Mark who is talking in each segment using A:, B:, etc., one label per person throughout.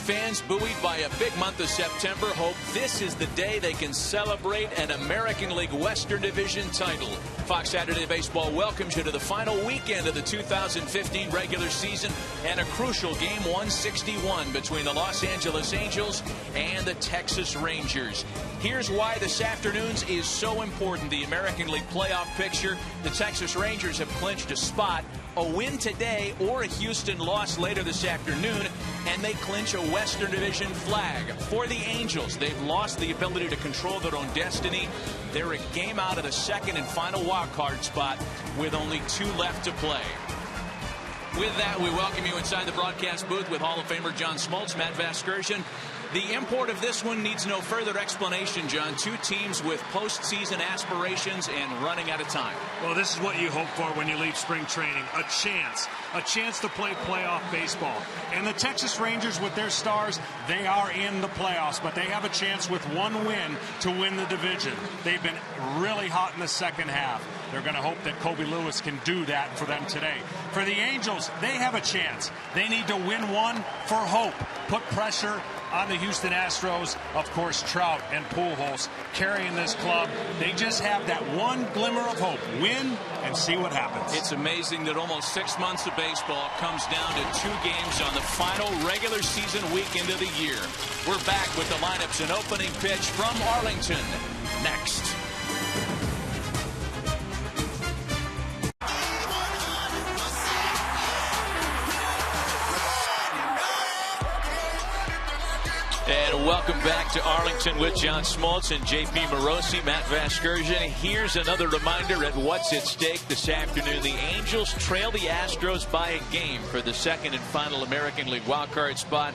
A: fans buoyed by a big month of September hope this is the day they can celebrate an American League Western Division title. Fox Saturday Baseball welcomes you to the final weekend of the 2015 regular season and a crucial game 161 between the Los Angeles Angels and the Texas Rangers. Here's why this afternoon's is so important. The American League playoff picture. The Texas Rangers have clinched a spot. A win today or a Houston loss later this afternoon, and they clinch a Western Division flag. For the Angels, they've lost the ability to control their own destiny. They're a game out of the second and final wild card spot with only 2 left to play. With that, we welcome you inside the broadcast booth with Hall of Famer John Smoltz, Matt Vasgersian. The import of this one needs no further explanation, John. 2 teams with postseason aspirations and running out of time.
B: Well, this is what you hope for when you leave spring training. A chance to play playoff baseball. And the Texas Rangers with their stars, they are in the playoffs, but they have a chance with 1 win to win the division. They've been really hot in the second half. They're going to hope that Colby Lewis can do that for them today. For the Angels, they have a chance. They need to win 1 for hope. Put pressure on the Houston Astros. Of course, Trout and Pujols carrying this club. They just have that 1 glimmer of hope. Win and see what happens.
A: It's amazing that almost 6 months of baseball comes down to 2 games on the final regular season weekend of the year. We're back with the lineups and opening pitch from Arlington next. And welcome back to Arlington with John Smoltz and J.P. Morosi, Matt Vasgersian. Here's another reminder at what's at stake this afternoon. The Angels trail the Astros by a game for the second and final American League wildcard spot.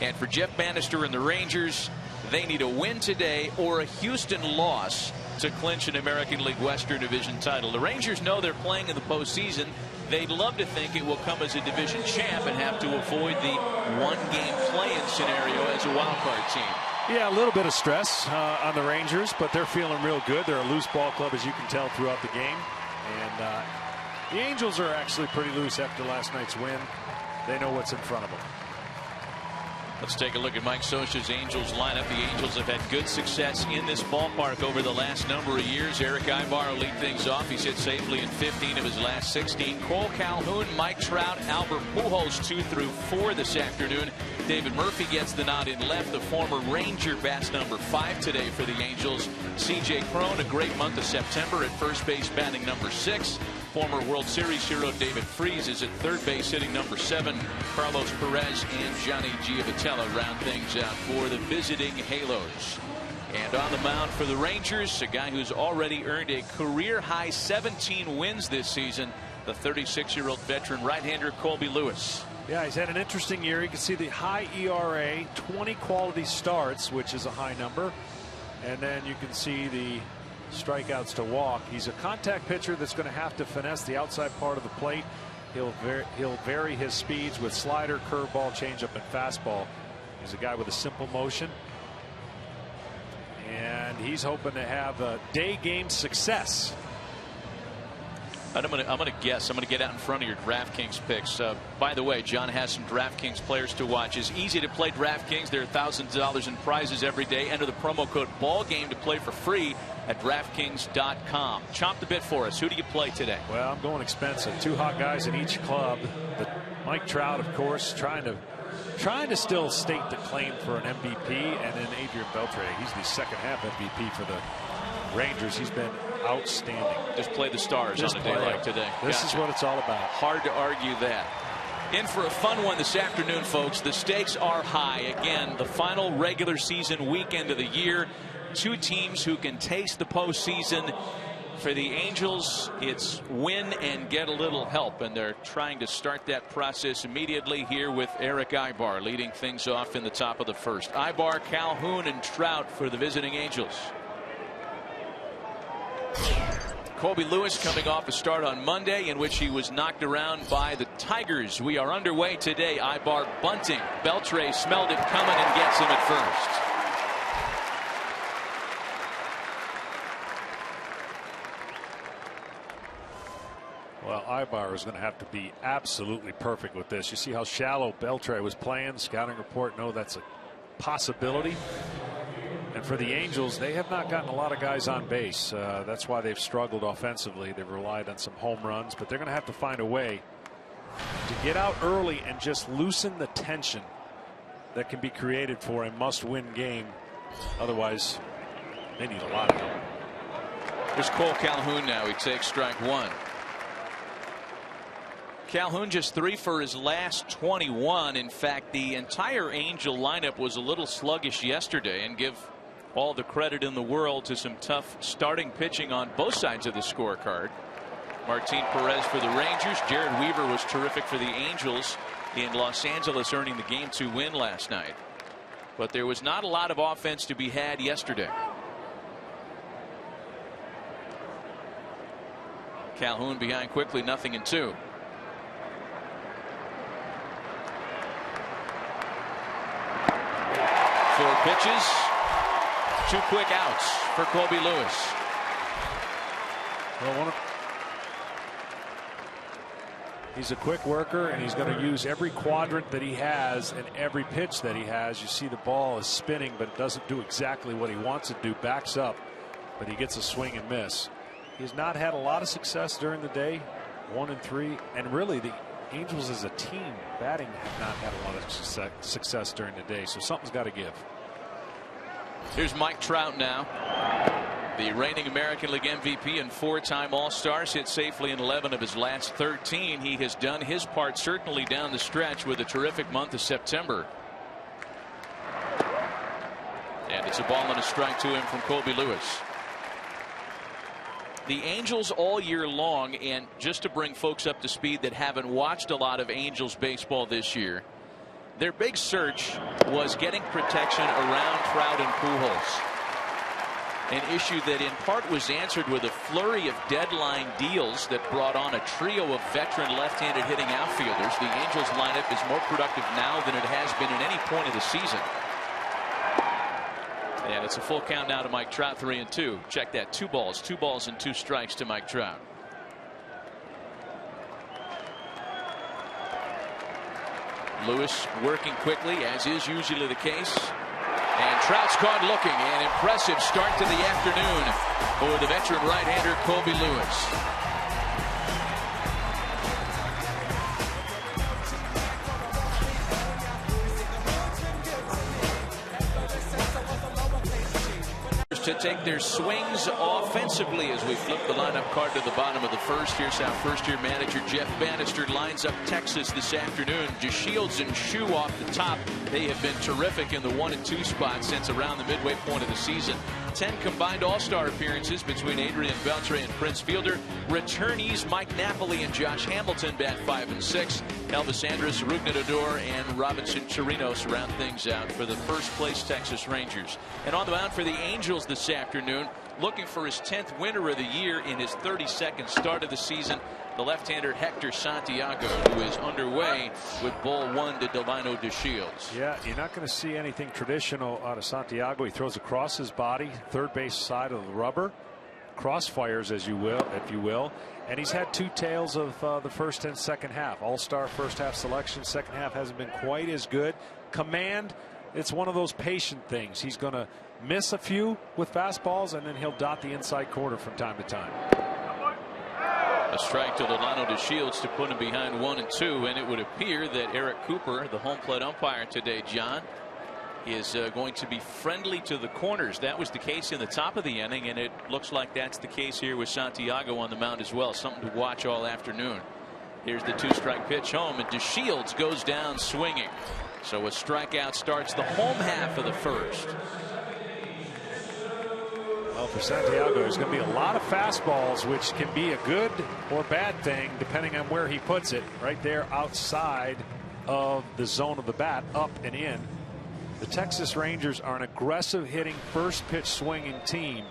A: And for Jeff Bannister and the Rangers, they need a win today or a Houston loss to clinch an American League Western Division title. The Rangers know they're playing in the postseason. They'd love to think it will come as a division champ and have to avoid the 1-game play-in scenario as a wild card team.
C: Yeah, a little bit of stress on the Rangers, but they're feeling real good. They're a loose ball club, as you can tell throughout the game. And the Angels are actually pretty loose after last night's win. They know what's in front of them.
A: Let's take a look at Mike Scioscia's Angels lineup. The Angels have had good success in this ballpark over the last number of years. Eric Aybar will lead things off. He's hit safely in 15 of his last 16. Cole Calhoun, Mike Trout, Albert Pujols 2 through 4 this afternoon. David Murphy gets the nod in left. The former Ranger bats number 5 today for the Angels. C.J. Cron, a great month of September at first base, batting number 6. Former World Series hero David Freese is at third base, hitting number 7. Carlos Perez and Johnny Giavotella round things out for the visiting Halos. And on the mound for the Rangers, a guy who's already earned a career-high 17 wins this season, the 36-year-old veteran right-hander Colby Lewis.
C: Yeah, he's had an interesting year. You can see the high ERA, 20 quality starts, which is a high number. And then you can see the strikeouts to walk. He's a contact pitcher that's going to have to finesse the outside part of the plate. He'll vary his speeds with slider, curveball, changeup, and fastball. He's a guy with a simple motion, and he's hoping to have a day game success.
A: I'm going to guess. I'm going to get out in front of your DraftKings picks. By the way, John has some DraftKings players to watch. It's easy to play DraftKings. There are thousands of dollars in prizes every day. Enter the promo code BALLGAME to play for free at DraftKings.com. Chomp the bit for us. Who do you play today?
C: Well, I'm going expensive. 2 hot guys in each club. But Mike Trout, of course, trying to still state the claim for an MVP, and then Adrian Beltre. He's the second half MVP for the Rangers. He's been outstanding.
A: Just play the stars on a day like today.
C: This is what it's all about.
A: Hard to argue that. In for a fun one this afternoon, folks. The stakes are high. Again, the final regular season weekend of the year. 2 teams who can taste the postseason. For the Angels, it's win and get a little help, and they're trying to start that process immediately here with Eric Aybar leading things off in the top of the first. Aybar, Calhoun, and Trout for the visiting Angels. Colby Lewis coming off a start on Monday in which he was knocked around by the Tigers. We are underway today. Aybar bunting. Beltre smelled it coming and gets him at first.
C: Well, fly bar is going to have to be absolutely perfect with this. You see how shallow Beltre was playing. Scouting report know that's a possibility. And for the Angels, they have not gotten a lot of guys on base. That's why they've struggled offensively. They've relied on some home runs, but they're going to have to find a way to get out early and just loosen the tension that can be created for a must-win game. Otherwise, they need a lot of help.
A: Here's Cole Calhoun now. He takes strike one. Calhoun just 3 for his last 21. In fact, the entire Angel lineup was a little sluggish yesterday, and give all the credit in the world to some tough starting pitching on both sides of the scorecard. Martin Perez for the Rangers. Jared Weaver was terrific for the Angels in Los Angeles, earning the Game 2 win last night. But there was not a lot of offense to be had yesterday. Calhoun behind quickly, 0-2. Four pitches, 2 quick outs for Colby Lewis.
C: Well, he's a quick worker, and he's going to use every quadrant that he has and every pitch that he has. You see the ball is spinning, but it doesn't do exactly what he wants it to do. Backs up, but he gets a swing and miss. He's not had a lot of success during the day, 1-3, and really the Angels as a team batting have not had a lot of success during the day, so something's got to give.
A: Here's Mike Trout now. The reigning American League MVP and 4-time All-Stars, hit safely in 11 of his last 13. He has done his part certainly down the stretch with a terrific month of September. And it's a ball and a strike to him from Colby Lewis. The Angels all year long, and just to bring folks up to speed that haven't watched a lot of Angels baseball this year, their big search was getting protection around Trout and Pujols. An issue that in part was answered with a flurry of deadline deals that brought on a trio of veteran left-handed hitting outfielders. The Angels lineup is more productive now than it has been at any point of the season. And it's a full count now to Mike Trout, 3-2. Check that, 2 balls and 2 strikes to Mike Trout. Lewis working quickly, as is usually the case. And Trout's caught looking. An impressive start to the afternoon for the veteran right-hander Colby Lewis. To take their swings offensively as we flip the lineup card to the bottom of the first. Here's how first-year manager Jeff Bannister lines up Texas this afternoon. DeShields and Shu off the top. They have been terrific in the 1 and 2 spot since around the midway point of the season. 10 combined all-star appearances between Adrian Beltre and Prince Fielder. Returnees Mike Napoli and Josh Hamilton bat 5 and 6. Elvis Andrus, Rougned Odor, and Robinson Chirinos round things out for the first place Texas Rangers. And on the mound for the Angels this afternoon, looking for his 10th winner of the year in his 32nd start of the season, the left-hander Hector Santiago, who is underway with ball 1 to Delino DeShields.
C: Yeah, you're not going to see anything traditional out of Santiago. He throws across his body, third base side of the rubber, crossfires, as you will, if you will. And he's had 2 tails of the first and second half. All-star first half selection, second half hasn't been quite as good. Command, it's one of those patient things. He's going to miss a few with fastballs, and then he'll dot the inside corner from time to time.
A: A strike to Delino DeShields to put him behind 1 and 2, and it would appear that Eric Cooper, the home plate umpire today, John, is going to be friendly to the corners. That was the case in the top of the inning, and it looks like that's the case here with Santiago on the mound as well. Something to watch all afternoon. Here's the 2-strike pitch home, and DeShields goes down swinging. So a strikeout starts the home half of the first.
C: Well, for Santiago, there's going to be a lot of fastballs, which can be a good or bad thing depending on where he puts it. Right there outside of the zone of the bat, up and in. The Texas Rangers are an aggressive hitting, first pitch swinging team.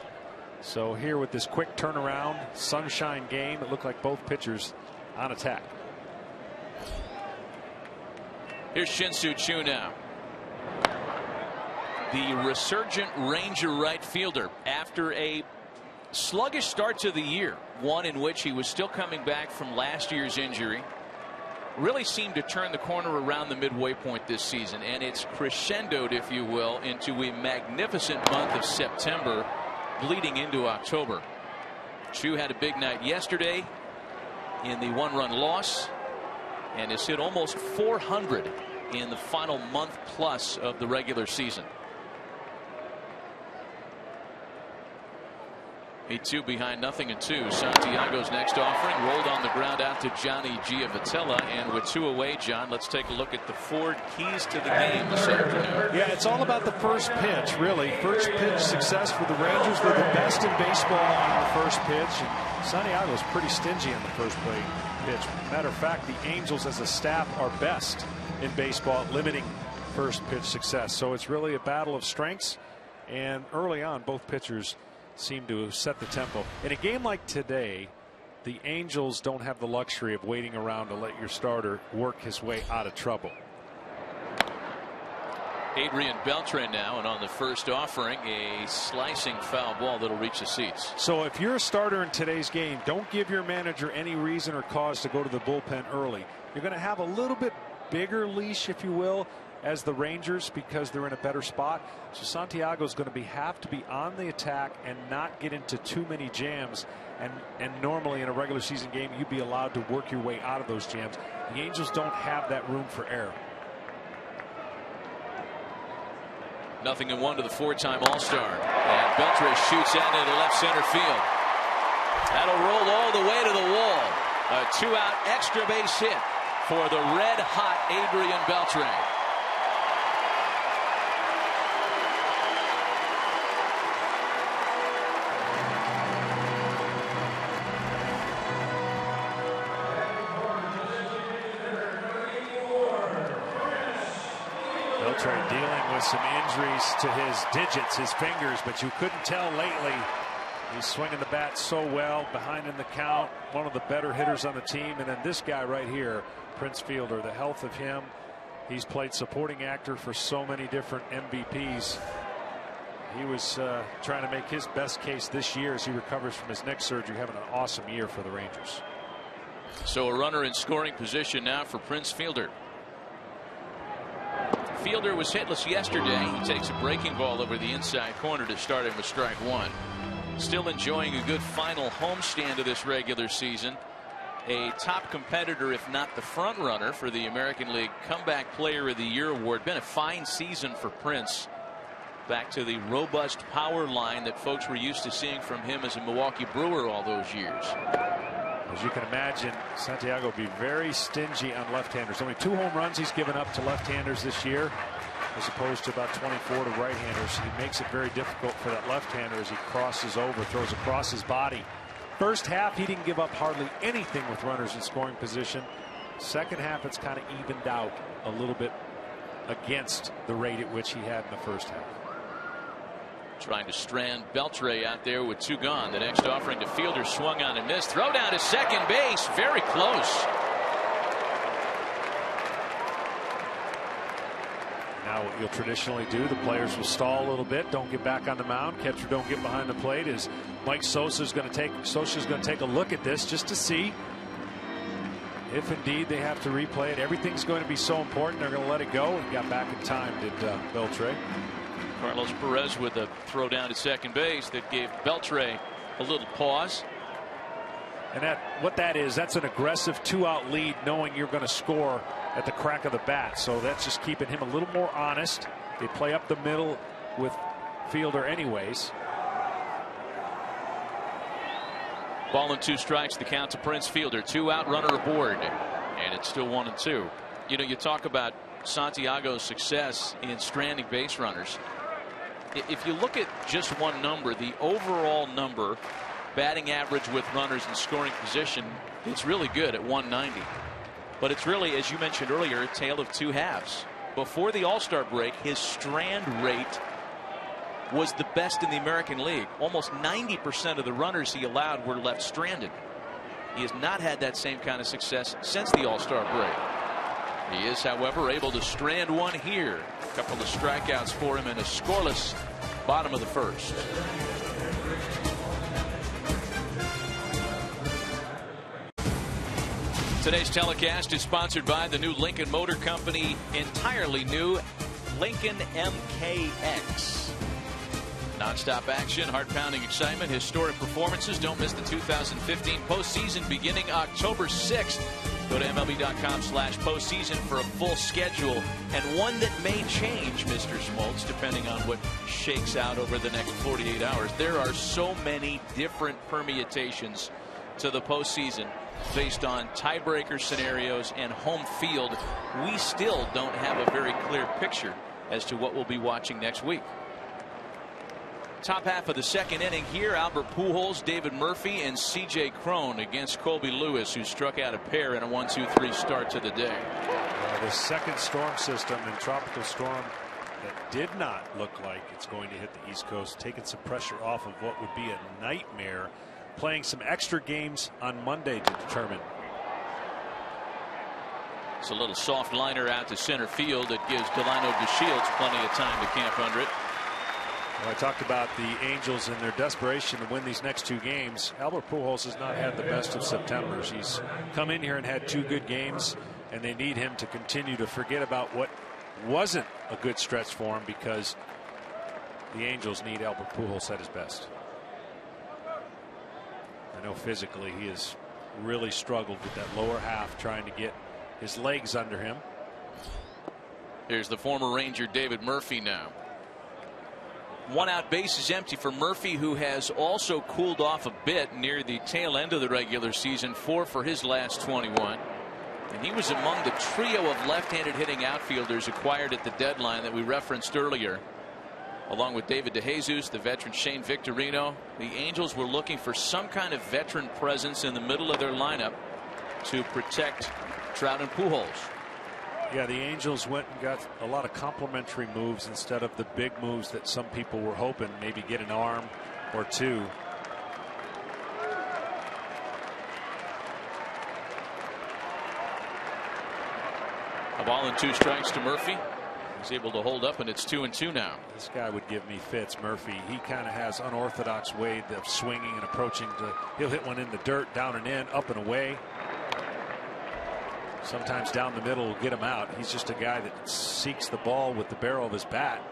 C: So here with this quick turnaround, sunshine game, it looked like both pitchers on attack.
A: Here's Shin-Soo Choo now. The resurgent Ranger right fielder, after a Sluggish start to the year, one in which he was still coming back from last year's injury. Really seemed to turn the corner around the midway point this season, and it's crescendoed, if you will, into a magnificent month of September bleeding into October. Chu had a big night yesterday in the 1-run loss and has hit almost 400 in the final month plus of the regular season. 8-2 behind, 0-2. Santiago's next offering rolled on the ground out to Johnny Giavotella, and with 2 away, John, let's take a look at the Ford keys to the game this afternoon.
C: Yeah, it's all about the first pitch, really. First pitch success for the Rangers. They're the best in baseball on the first pitch. And Santiago's pretty stingy on the first pitch. Matter of fact, the Angels as a staff are best in baseball at limiting first pitch success. So it's really a battle of strengths, and early on, both pitchers seem to set the tempo. In a game like today, the Angels don't have the luxury of waiting around to let your starter work his way out of trouble.
A: Adrian Beltre now, and on the first offering, a slicing foul ball that'll reach the seats.
C: So if you're a starter in today's game, don't give your manager any reason or cause to go to the bullpen early. You're going to have a little bit bigger leash, if you will, as the Rangers, because they're in a better spot. So Santiago's going to have to be on the attack and not get into too many jams. And normally in a regular season game, you'd be allowed to work your way out of those jams. The Angels don't have that room for error.
A: 0-1 to the 4-time All-Star, and Beltre shoots out into left center field. That'll roll all the way to the wall. A 2-out extra base hit for the red-hot Adrian Beltre.
C: Beltre dealing with some injuries to his digits, his fingers, but you couldn't tell lately. He's swinging the bat so well, behind in the count, one of the better hitters on the team. And then this guy right here, Prince Fielder, the health of him. He's played supporting actor for so many different MVPs. He was trying to make his best case this year as he recovers from his neck surgery, having an awesome year for the Rangers.
A: So a runner in scoring position now for Prince Fielder. Fielder was hitless yesterday. He takes a breaking ball over the inside corner to start him with strike 1. Still enjoying a good final homestand of this regular season. A top competitor, if not the front runner, for the American League Comeback Player of the Year award. Been a fine season for Prince. Back to the robust power line that folks were used to seeing from him as a Milwaukee Brewer all those years.
C: As you can imagine, Santiago will be very stingy on left-handers. Only 2 home runs he's given up to left-handers this year, as opposed to about 24 to right-handers. He makes it very difficult for that left-hander as he crosses over, throws across his body. First half, he didn't give up hardly anything with runners in scoring position. Second half, it's kind of evened out a little bit against the rate at which he had in the first half.
A: Trying to strand Beltre out there with 2 gone. The next offering to Fielder, swung on and missed. Throw down to second base, very close.
C: Now what you'll traditionally do, the players will stall a little bit, don't get back on the mound, catcher don't get behind the plate, is Mike Sosa's going to take a look at this just to see if indeed they have to replay it. Everything's going to be so important, they're going to let it go, and got back in time, did Beltre.
A: Carlos Perez with a throw down to second base that gave Beltre a little pause.
C: And what that is, that's an aggressive 2-out lead, knowing you're going to score at the crack of the bat. So that's just keeping him a little more honest. They play up the middle with Fielder anyways.
A: Ball and 2 strikes, the count to Prince Fielder. 2-out, runner aboard, and it's still 1-2. You know, you talk about Santiago's success in stranding base runners. If you look at just one number, the overall number, batting average with runners in scoring position, it's really good at 190. But it's really, as you mentioned earlier, a tale of 2 halves. Before the All-Star break, his strand rate was the best in the American League. Almost 90% of the runners he allowed were left stranded. He has not had that same kind of success since the All-Star break. He is, however, able to strand one here. A couple of strikeouts for him in a scoreless bottom of the first. Today's telecast is sponsored by the new Lincoln Motor Company, entirely new Lincoln MKX. Non-stop action, heart-pounding excitement, historic performances. Don't miss the 2015 postseason beginning October 6th. Go to MLB.com/postseason for a full schedule and one that may change, Mr. Smoltz, depending on what shakes out over the next 48 hours. There are so many different permutations to the postseason based on tiebreaker scenarios and home field. We still don't have a very clear picture as to what we'll be watching next week. Top half of the second inning here. Albert Pujols, David Murphy, and C.J. Cron against Colby Lewis, who struck out a pair in a 1-2-3 start to the day.
C: The second storm system and tropical storm that did not look like it's going to hit the East Coast, taking some pressure off of what would be a nightmare. Playing some extra games on Monday to determine.
A: It's a little soft liner out to center field that gives Delano DeShields plenty of time to camp under it.
C: Well, I talked about the Angels and their desperation to win these next two games. Albert Pujols has not had the best of Septembers. He's come in here and had two good games, and they need him to continue to forget about what wasn't a good stretch for him, because the Angels need Albert Pujols at his best. I know physically he has really struggled with that lower half, trying to get his legs under him.
A: Here's the former Ranger David Murphy now. One out, base is empty for Murphy, who has also cooled off a bit near the tail end of the regular season. 4 for his last 21. And he was among the trio of left-handed hitting outfielders acquired at the deadline that we referenced earlier. Along with David DeJesus, the veteran Shane Victorino, the Angels were looking for some kind of veteran presence in the middle of their lineup to protect Trout and Pujols.
C: Yeah, the Angels went and got a lot of complimentary moves instead of the big moves that some people were hoping, maybe get an arm or two.
A: A ball and 2 strikes to Murphy. He's able to hold up, and it's 2-2 now.
C: This guy would give me fits, Murphy. He kind of has unorthodox way of swinging and approaching. He'll hit one in the dirt, down and in, up and away. Sometimes down the middle will get him out. He's just a guy that seeks the ball with the barrel of his bat.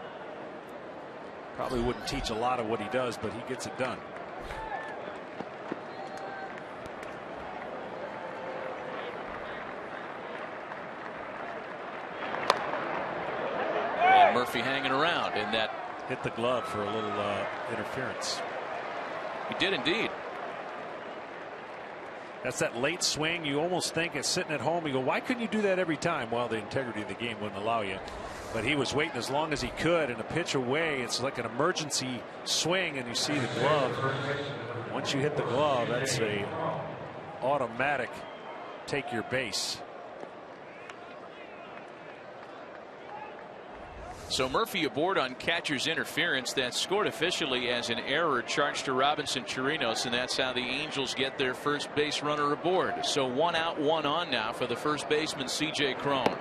C: Probably wouldn't teach a lot of what he does, but he gets it done.
A: Murphy hanging around, and that
C: hit the glove for a little interference.
A: He did indeed.
C: That's that late swing. You almost think it's sitting at home. You go, why couldn't you do that every time? Well, the integrity of the game wouldn't allow you. But he was waiting as long as he could, and a pitch away, it's like an emergency swing, and you see the glove. Once you hit the glove, that's a automatic take your base.
A: So Murphy aboard on catcher's interference. That's scored officially as an error charged to Robinson Chirinos, and that's how the Angels get their first base runner aboard. So 1 out, 1 on now for the first baseman, C.J. Cron.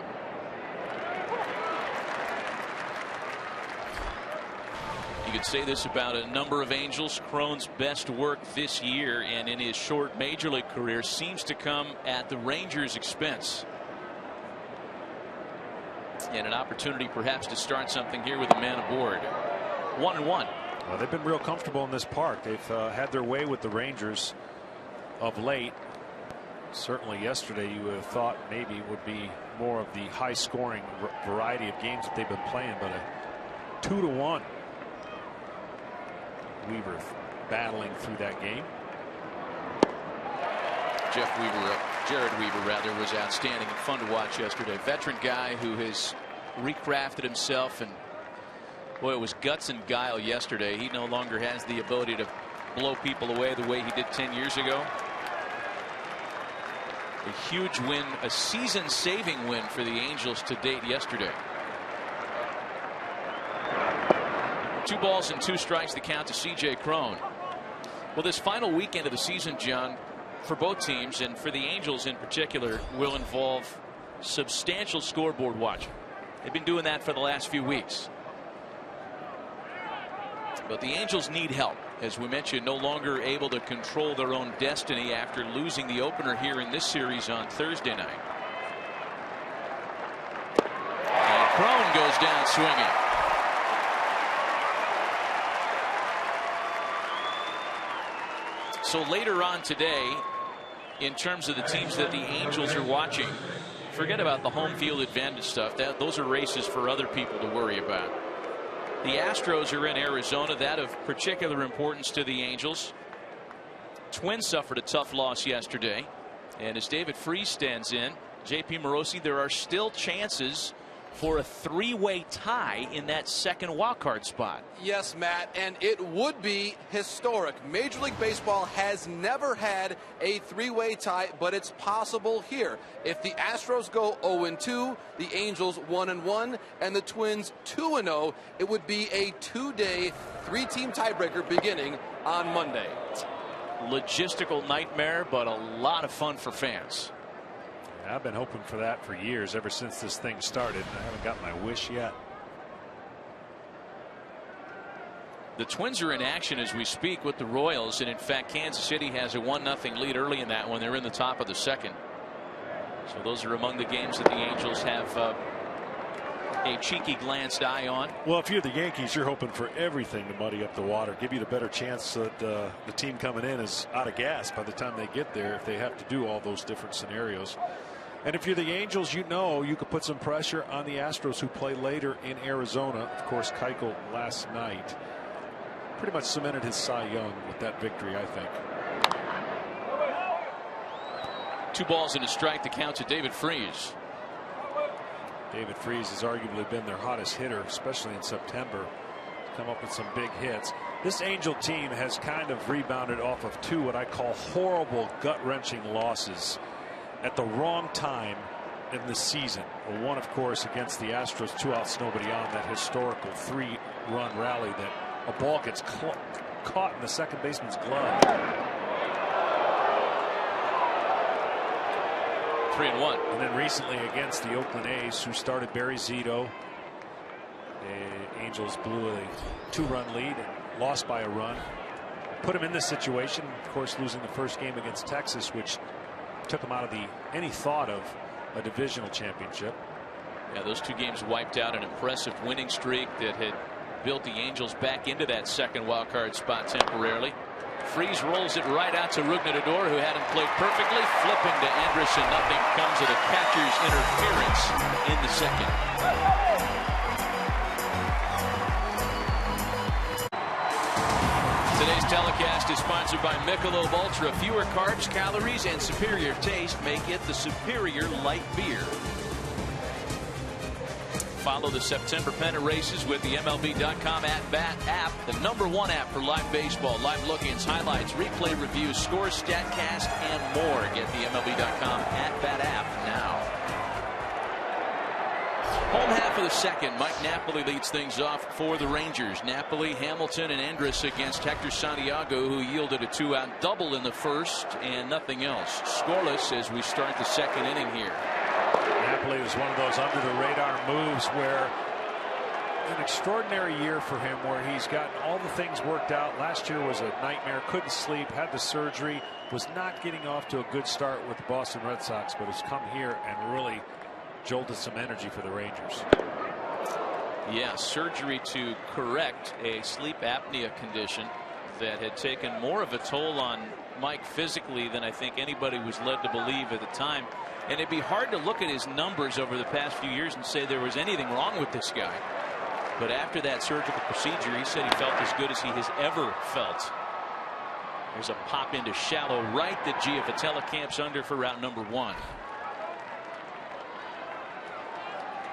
A: You could say this about a number of Angels. Cron's best work this year and in his short major league career seems to come at the Rangers' expense. And an opportunity perhaps to start something here with a man aboard. 1-1.
C: Well, they've been real comfortable in this park. They've had their way with the Rangers of late. Certainly yesterday you would have thought maybe would be more of the high scoring variety of games that they've been playing, but a 2-1. Weaver battling through that game.
A: Jared Weaver rather was outstanding and fun to watch yesterday. Veteran guy who has recrafted himself, and boy, it was guts and guile yesterday. He no longer has the ability to blow people away the way he did 10 years ago. A huge win, a season-saving win for the Angels to date yesterday. 2 balls and 2 strikes the count to C.J. Cron. Well, this final weekend of the season, John, for both teams and for the Angels in particular, will involve substantial scoreboard watching. They've been doing that for the last few weeks. But the Angels need help. As we mentioned, no longer able to control their own destiny after losing the opener here in this series on Thursday night. And Cron goes down swinging. So later on today, in terms of the teams that the Angels are watching, forget about the home field advantage stuff. Those are races for other people to worry about. The Astros are in Arizona. That of particular importance to the Angels. Twins suffered a tough loss yesterday. And as David Freese stands in, J.P. Morosi, there are still chances for a three-way tie in that second wildcard spot.
D: Yes, Matt, and it would be historic. Major League Baseball has never had a three-way tie, but it's possible here. If the Astros go 0-2, the Angels 1-1, and the Twins 2-0, it would be a two-day, three-team tiebreaker beginning on Monday.
A: Logistical nightmare, but a lot of fun for fans.
C: I've been hoping for that for years, ever since this thing started. I haven't got my wish yet.
A: The Twins are in action as we speak with the Royals, and in fact Kansas City has a 1-0 lead early in that one. They're in the top of the second. So those are among the games that the Angels have a cheeky glanced eye on.
C: Well, if you're the Yankees, you're hoping for everything to muddy up the water, give you the better chance that the team coming in is out of gas by the time they get there, if they have to do all those different scenarios. And if you're the Angels, you know you could put some pressure on the Astros, who play later in Arizona. Of course, Keuchel last night pretty much cemented his Cy Young with that victory, I think.
A: 2 balls and a strike to count to David Freese.
C: David Freese has arguably been their hottest hitter, especially in September. Come up with some big hits. This Angel team has kind of rebounded off of 2 what I call horrible, gut-wrenching losses at the wrong time in the season. One, of course, against the Astros, 2 outs, nobody on, that historical 3-run rally that a ball gets caught in the second baseman's glove.
A: 3-1.
C: And then recently against the Oakland A's, who started Barry Zito. The Angels blew a 2-run lead and lost by a run. Put him in this situation, of course, losing the first game against Texas, which took him out of any thought of a divisional championship.
A: Yeah, those 2 games wiped out an impressive winning streak that had built the Angels back into that second wild card spot temporarily. Freese rolls it right out to Rougned-Odor, who had him played perfectly, flipping to Anderson. Nothing comes of the catcher's interference in the second. Today's telecast is sponsored by Michelob Ultra. Fewer carbs, calories, and superior taste make it the superior light beer. Follow the September pennant races with the MLB.com at-bat app, the #1 app for live baseball, live look-ins, highlights, replay reviews, scores, StatCast, and more. Get the MLB.com at-bat app now. Home half of the second, Mike Napoli leads things off for the Rangers. Napoli, Hamilton, and Andrus against Hector Santiago, who yielded a 2-out double in the first and nothing else. Scoreless as we start the second inning here.
C: Napoli was one of those under-the-radar moves where an extraordinary year for him, where he's gotten all the things worked out. Last year was a nightmare, couldn't sleep, had the surgery, was not getting off to a good start with the Boston Red Sox, but has come here and really jolted some energy for the Rangers.
A: Yeah, surgery to correct a sleep apnea condition that had taken more of a toll on Mike physically than I think anybody was led to believe at the time. And it'd be hard to look at his numbers over the past few years and say there was anything wrong with this guy. But after that surgical procedure, he said he felt as good as he has ever felt. There's a pop into shallow right that Giafitella camps under for route #1.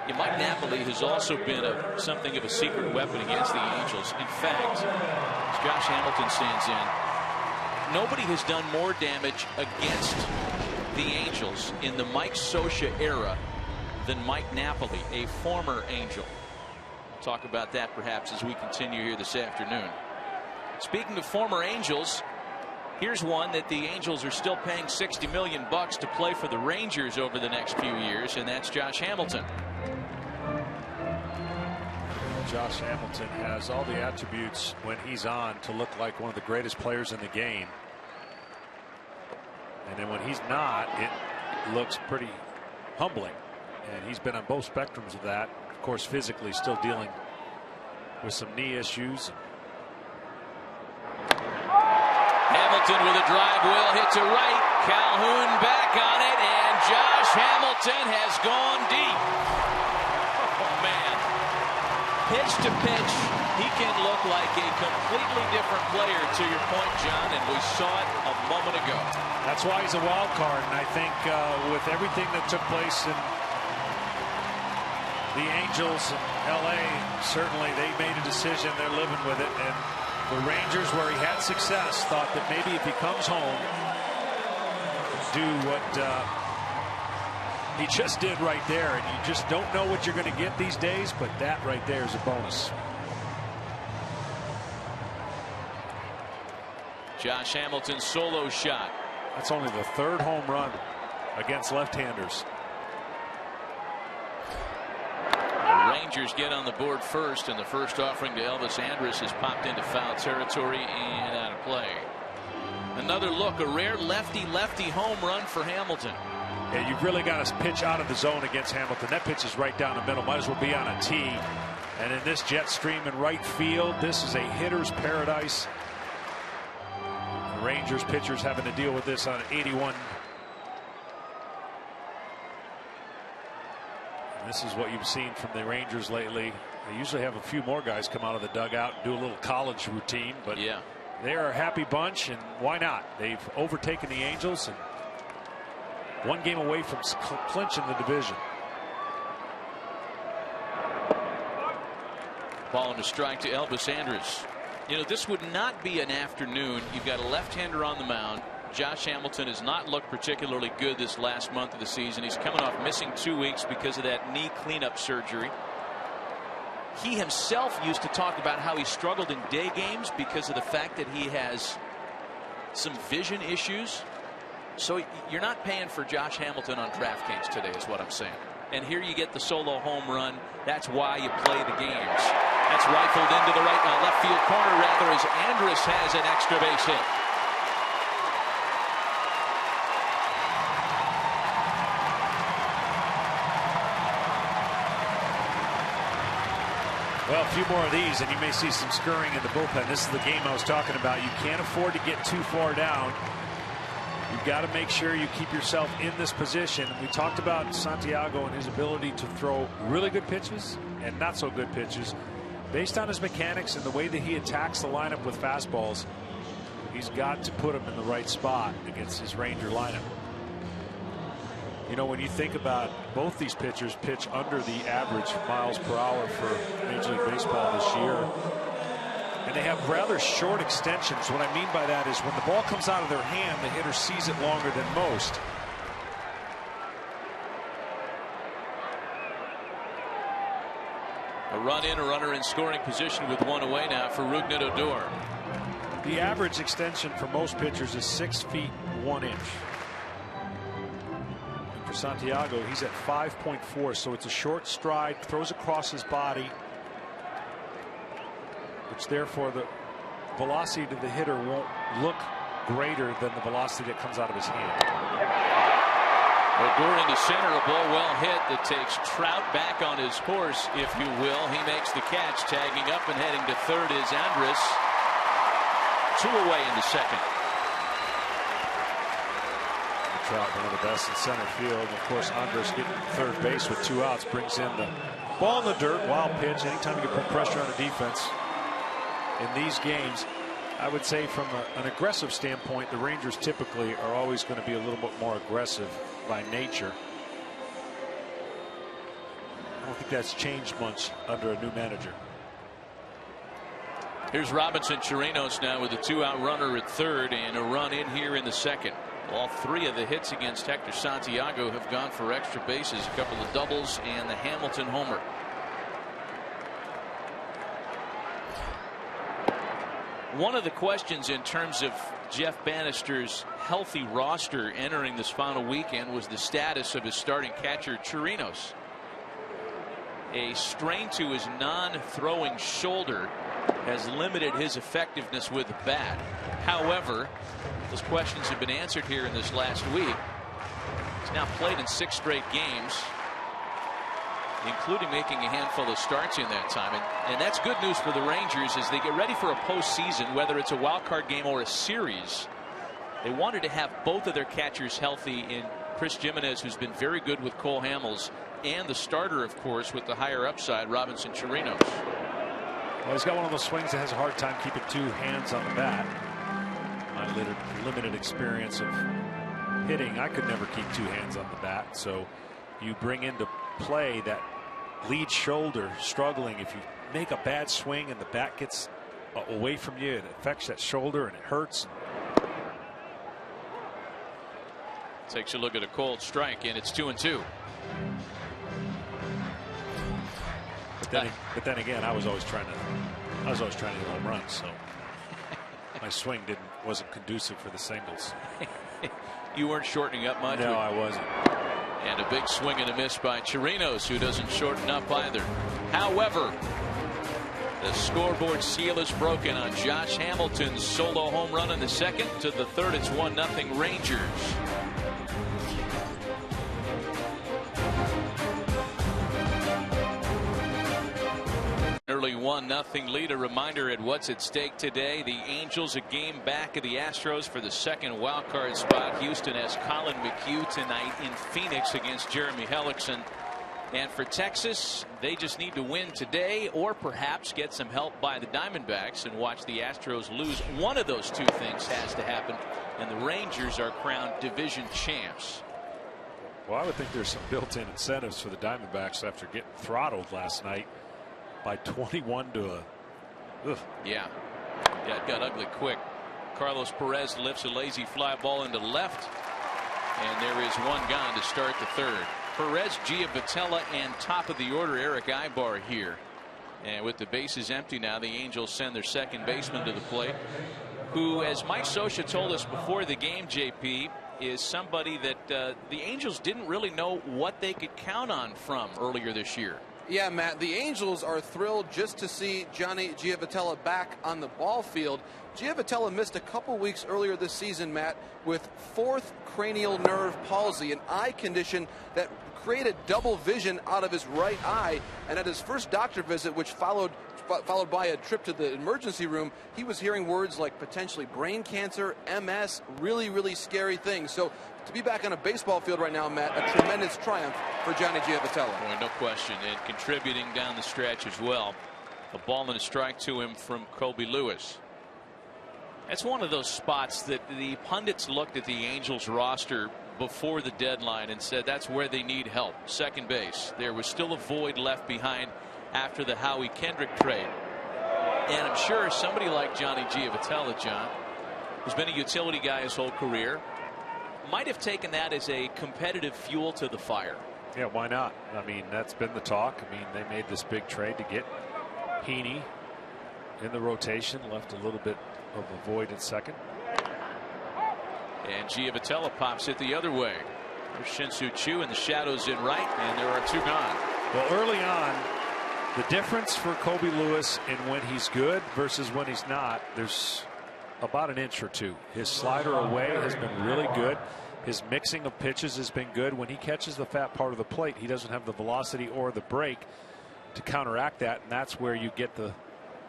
A: Yeah, Mike Napoli has also been something of a secret weapon against the Angels. In fact, as Josh Hamilton stands in, nobody has done more damage against the Angels in the Mike Scioscia era than Mike Napoli, a former Angel. We'll talk about that perhaps as we continue here this afternoon. Speaking of former Angels, here's one that the Angels are still paying $60 million to play for the Rangers over the next few years, and that's Josh Hamilton.
C: Josh Hamilton has all the attributes when he's on to look like one of the greatest players in the game. And then when he's not, it looks pretty humbling. And he's been on both spectrums of that. Of course, physically still dealing with some knee issues.
A: Hamilton with a drive, will hit to right. Calhoun back on it, and Josh Hamilton has gone deep. Oh, man. Pitch to pitch, he can look like a completely different player, to your point, John, and we saw it a moment ago.
C: That's why he's a wild card, and I think with everything that took place in the Angels and LA, certainly they made a decision. They're living with it, and the Rangers, where he had success, thought that maybe if he comes home, do what he just did right there. And you just don't know what you're going to get these days, but that right there is a bonus.
A: Josh Hamilton's solo shot.
C: That's only the third home run against left-handers.
A: The Rangers get on the board first, and the first offering to Elvis Andrus has popped into foul territory and out of play. Another look, a rare lefty-lefty home run for Hamilton.
C: Yeah, you've really got to pitch out of the zone against Hamilton. That pitch is right down the middle. Might as well be on a tee. And in this jet stream in right field, this is a hitter's paradise. The Rangers pitchers having to deal with this on 81. And this is what you've seen from the Rangers lately. They usually have a few more guys come out of the dugout and do a little college routine, but
A: yeah,
C: they are a happy bunch, and why not? They've overtaken the Angels and one game away from clinching the division.
A: Ball and a strike to Elvis Andrus. You know, this would not be an afternoon. You've got a left-hander on the mound. Josh Hamilton has not looked particularly good this last month of the season. He's coming off missing 2 weeks because of that knee cleanup surgery. He himself used to talk about how he struggled in day games because of the fact that he has some vision issues. So you're not paying for Josh Hamilton on DraftKings today, is what I'm saying. And here you get the solo home run. That's why you play the games. That's rifled into the left field corner, rather, as Andrus has an extra base hit.
C: Well, a few more of these, and you may see some scurrying in the bullpen. This is the game I was talking about. You can't afford to get too far down. You've got to make sure you keep yourself in this position. We talked about Santiago and his ability to throw really good pitches and not so good pitches. Based on his mechanics and the way that he attacks the lineup with fastballs, he's got to put him in the right spot against his Ranger lineup. You know, when you think about both these pitchers pitch under the average miles per hour for Major League Baseball this year, and they have rather short extensions. What I mean by that is when the ball comes out of their hand, the hitter sees it longer than most.
A: A run in, a runner in scoring position with one away now for Rougned Odor.
C: The average extension for most pitchers is 6 feet 1 inch. For Santiago, he's at 5.4, so it's a short stride, throws across his body, which therefore the velocity to the hitter won't look greater than the velocity that comes out of his hand.
A: Odor into center, a ball well hit that takes Trout back on his horse, if you will. He makes the catch, tagging up and heading to third is Andrus. 2 away in the second.
C: Trout, one of the best in center field. Of course, Andrus getting third base with 2 outs brings in the ball in the dirt. Wild pitch. Anytime you can put pressure on the defense in these games, I would say from an aggressive standpoint, the Rangers typically are always going to be a little bit more aggressive by nature. I don't think that's changed much under a new manager.
A: Here's Robinson Chirinos now with a 2-out runner at third and a run in here in the second. All 3 of the hits against Hector Santiago have gone for extra bases, a couple of doubles and the Hamilton homer. One of the questions in terms of Jeff Bannister's healthy roster entering this final weekend was the status of his starting catcher Chirinos. A strain to his non-throwing shoulder has limited his effectiveness with the bat. However, those questions have been answered here in this last week. He's now played in 6 straight games, including making a handful of starts in that time. And that's good news for the Rangers as they get ready for a postseason, whether it's a wild card game or a series. They wanted to have both of their catchers healthy in Chris Gimenez, who's been very good with Cole Hamels, and the starter, of course, with the higher upside, Robinson Chirinos.
C: Well, he's got one of those swings that has a hard time keeping 2 hands on the bat. My limited experience of hitting, I could never keep 2 hands on the bat. So you bring into play that lead shoulder struggling. If you make a bad swing and the bat gets away from you, it affects that shoulder and it hurts.
A: Takes a look at a cold strike, and it's 2-2.
C: But then again, I was always trying to hit home runs, so my swing wasn't conducive for the singles.
A: You weren't shortening up much?
C: No, I wasn't.
A: And a big swing and a miss by Chirinos, who doesn't shorten up either. However, the scoreboard seal is broken on Josh Hamilton's solo home run in the second. To the third, it's 1-0 Rangers. Early 1-0 lead. A reminder at what's at stake today. The Angels a game back of the Astros for the second wild card spot. Houston has Colin McHugh tonight in Phoenix against Jeremy Hellickson. And for Texas, they just need to win today or perhaps get some help by the Diamondbacks and watch the Astros lose. One of those 2 things has to happen, and the Rangers are crowned division champs.
C: Well, I would think there's some built-in incentives for the Diamondbacks after getting throttled last night by 21 to a. Ugh.
A: Yeah, it got ugly quick. Carlos Perez lifts a lazy fly ball into left, and there is one gone to start the third. Perez, Giavotella, and top of the order Eric Aybar here. And with the bases empty now, the Angels send their second baseman to the plate, who, as Mike Scioscia told us before the game, JP, is somebody that the Angels didn't really know what they could count on from earlier this year.
D: Yeah, Matt, the Angels are thrilled just to see Johnny Giavotella back on the ball field. Giavotella missed a couple weeks earlier this season, Matt, with 4th cranial nerve palsy, an eye condition that created double vision out of his right eye. And at his first doctor visit, which followed by a trip to the emergency room, he was hearing words like potentially brain cancer, MS, really scary things. So to be back on a baseball field right now, Matt, a tremendous triumph for Johnny Giavotella.
A: Boy, no question, and contributing down the stretch as well. A ball and a strike to him from Colby Lewis. That's one of those spots that the pundits looked at the Angels roster before the deadline and said that's where they need help. Second base. There was still a void left behind after the Howie Kendrick trade. And I'm sure somebody like Johnny Giavotella, John, who's been a utility guy his whole career, might have taken that as a competitive fuel to the fire.
C: Yeah, why not? I mean, that's been the talk. I mean, they made this big trade to get Heaney in the rotation, left a little bit of a void at second.
A: And Giavotella pops it the other way. There's Shin-Soo Choo in the shadows in right, and there are 2 gone.
C: Well, early on, the difference for Colby Lewis in when he's good versus when he's not, there's about an inch or 2. His slider away has been really good. His mixing of pitches has been good. When he catches the fat part of the plate, he doesn't have the velocity or the break to counteract that, and that's where you get the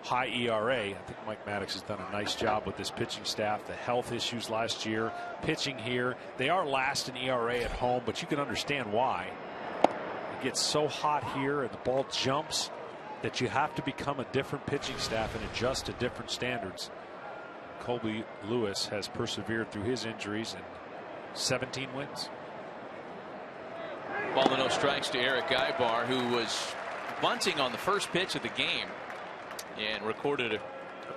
C: high ERA. I think Mike Maddox has done a nice job with this pitching staff. The health issues last year, pitching here. They are last in ERA at home, but you can understand why. It gets so hot here and the ball jumps that you have to become a different pitching staff and adjust to different standards. Colby Lewis has persevered through his injuries and 17 wins.
A: Ball and no strikes to Eric Aybar, who was bunting on the first pitch of the game and recorded a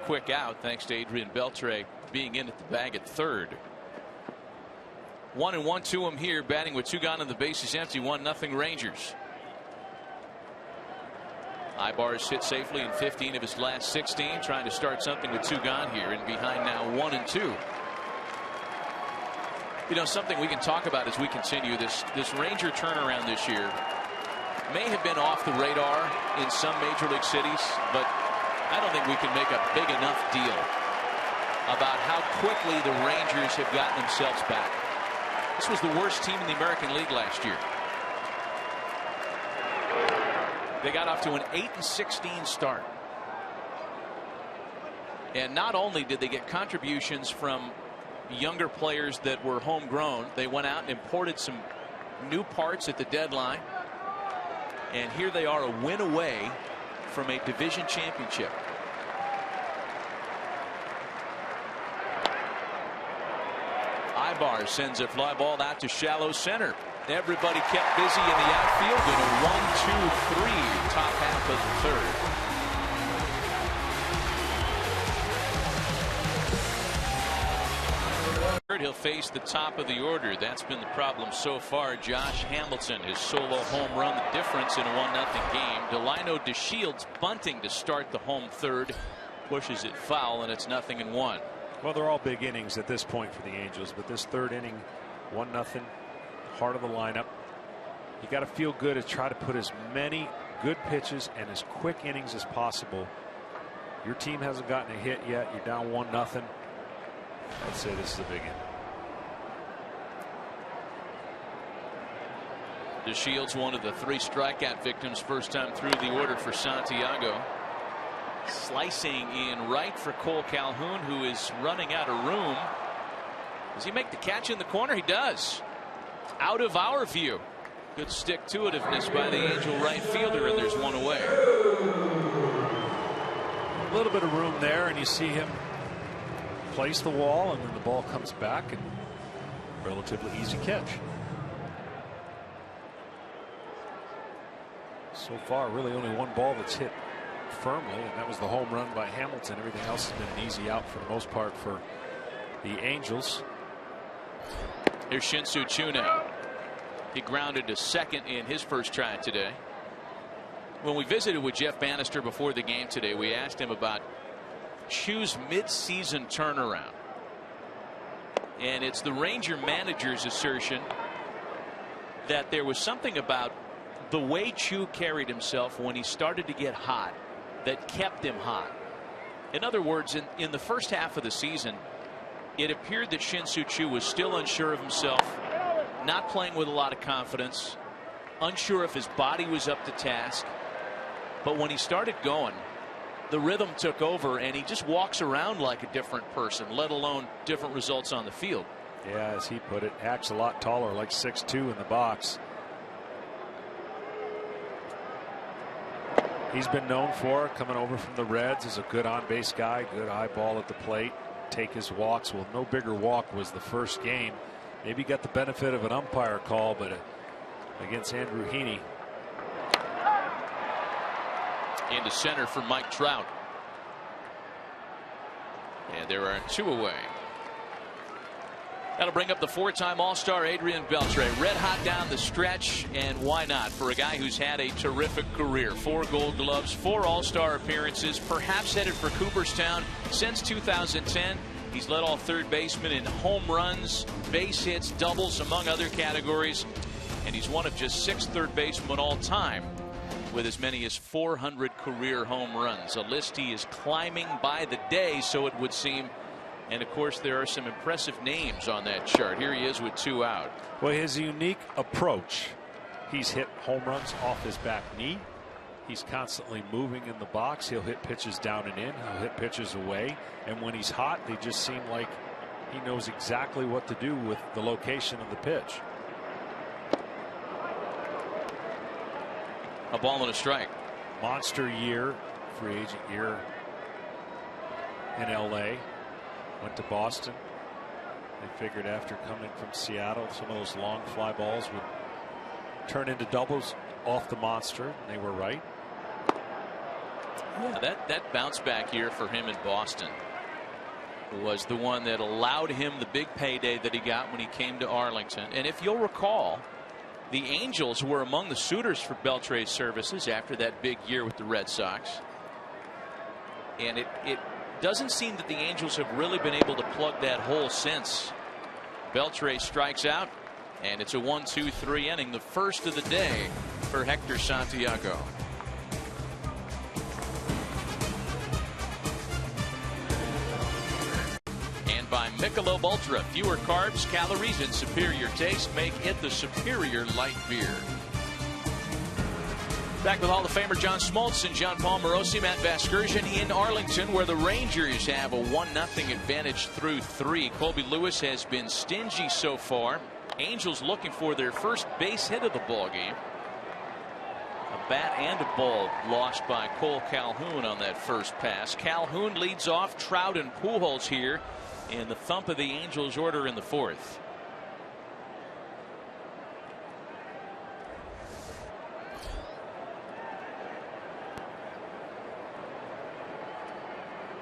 A: quick out thanks to Adrian Beltre being in at the bag at third. 1-1 to him here, batting with 2 gone and the bases empty. 1-0 Rangers. Aybar has hit safely in 15 of his last 16, trying to start something with 2 gone here, and behind now 1-2. You know, something we can talk about as we continue this Ranger turnaround this year. may have been off the radar in some major league cities, but I don't think we can make a big enough deal about how quickly the Rangers have gotten themselves back. This was the worst team in the American League last year. They got off to an 8-16 start. And not only did they get contributions from younger players that were homegrown, they went out and imported some new parts at the deadline. And here they are, a win away from a division championship. Ibar sends a fly ball out to shallow center. Everybody kept busy in the outfield in a 1-2-3 top half of the third. He'll face the top of the order. That's been the problem so far. Josh Hamilton, his solo home run, the difference in a 1-0 game. Delino DeShields bunting to start the home third, pushes it foul, and it's 0-1.
C: Well, they're all big innings at this point for the Angels, but this third inning, 1-0, heart of the lineup. You got to feel good to try to put as many good pitches and as quick innings as possible. Your team hasn't gotten a hit yet. You're down 1-0. I'd say this is a big inning.
A: DeShields, one of the 3 strikeout victims, first time through the order for Santiago. Slicing in right for Cole Calhoun, who is running out of room. Does he make the catch in the corner? He does. Out of our view. Good stick-to-itiveness by the Angel right fielder, and there's one away.
C: A little bit of room there, and you see him place the wall, and then the ball comes back, and relatively easy catch. So far, really only one ball that's hit firmly, and that was the home run by Hamilton. Everything else has been an easy out for the most part for the Angels.
A: Here's Shin-Soo Choo now. He grounded to second in his first try today. When we visited with Jeff Bannister before the game today, we asked him about Choo's mid-season turnaround. And it's the Ranger manager's assertion that there was something about the way Choo carried himself when he started to get hot that kept him hot. In other words, in the first half of the season, it appeared that Shin-Soo Choo was still unsure of himself, not playing with a lot of confidence, unsure if his body was up to task. But when he started going, the rhythm took over, and he just walks around like a different person, let alone different results on the field.
C: Yeah, as he put it, acts a lot taller, like 6'2" in the box. He's been known for, coming over from the Reds, as a good on-base guy, good eyeball at the plate, take his walks. Well, no bigger walk was the first game. Maybe got the benefit of an umpire call, but against Andrew Heaney.
A: Into center for Mike Trout. And there are 2 away. That'll bring up the 4-time All-Star Adrian Beltre. Red hot down the stretch, and why not for a guy who's had a terrific career. 4 Gold Gloves, 4 All-Star appearances, perhaps headed for Cooperstown since 2010. He's led all third basemen in home runs, base hits, doubles, among other categories. And he's one of just 6 third basemen all time with as many as 400 career home runs. A list he is climbing by the day, so it would seem. And of course, there are some impressive names on that chart. Here he is with 2 out.
C: Well, his unique approach. He's hit home runs off his back knee. He's constantly moving in the box. He'll hit pitches down and in. He'll hit pitches away. And when he's hot, they just seem like he knows exactly what to do with the location of the pitch.
A: A ball and a strike.
C: Monster year, free agent year in LA. Went to Boston. They figured after coming from Seattle, some of those long fly balls would turn into doubles off the monster, and they were right.
A: Yeah, that bounce back year for him in Boston was the one that allowed him the big payday that he got when he came to Arlington. And if you'll recall, the Angels were among the suitors for Beltre's services after that big year with the Red Sox. And it doesn't seem that the Angels have really been able to plug that hole since. Beltre strikes out, and it's a 1-2-3 inning, the first of the day for Hector Santiago. And by Michelob Ultra, fewer carbs, calories, and superior taste make it the superior light beer. Back with Hall of Famer John Smoltz and John Paul Morosi, Matt Vasgersian in Arlington, where the Rangers have a 1-0 advantage through 3. Colby Lewis has been stingy so far. Angels looking for their first base hit of the ball game. A bat and a ball lost by Cole Calhoun on that first pass. Calhoun leads off. Trout and Pujols here in the thump of the Angels order in the 4th.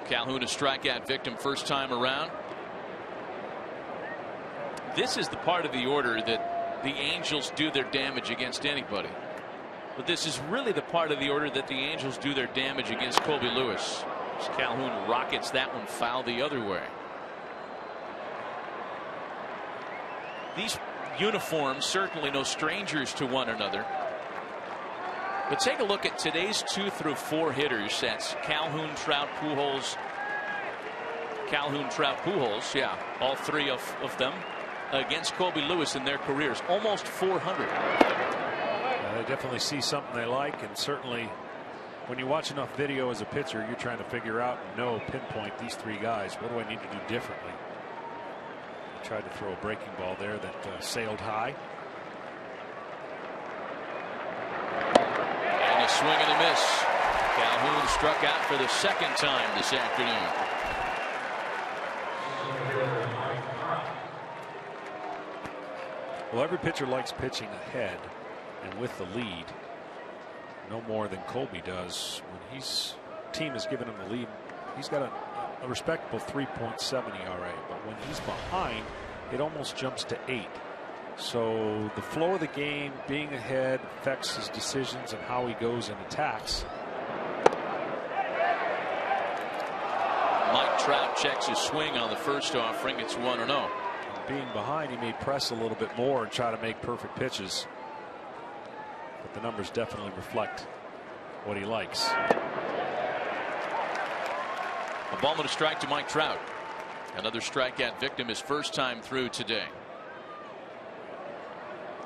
A: Calhoun a strikeout victim first time around. This is the part of the order that the Angels do their damage against anybody. But this is really the part of the order that the Angels do their damage against Colby Lewis. As Calhoun rockets that one foul the other way. These uniforms certainly no strangers to one another. But take a look at today's 2 through 4 hitters. That's Calhoun, Trout, Pujols. Calhoun, Trout, Pujols. Yeah, all 3 of them against Colby Lewis in their careers. Almost 400.
C: They definitely see something they like, and certainly when you watch enough video as a pitcher, you're trying to figure out and know, pinpoint these 3 guys. What do I need to do differently? He tried to throw a breaking ball there that sailed high.
A: A swing and a miss. Calhoun struck out for the 2nd time this afternoon.
C: Well, every pitcher likes pitching ahead and with the lead. No more than Colby does. When his team has given him the lead, he's got a respectable 3.7 ERA. But when he's behind, it almost jumps to 8. So the flow of the game, being ahead, affects his decisions and how he goes and attacks.
A: Mike Trout checks his swing on the first offering. It's 1-0.
C: Being behind, he may press a little bit more and try to make perfect pitches. But the numbers definitely reflect what he likes.
A: A ball and a strike to Mike Trout. Another strikeout victim his first time through today.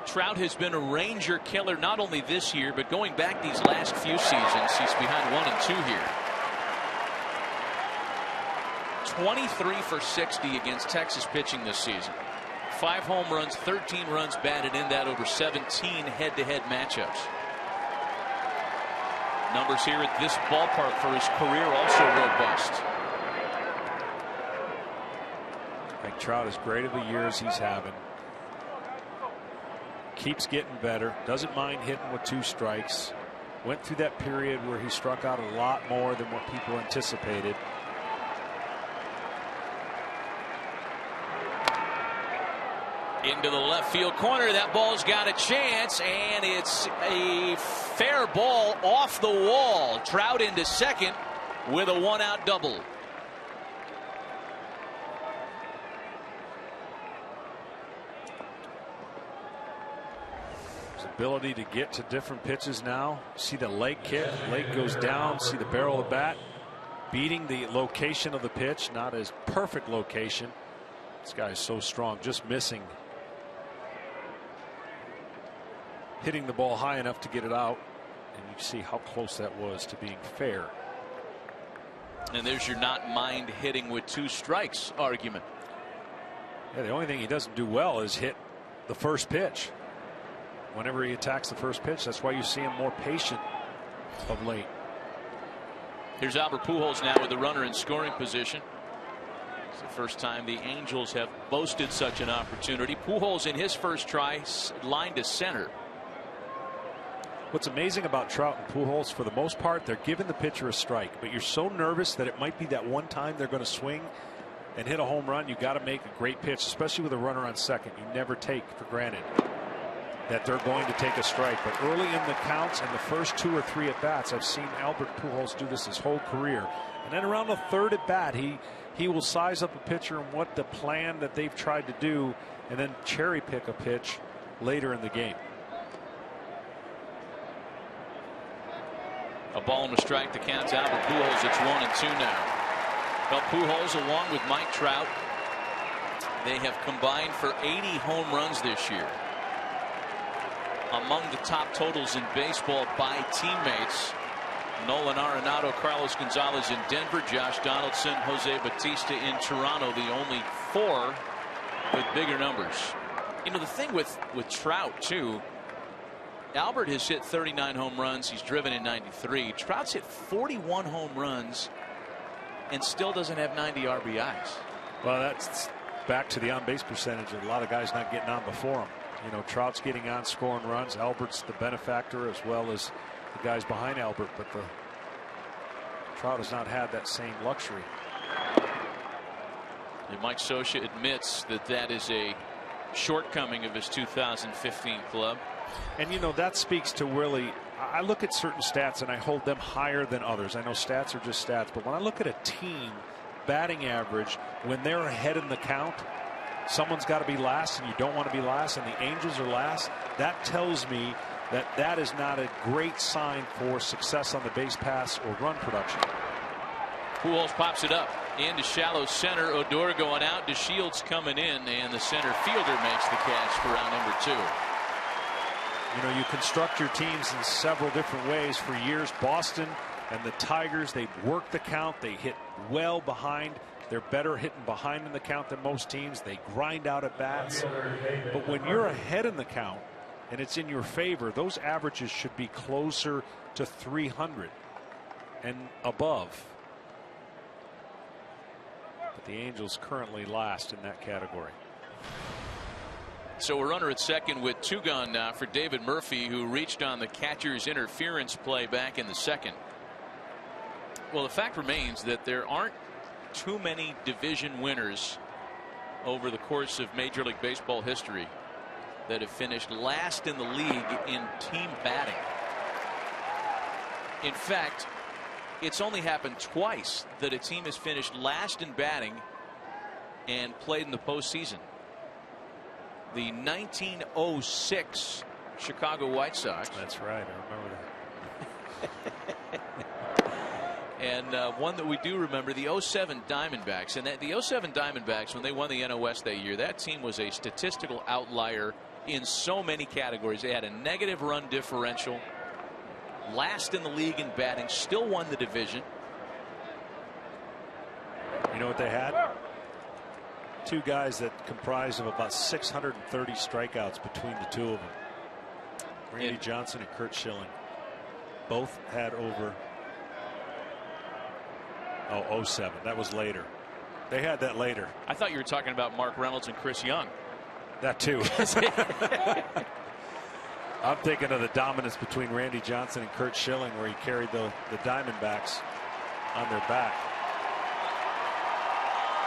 A: Trout has been a Ranger killer not only this year, but going back these last few seasons. He's behind 1 and 2 here. 23 for 60 against Texas pitching this season. 5 home runs, 13 runs batted in that over 17 head-to-head matchups. Numbers here at this ballpark for his career also robust.
C: Mike Trout, as great of a year as he's having, keeps getting better, doesn't mind hitting with 2 strikes. Went through that period where he struck out a lot more than what people anticipated.
A: Into the left field corner. That ball's got a chance, and it's a fair ball off the wall. Trout into second with a 1-out double.
C: His ability to get to different pitches now. See the leg kick. Leg goes down. See the barrel of the bat. Beating the location of the pitch. Not his perfect location. This guy is so strong. Just missing. Hitting the ball high enough to get it out. And you see how close that was to being fair.
A: And there's your not mind hitting with 2 strikes argument.
C: Yeah, the only thing he doesn't do well is hit the first pitch. Whenever he attacks the first pitch, that's why you see him more patient of late.
A: Here's Albert Pujols now with the runner in scoring position. It's the first time the Angels have boasted such an opportunity. Pujols in his first try lined to center.
C: What's amazing about Trout and Pujols, for the most part, they're giving the pitcher a strike, but you're so nervous that it might be that one time they're going to swing and hit a home run. You got to make a great pitch, especially with a runner on second. You never take for granted that they're going to take a strike. But early in the counts and the first 2 or 3 at bats, I've seen Albert Pujols do this his whole career. And then around the 3rd at bat, he will size up a pitcher and what the plan that they've tried to do, and then cherry pick a pitch later in the game.
A: A ball and a strike to count Albert Pujols. It's 1-2 now. Well, Pujols, along with Mike Trout, they have combined for 80 home runs this year. Among the top totals in baseball by teammates. Nolan Arenado, Carlos Gonzalez in Denver, Josh Donaldson, Jose Bautista in Toronto, the only 4 with bigger numbers. You know, the thing with Trout, too, Albert has hit 39 home runs. He's driven in 93. Trout's hit 41 home runs and still doesn't have 90 RBIs.
C: Well, that's back to the on-base percentage. A lot of guys not getting on before him. You know, Trout's getting on, scoring runs. Albert's the benefactor as well as the guys behind Albert, but Trout has not had that same luxury.
A: And Mike Scioscia admits that is a shortcoming of his 2015 club.
C: And you know, that speaks to really, I look at certain stats and I hold them higher than others. I know stats are just stats, but when I look at a team batting average, when they're ahead in the count, someone's got to be last and you don't want to be last, and the Angels are last. That tells me that is not a great sign for success on the base pass or run production.
A: Pujols pops it up into shallow center. Odor going out. DeShields coming in, and the center fielder makes the catch for round number 2.
C: You know, you construct your teams in several different ways. For years, Boston and the Tigers, they work the count. They hit well behind. They're better hitting behind in the count than most teams. They grind out at bats. But when you're ahead in the count and it's in your favor, those averages should be closer to 300 and above. But the Angels currently last in that category.
A: So a runner at second with 2 gone now for David Murphy, who reached on the catcher's interference play back in the second. Well, the fact remains that there aren't too many division winners over the course of Major League Baseball history that have finished last in the league in team batting. In fact, it's only happened twice that a team has finished last in batting and played in the postseason. The 1906 Chicago White Sox.
C: That's right. I remember that.
A: And one that we do remember, the 07 Diamondbacks. And the 07 Diamondbacks, when they won the NOS that year, that team was a statistical outlier in so many categories. They had a negative run differential, last in the league in batting, still won the division.
C: You know what they had? 2 guys that comprised of about 630 strikeouts between the 2 of them. Randy Johnson and Curt Schilling. Both had over 07. That was later. They had that later.
A: I thought you were talking about Mark Reynolds and Chris Young.
C: That too. I'm thinking of the dominance between Randy Johnson and Curt Schilling, where he carried the Diamondbacks on their back.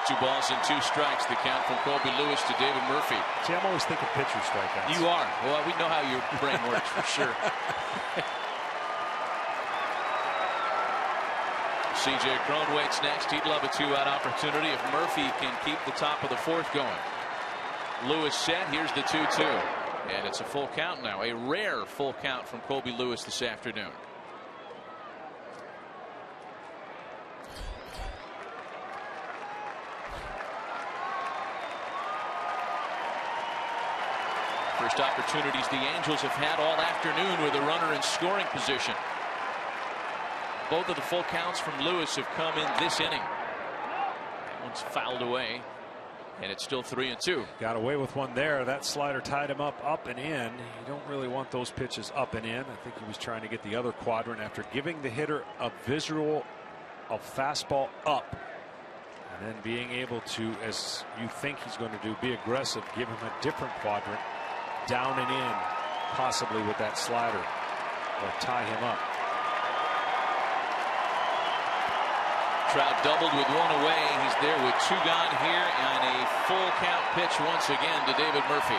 A: 2 balls and 2 strikes, the count from Colby Lewis to David Murphy.
C: See, I'm always thinking pitcher strikeouts.
A: You are. Well, we know how your brain works for sure. C.J. Cron waits next. He'd love a 2-out opportunity if Murphy can keep the top of the 4th going. Lewis set. Here's the 2-2. And it's a full count now. A rare full count from Colby Lewis this afternoon. First opportunities the Angels have had all afternoon with a runner in scoring position. Both of the full counts from Lewis have come in this inning. That one's fouled away, and it's still 3-2.
C: Got away with one there. That slider tied him up and in. You don't really want those pitches up and in. I think he was trying to get the other quadrant after giving the hitter a visual of fastball up, and then being able to, as you think he's going to do, be aggressive, give him a different quadrant down and in, possibly with that slider, or tie him up.
A: Trout doubled with 1 away. He's there with 2 gone here, and a full count pitch once again to David Murphy.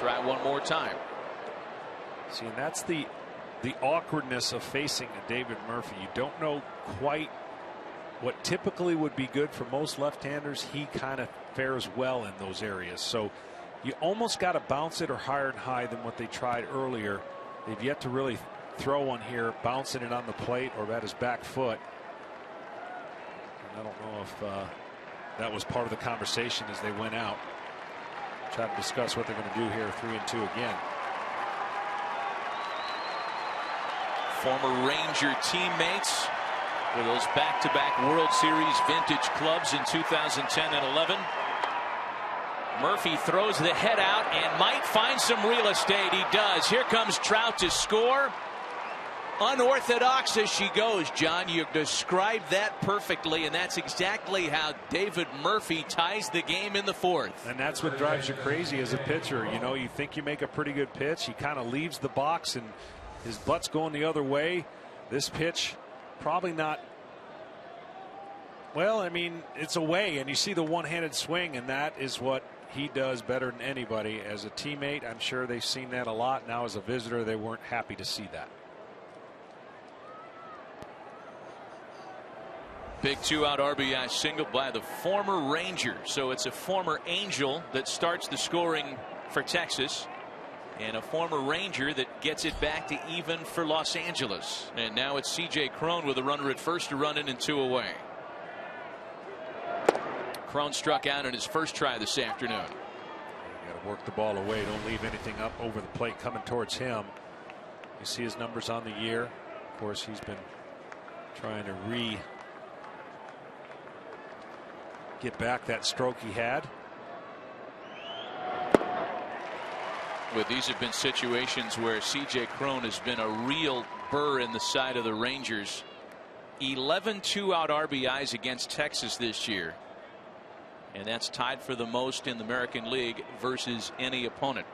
A: Try one more time.
C: See, and that's the awkwardness of facing a David Murphy. You don't know quite what typically would be good for most left-handers. He kind of fares well in those areas. So You almost got to bounce it or higher and high than what they tried earlier. They've yet to really throw one here, bouncing it on the plate or at his back foot. And I don't know if that was part of the conversation as they went out. Try to discuss what they're going to do here, 3-2 again.
A: Former Ranger teammates with those back-to-back World Series vintage clubs in 2010 and 11. Murphy throws the head out and might find some real estate. He does. Here comes Trout to score. Unorthodox as she goes, John. You described that perfectly, and that's exactly how David Murphy ties the game in the fourth.
C: And that's what drives you crazy as a pitcher. You know, you think you make a pretty good pitch. He kind of leaves the box, and his butt's going the other way. This pitch, probably not. Well, I mean, it's away, and you see the one-handed swing, and that is what he does better than anybody. As a teammate, I'm sure they've seen that a lot. Now, as a visitor, they weren't happy to see that.
A: Big 2-out RBI single by the former Ranger. So it's a former Angel that starts the scoring for Texas, and a former Ranger that gets it back to even for Los Angeles. And now it's C.J. Cron with a runner at first, a run in and 2 away. Cron struck out in his first try this afternoon.
C: You got to work the ball away. Don't leave anything up over the plate coming towards him. You see his numbers on the year. Of course, he's been trying to get back that stroke he had.
A: With these have been situations where C.J. Cron has been a real burr in the side of the Rangers. 11 2-out RBIs against Texas this year, and that's tied for the most in the American League versus any opponent.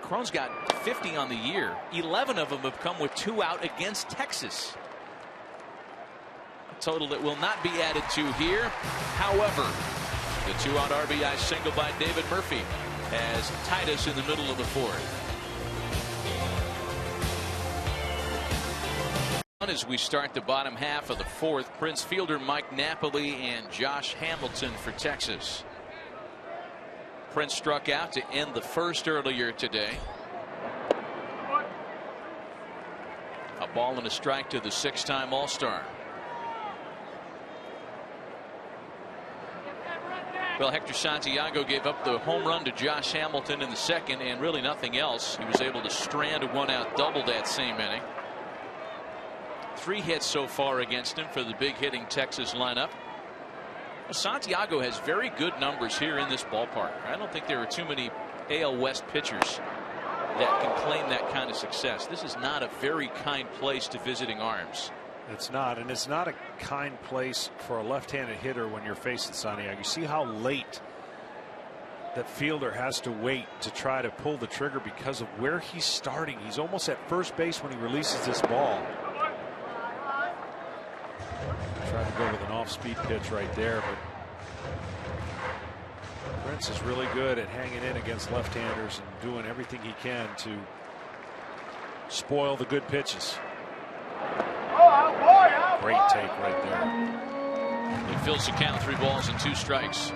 A: Cron's got 50 on the year. 11 of them have come with 2-out against Texas. A total that will not be added to here. However, the 2-out RBI single by David Murphy has tied us in the middle of the fourth. As we start the bottom half of the fourth, Prince fielder Mike Napoli and Josh Hamilton for Texas. Prince struck out to end the first earlier today. A ball and a strike to the 6-time All-Star. Well, Hector Santiago gave up the home run to Josh Hamilton in the second, and really nothing else. He was able to strand a 1-out double that same inning. 3 hits so far against him for the big hitting Texas lineup. Well, Santiago has very good numbers here in this ballpark. I don't think there are too many AL West pitchers that can claim that kind of success. This is not a very kind place to visiting arms.
C: It's not, and it's not a kind place for a left-handed hitter when you're facing Santiago. You see how late that fielder has to wait to try to pull the trigger because of where he's starting. He's almost at first base when he releases this ball. Tried to go with an off-speed pitch right there, but Prince is really good at hanging in against left-handers and doing everything he can to spoil the good pitches. Great take right there.
A: He fills the count, 3 balls and 2 strikes.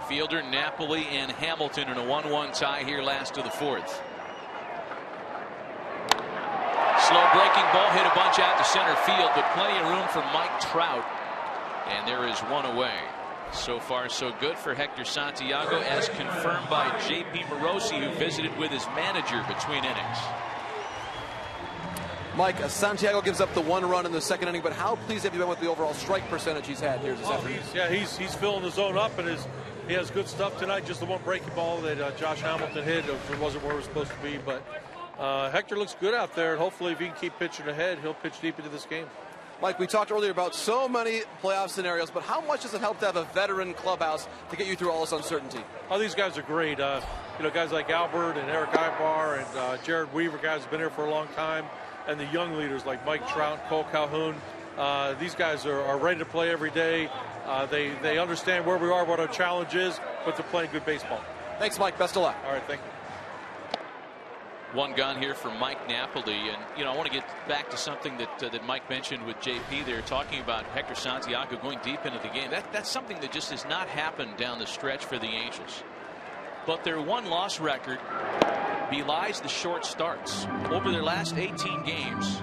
A: Fielder, Napoli, and Hamilton in a 1-1 tie here last of the fourth. Slow breaking ball hit a bunch out to center field, but plenty of room for Mike Trout. And there is 1 away. So far so good for Hector Santiago, as confirmed by J.P. Morosi, who visited with his manager between innings.
D: Mike, Santiago gives up the 1 run in the second inning, but how pleased have you been with the overall strike percentage he's had here this afternoon?
E: He's filling the zone up, and he has good stuff tonight. Just the one breaking ball that Josh Hamilton hit, it wasn't where it was supposed to be, but Hector looks good out there, and hopefully if he can keep pitching ahead, he'll pitch deep into this game.
D: Mike, we talked earlier about so many playoff scenarios, but how much does it help to have a veteran clubhouse to get you through all this uncertainty?
E: Oh, these guys are great. Guys like Albert and Eric Ibar and Jared Weaver, guys who've been here for a long time, and the young leaders like Mike Trout, Cole Calhoun. These guys are ready to play every day. They understand where we are, what our challenge is, but they're playing good baseball.
D: Thanks, Mike. Best of luck.
E: All right, thank you.
A: One gone here for Mike Napoli, and I want to get back to something that Mike mentioned with JP there, talking about Hector Santiago going deep into the game. That's something that just has not happened down the stretch for the Angels. But their one-loss record belies the short starts. Over their last 18 games,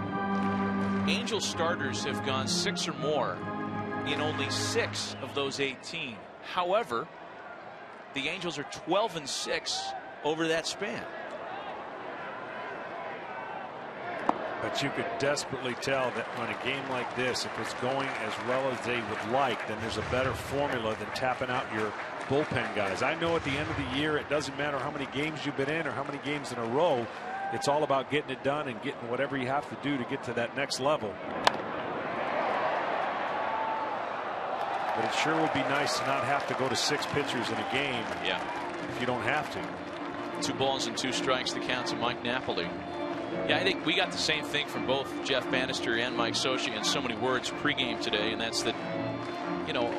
A: Angel starters have gone 6 or more in only 6 of those 18. However, the Angels are 12-6 over that span.
C: But you could desperately tell that when a game like this, if it's going as well as they would like, then there's a better formula than tapping out your bullpen guys. I know at the end of the year, it doesn't matter how many games you've been in or how many games in a row. It's all about getting it done and getting whatever you have to do to get to that next level. But it sure would be nice to not have to go to 6 pitchers in a game.
A: Yeah.
C: If you don't have to.
A: 2 balls and 2 strikes the count to Mike Napoli. Yeah, I think we got the same thing from both Jeff Bannister and Mike Scioscia in so many words pregame today, and that's that,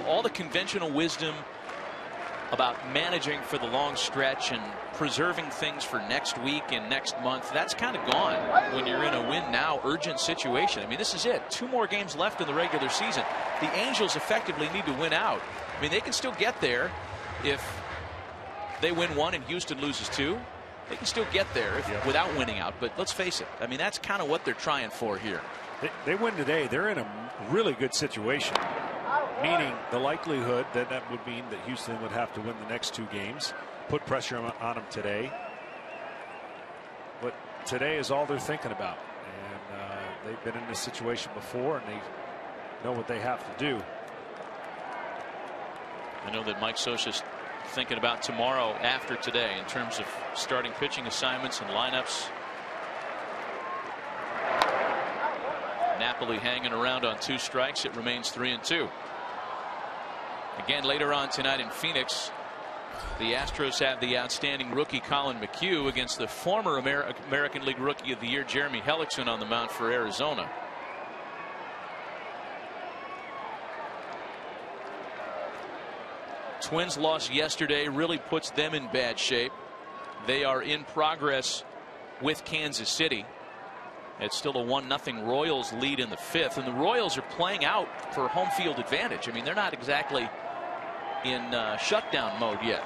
A: all the conventional wisdom about managing for the long stretch and preserving things for next week and next month, that's kind of gone when you're in a win now urgent situation. I mean, this is it. 2 more games left in the regular season. The Angels effectively need to win out. I mean, they can still get there if they win 1 and Houston loses 2. They can still get there without winning out. But let's face it. I mean, that's kind of what they're trying for here.
C: They win today. They're in a really good situation. Meaning the likelihood that would mean that Houston would have to win the next 2 games. Put pressure on them today. But today is all they're thinking about. And they've been in this situation before, and they know what they have to do.
A: I know that Mike Scioscia's thinking about tomorrow after today in terms of starting pitching assignments and lineups. Napoli hanging around on 2 strikes. It remains 3-2. Again, later on tonight in Phoenix, the Astros have the outstanding rookie Colin McHugh against the former American League Rookie of the Year Jeremy Hellickson on the mound for Arizona. Twins loss yesterday really puts them in bad shape. They are in progress with Kansas City. It's still a 1-0 Royals lead in the 5th, and the Royals are playing out for home field advantage. I mean, they're not exactly in shutdown mode yet.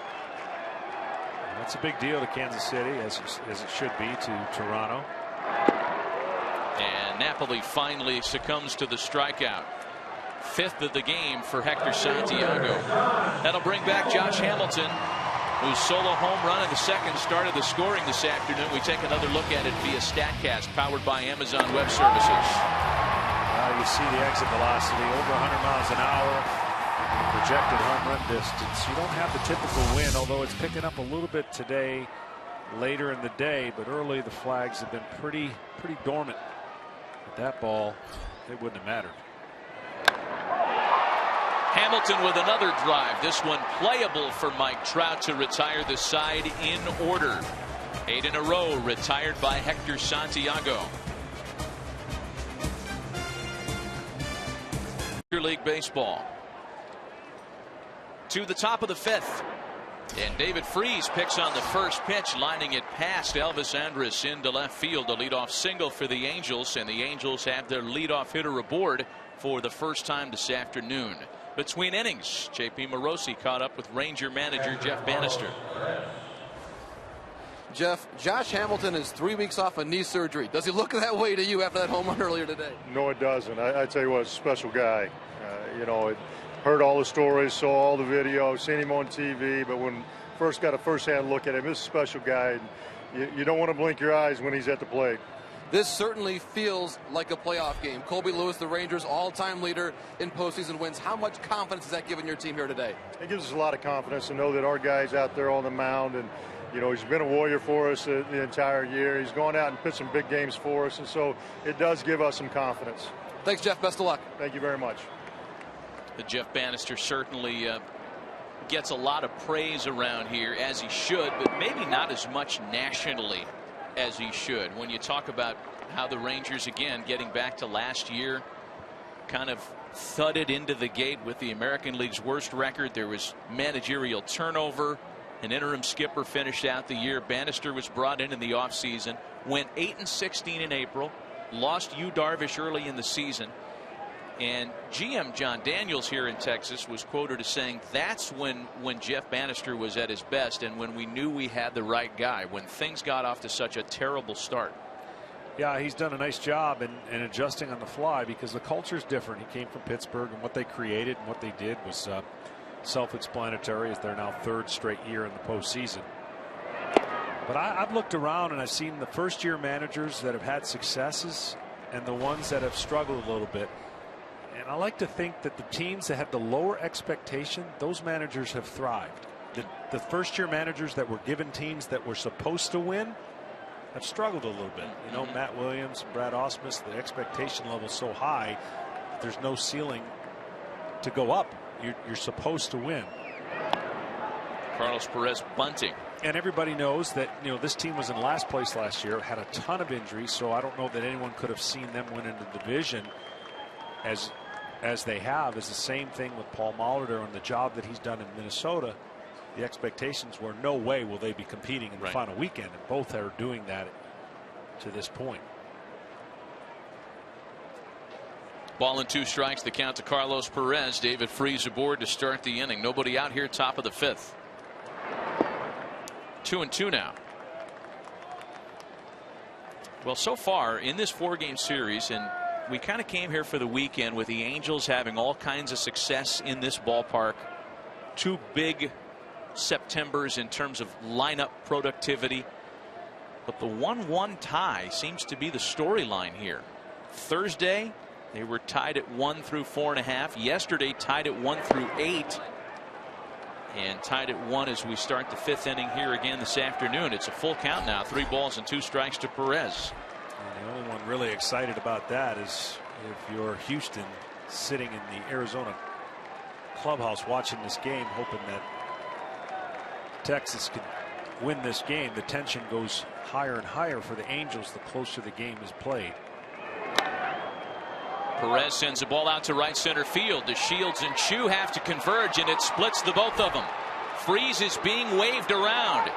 C: That's a big deal to Kansas City, as it should be to Toronto.
A: And Napoli finally succumbs to the strikeout. 5th of the game for Hector Santiago. That'll bring back Josh Hamilton, whose solo home run in the 2nd started the scoring this afternoon. We take another look at it via StatCast, powered by Amazon Web Services.
C: You see the exit velocity over 100 miles an hour. Projected home run distance. You don't have the typical wind, although it's picking up a little bit today, later in the day. But early, the flags have been pretty dormant. But that ball, it wouldn't have mattered.
A: Hamilton with another drive. This one playable for Mike Trout to retire the side in order. 8 in a row retired by Hector Santiago. Major League Baseball. To the top of the 5th. And David Freese picks on the first pitch, lining it past Elvis Andrus into left field. A leadoff single for the Angels, and the Angels have their leadoff hitter aboard for the first time this afternoon. Between innings, J.P. Morosi caught up with Ranger manager Jeff Bannister.
D: Jeff, Josh Hamilton is 3 weeks off of knee surgery. Does he look that way to you after that home run earlier today?
F: No, it doesn't. I tell you what, it's a special guy. Heard all the stories, saw all the video, seen him on TV, but when first got a first-hand look at him, this is a special guy. And you don't want to blink your eyes when he's at the plate.
D: This certainly feels like a playoff game. Colby Lewis, the Rangers' all-time leader in postseason wins. How much confidence has that given your team here today?
F: It gives us a lot of confidence to know that our guy's out there on the mound, and he's been a warrior for us the entire year. He's gone out and pitched some big games for us, and so it does give us some confidence.
D: Thanks, Jeff. Best of luck.
F: Thank you very much.
A: Jeff Bannister certainly gets a lot of praise around here, as he should, but maybe not as much nationally as he should. When you talk about how the Rangers, again, getting back to last year, kind of thudded into the gate with the American League's worst record. There was managerial turnover. An interim skipper finished out the year. Bannister was brought in the offseason, went 8-16 in April, lost Yu Darvish early in the season. And GM John Daniels here in Texas was quoted as saying that's when Jeff Bannister was at his best and when we knew we had the right guy, when things got off to such a terrible start.
C: Yeah, he's done a nice job in adjusting on the fly because the culture is different. He came from Pittsburgh, and what they created and what they did was self-explanatory, as they're now third straight year in the postseason. But I've looked around and I've seen the first-year managers that have had successes and the ones that have struggled a little bit. And I like to think that the teams that had the lower expectation, those managers have thrived. The first-year managers that were given teams that were supposed to win have struggled a little bit. You know, Matt Williams, Brad Ausmus, the expectation level is so high, there's no ceiling to go up. You're supposed to win.
A: Carlos Perez bunting.
C: And everybody knows that, you know, this team was in last place last year, had a ton of injuries, so I don't know that anyone could have seen them win in the division as they have. Is the same thing with Paul Molitor and the job that he's done in Minnesota. The expectations were no way will they be competing in the final weekend, and both are doing that to this point.
A: Ball and 2 strikes, the count to Carlos Perez. David Freese aboard to start the inning. Nobody out here, top of the 5th. 2-2 now. Well, so far in this 4-game series, and we kind of came here for the weekend with the Angels having all kinds of success in this ballpark. 2 big Septembers in terms of lineup productivity. But the 1-1 tie seems to be the storyline here. Thursday, they were tied at 1 through 4.5. Yesterday, tied at 1 through 8. And tied at 1 as we start the 5th inning here again this afternoon. It's a full count now. 3 balls and 2 strikes to Perez.
C: And the only one really excited about that is if you're Houston sitting in the Arizona clubhouse watching this game, hoping that Texas can win this game. The tension goes higher and higher for the Angels the closer the game is played.
A: Perez sends the ball out to right center field. The Shields and Chu have to converge, and it splits the both of them. Freese is being waved around.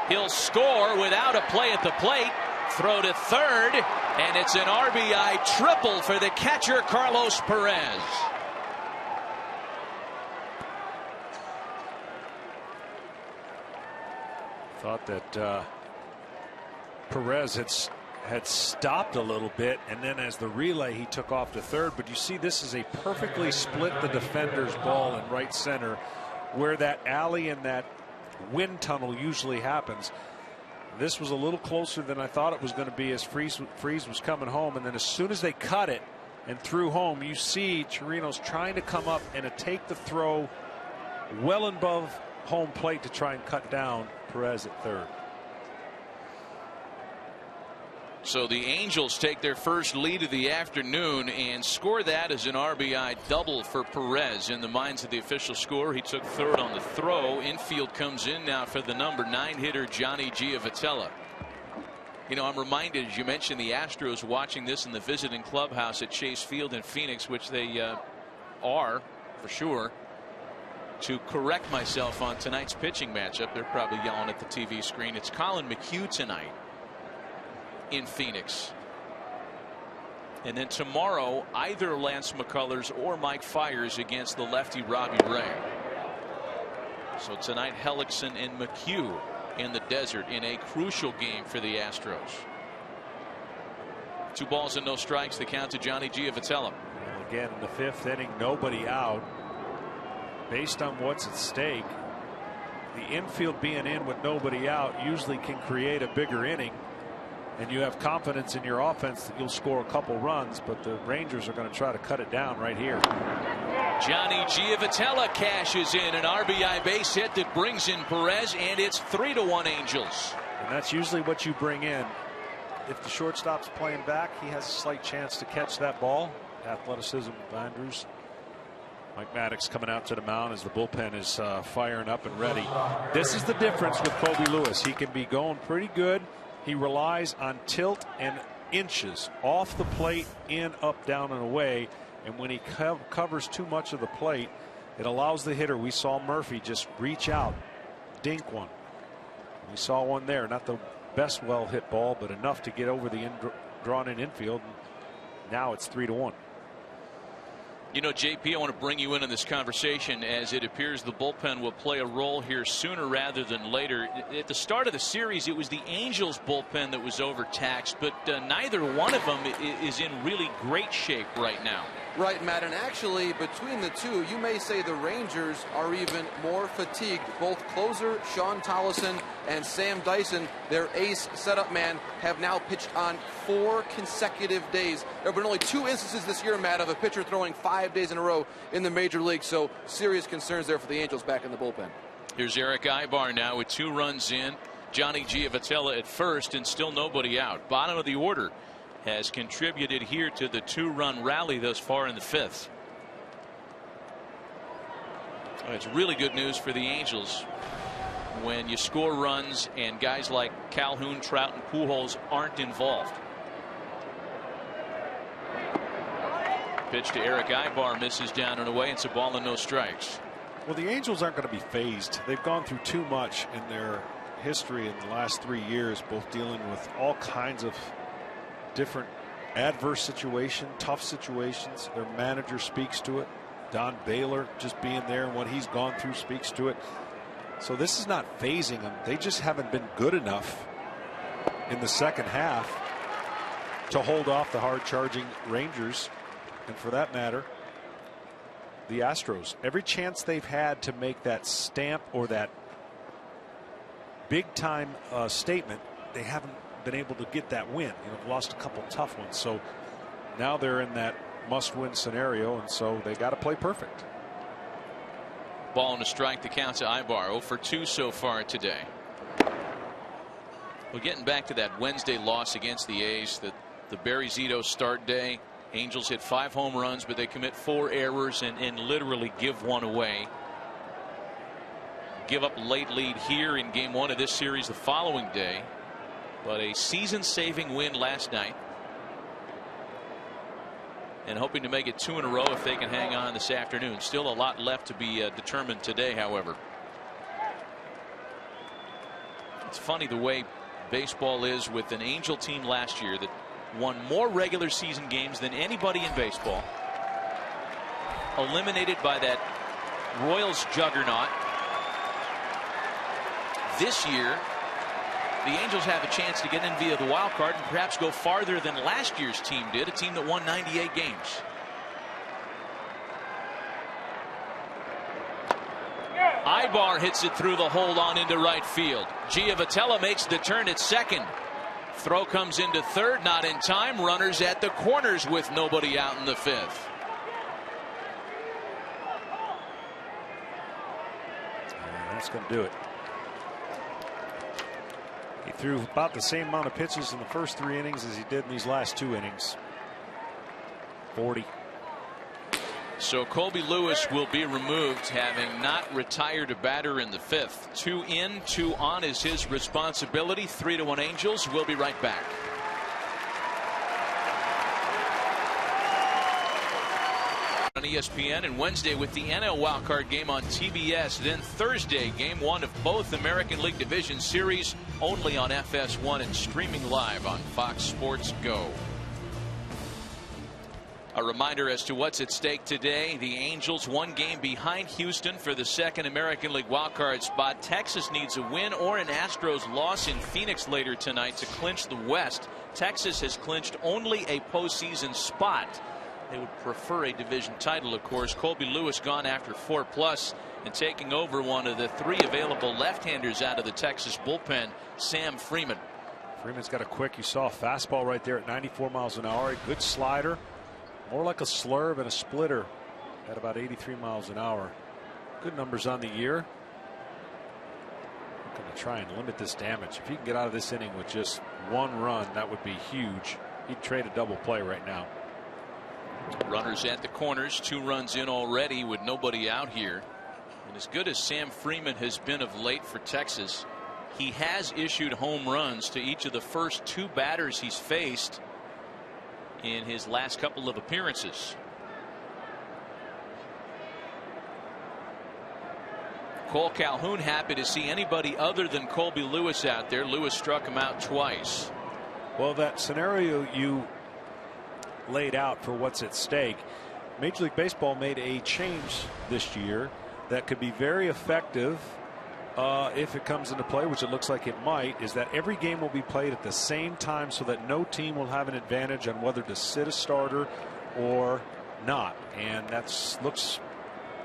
A: He'll score without a play at the plate. Throw to third, and it's an RBI triple for the catcher, Carlos Perez.
C: Thought that Perez had stopped a little bit, and then as the relay he took off to third. But you see, this is a perfectly split the defender's ball in right center, where that alley and that wind tunnel usually happens. This was a little closer than I thought it was going to be as Freese was coming home, and then as soon as they cut it and threw home, you see Chirinos trying to come up and to take the throw well above home plate to try and cut down Perez at third.
A: So the Angels take their first lead of the afternoon and score that as an RBI double for Perez. In the minds of the official score, he took third on the throw. Infield comes in now for the number 9 hitter, Johnny Giavotella. You know, I'm reminded, as you mentioned, the Astros watching this in the visiting clubhouse at Chase Field in Phoenix, which they are for sure. To correct myself on tonight's pitching matchup, they're probably yelling at the TV screen. It's Colin McHugh tonight in Phoenix. And then tomorrow, either Lance McCullers or Mike Fiers against the lefty Robbie Ray. So tonight, Hellickson and McHugh in the desert in a crucial game for the Astros. 2 balls and no strikes, the count to Johnny Giavotella.
C: Again, in the 5th inning, nobody out. Based on what's at stake, the infield being in with nobody out usually can create a bigger inning, and you have confidence in your offense that you'll score a couple runs, but the Rangers are going to try to cut it down right here.
A: Johnny Giavotella cashes in an RBI base hit that brings in Perez, and it's 3-1 Angels.
C: And that's usually what you bring in. If the shortstop's playing back, he has a slight chance to catch that ball. Athleticism of Andrews. Mike Maddox coming out to the mound as the bullpen is firing up and ready. This is the difference with Kobe Lewis. He can be going pretty good. He relies on tilt and inches off the plate, in, up, down, and away. And when he covers too much of the plate, it allows the hitter, we saw Murphy just reach out dink one. We saw one there, not the best well hit ball, but enough to get over the drawn in infield. Now it's 3-1.
A: You know, JP, I want to bring you in on this conversation, as it appears the bullpen will play a role here sooner rather than later. At the start of the series, it was the Angels bullpen that was overtaxed, but neither one of them is in really great shape right now.
D: Right, Matt, and actually between the two, you may say the Rangers are even more fatigued. Both closer Sean Tollison and Sam Dyson, their ace setup man, have now pitched on 4 consecutive days. There have been only 2 instances this year, Matt, of a pitcher throwing 5 days in a row in the major league, so serious concerns there for the Angels back in the bullpen.
A: Here's Eric Aybar now with 2 runs in. Johnny Giavotella at first and still nobody out. Bottom of the order has contributed here to the 2-run rally thus far in the 5th. It's really good news for the Angels when you score runs and guys like Calhoun, Trout, and Pujols aren't involved. Pitch to Eric Aybar misses down and away. It's a ball and no strikes.
C: Well, the Angels aren't going to be phased. They've gone through too much in their history in the last 3 years, both dealing with all kinds of different adverse situations, tough situations. Their manager speaks to it. Don Baylor just being there and what he's gone through speaks to it. So this is not phasing them. They just haven't been good enough in the second half to hold off the hard charging Rangers, and for that matter the Astros. Every chance they've had to make that stamp or that big time statement, they haven't been able to get that win. Lost a couple tough ones, so now they're in that must-win scenario, and so they got to play perfect.
A: Ball and a strike. The count to Aybar. 0 for 2 so far today. Well, getting back to that Wednesday loss against the A's, the Barry Zito start day, Angels hit 5 home runs, but they commit 4 errors and literally give one away. Give up a late lead here in game 1 of this series the following day. But a season-saving win last night, and hoping to make it 2 in a row if they can hang on this afternoon. Still a lot left to be determined today, however. It's funny the way baseball is, with an Angel team last year that won more regular season games than anybody in baseball, eliminated by that Royals juggernaut. This year the Angels have a chance to get in via the wild card and perhaps go farther than last year's team did, a team that won 98 games. Aybar hits it through the hole on into right field. Giavotella makes the turn at second. Throw comes into third, not in time. Runners at the corners with nobody out in the 5th.
C: That's going to do it. He threw about the same amount of pitches in the first 3 innings as he did in these last 2 innings. 40.
A: So Colby Lewis will be removed, having not retired a batter in the 5th. 2 in, 2 on is his responsibility. 3-1 Angels. We'll be right back. On ESPN, and Wednesday with the NL wildcard game on TBS. Then Thursday, game 1 of both American League Division series, only on FS1 and streaming live on Fox Sports Go. A reminder as to what's at stake today. The Angels 1 game behind Houston for the 2nd American League wildcard spot. Texas needs a win or an Astros loss in Phoenix later tonight to clinch the West. Texas has clinched only a postseason spot. They would prefer a division title, of course. Colby Lewis gone after 4+ and taking over one of the 3 available left-handers out of the Texas bullpen, Sam Freeman.
C: Freeman's got a quick, you saw a fastball right there at 94 miles an hour. A good slider, more like a slurve and a splitter at about 83 miles an hour. Good numbers on the year. I'm going to try and limit this damage. If he can get out of this inning with just 1 run, that would be huge. He'd trade a double play right now.
A: Runners at the corners, 2 runs in already with nobody out here. And as good as Sam Freeman has been of late for Texas, he has issued home runs to each of the first 2 batters he's faced in his last couple of appearances. Cole Calhoun happy to see anybody other than Colby Lewis out there. Lewis struck him out twice.
C: Well, that scenario you laid out for what's at stake, Major League Baseball made a change this year that could be very effective if it comes into play, which it looks like it might, is that every game will be played at the same time so that no team will have an advantage on whether to sit a starter or not. And that looks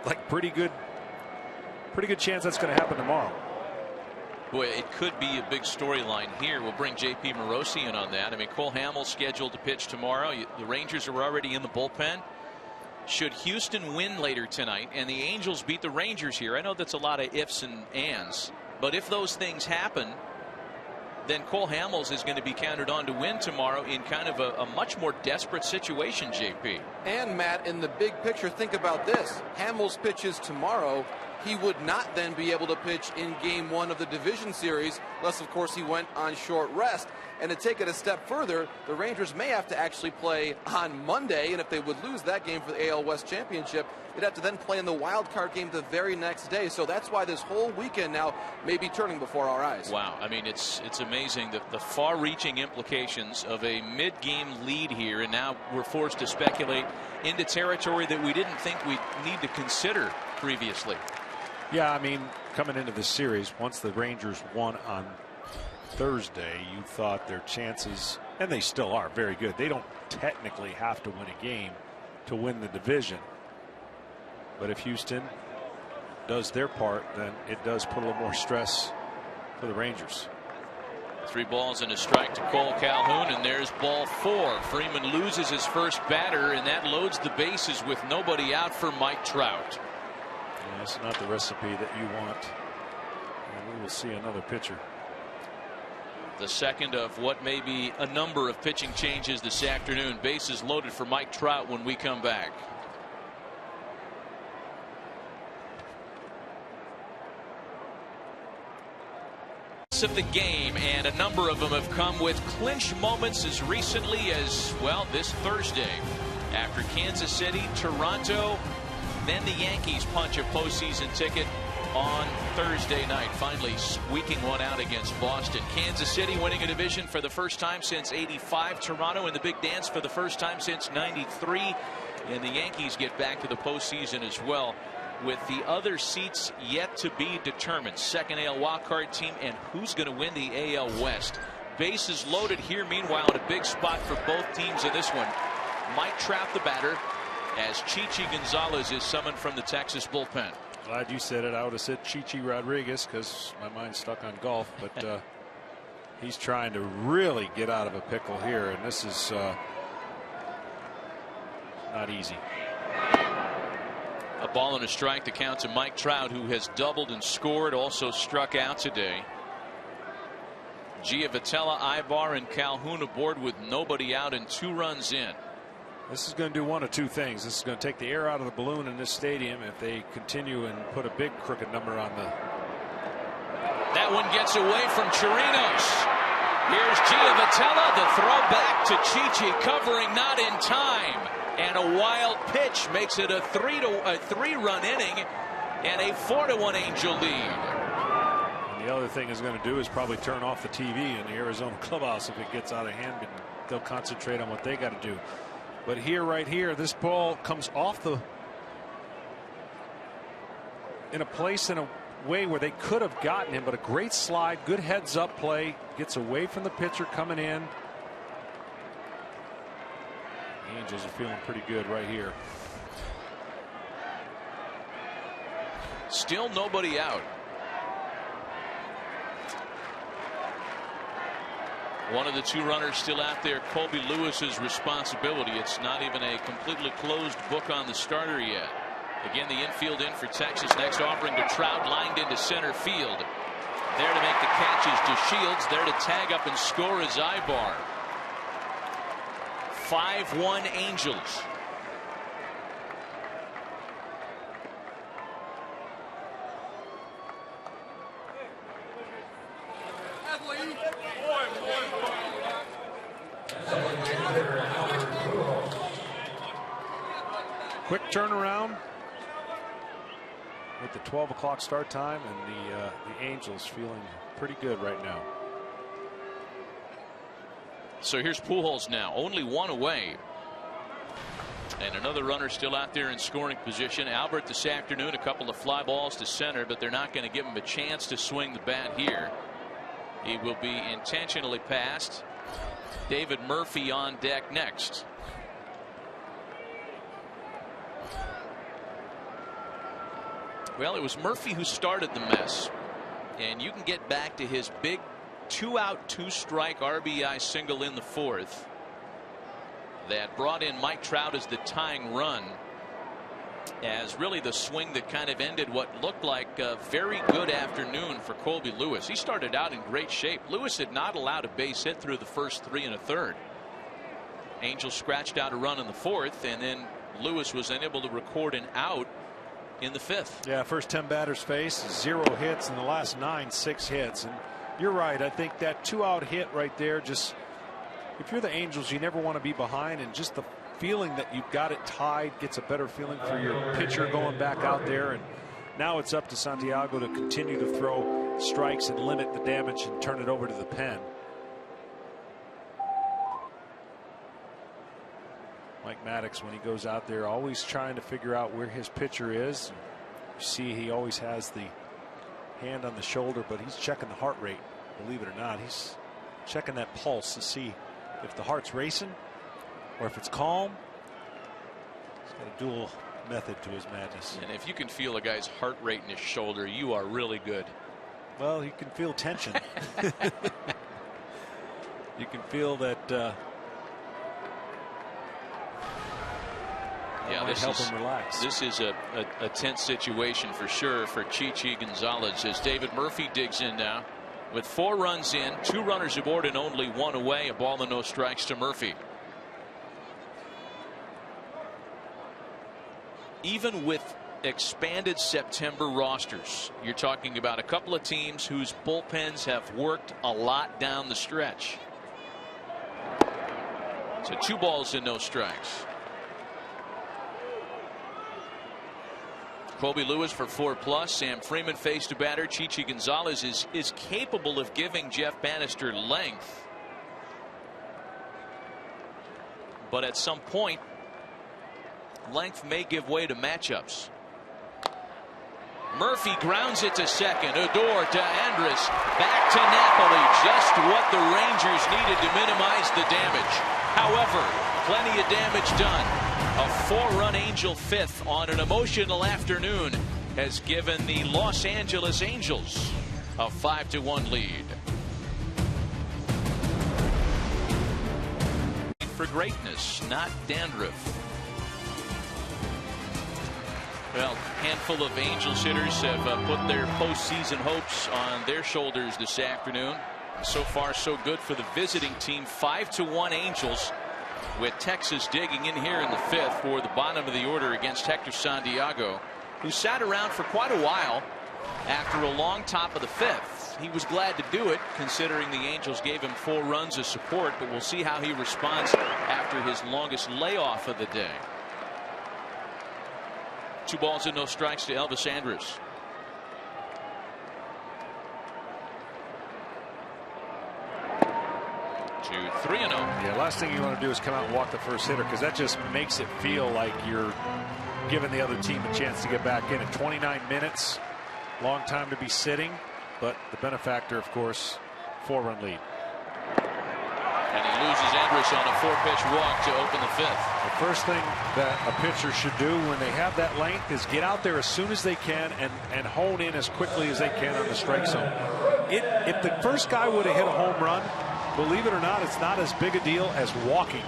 C: like pretty good chance that's going to happen tomorrow.
A: Boy, it could be a big storyline here. We'll bring J.P. Morosi in on that. I mean, Cole Hamels scheduled to pitch tomorrow. The Rangers are already in the bullpen. Should Houston win later tonight and the Angels beat the Rangers here, I know that's a lot of ifs and ands, but if those things happen, then Cole Hamels is going to be counted on to win tomorrow in kind of a much more desperate situation, JP.
D: And Matt, in the big picture, think about this. Hamels pitches tomorrow. He would not then be able to pitch in game 1 of the division series, unless of course he went on short rest. And to take it a step further, the Rangers may have to actually play on Monday, and if they would lose that game for the AL West Championship, they'd have to then play in the wild card game the very next day. So that's why this whole weekend now may be turning before our eyes.
A: Wow, I mean, it's amazing the far-reaching implications of a mid-game lead here, and now we're forced to speculate into territory that we didn't think we'd need to consider previously.
C: Yeah, I mean, coming into this series, once the Rangers won on Thursday, you thought their chances, and they still are, very good. They don't technically have to win a game to win the division. But if Houston does their part, then it does put a little more stress for the Rangers.
A: 3 balls and a strike to Cole Calhoun, and there's ball 4. Freeman loses his first batter, and that loads the bases with nobody out for Mike Trout.
C: Yeah, that's not the recipe that you want. And we will see another pitcher.
A: The second of what may be a number of pitching changes this afternoon. Bases loaded for Mike Trout when we come back. Of the game, and a number of them have come with clinch moments as recently as, well, this Thursday. After Kansas City, Toronto, then the Yankees punch a postseason ticket on Thursday night, finally squeaking one out against Boston. Kansas City winning a division for the first time since '85. Toronto in the big dance for the first time since '93. And the Yankees get back to the postseason as well, with the other seats yet to be determined. Second AL wildcard team, and who's going to win the AL West. Bases loaded here, meanwhile, in a big spot for both teams in this one. Mike Trout, the batter, as Chichi Gonzalez is summoned from the Texas bullpen.
C: Glad you said it. I would have said Chichi Rodriguez because my mind's stuck on golf, but he's trying to really get out of a pickle here, and this is not easy.
A: A ball and a strike to count to Mike Trout, who has doubled and scored, also struck out today. Giavotella, Ibar, and Calhoun aboard with nobody out and 2 runs in.
C: This is going to do one of two things. This is going to take the air out of the balloon in this stadium if they continue and put a big crooked number on the.
A: That one gets away from Chirinos. Here's Giavotella, the throw back to Chichi, covering not in time. And a wild pitch makes it a 3-run inning and a 4-1 Angel lead.
C: And the other thing is going to do is probably turn off the TV in the Arizona clubhouse if it gets out of hand, but they'll concentrate on what they got to do. But here, right here, this ball comes off in a place in a way where they could have gotten him, but a great slide, good heads up play, gets away from the pitcher coming in. The Angels are feeling pretty good right here.
A: Still nobody out. One of the 2 runners still out there, Colby Lewis's responsibility. It's not even a completely closed book on the starter yet. Again, the infield in for Texas. Next offering to Trout, lined into center field. There to make the catches to Shields. There to tag up and score is Ibar. 5-1 Angels.
C: Quick turnaround. with the 12 o'clock start time, and the Angels feeling pretty good right now.
A: So here's Pujols now, only one away. And another runner still out there in scoring position. Albert this afternoon, a couple of fly balls to center, but they're not going to give him a chance to swing the bat here. He will be intentionally passed. David Murphy on deck next. Well, it was Murphy who started the mess, and you can get back to his big 2-out 2-strike RBI single in the fourth that brought in Mike Trout as the tying run, as really the swing that kind of ended what looked like a very good afternoon for Colby Lewis. He started out in great shape. Lewis had not allowed a base hit through the first 3 1/3. Angels scratched out a run in the fourth, and then Lewis was unable to record an out in the fifth.
C: Yeah, first 10 batters faced, 0 hits, in the last 9, 6 hits. And you're right. I think that 2-out hit right there, just if you're the Angels, you never want to be behind, and just the feeling that you've got it tied gets a better feeling for your pitcher going back out there. And now it's up to Santiago to continue to throw strikes and limit the damage and turn it over to the pen. Mike Maddox, when he goes out there, always trying to figure out where his pitcher is. You see, he always has the hand on the shoulder, but he's checking the heart rate. Believe it or not, he's checking that pulse to see if the heart's racing or if it's calm. He's got a dual method to his madness.
A: And if you can feel a guy's heart rate in his shoulder, you are really good.
C: Well, you can feel tension. You can feel that.
A: Yeah, this is a tense situation for sure for Chichi Gonzalez, as David Murphy digs in now with 4 runs in, 2 runners aboard and only 1 away. A ball and no strikes to Murphy. Even with expanded September rosters, you're talking about a couple of teams whose bullpens have worked a lot down the stretch. So 2 balls and no strikes. Colby Lewis for 4+. Sam Freeman faced a batter. Chichi Gonzalez is capable of giving Jeff Bannister length, but at some point length may give way to matchups. Murphy grounds it to second. Odor to Andrus. Back to Napoli. Just what the Rangers needed to minimize the damage. However, plenty of damage done. A 4-run Angel fifth on an emotional afternoon has given the Los Angeles Angels a 5-1 lead. For greatness, not dandruff. Well, handful of Angels hitters have put their postseason hopes on their shoulders this afternoon. So far, so good for the visiting team. 5-1 Angels, with Texas digging in here in the fifth for the bottom of the order against Hector Santiago, who sat around for quite a while after a long top of the fifth. He was glad to do it, considering the Angels gave him 4 runs of support, but we'll see how he responds after his longest layoff of the day. 2 balls and no strikes to Elvis Andrus. 2-3-0.
C: Yeah, last thing you want to do is come out and walk the first hitter, because that just makes it feel like you're giving the other team a chance to get back in. At 29 minutes, long time to be sitting, but the benefactor, of course, 4-run lead.
A: And he loses Andrus on a 4-pitch walk to open the fifth.
C: The first thing that a pitcher should do when they have that length is get out there as soon as they can and hone in as quickly as they can on the strike zone. If the first guy would have hit a home run, believe it or not, it's not as big a deal as walking,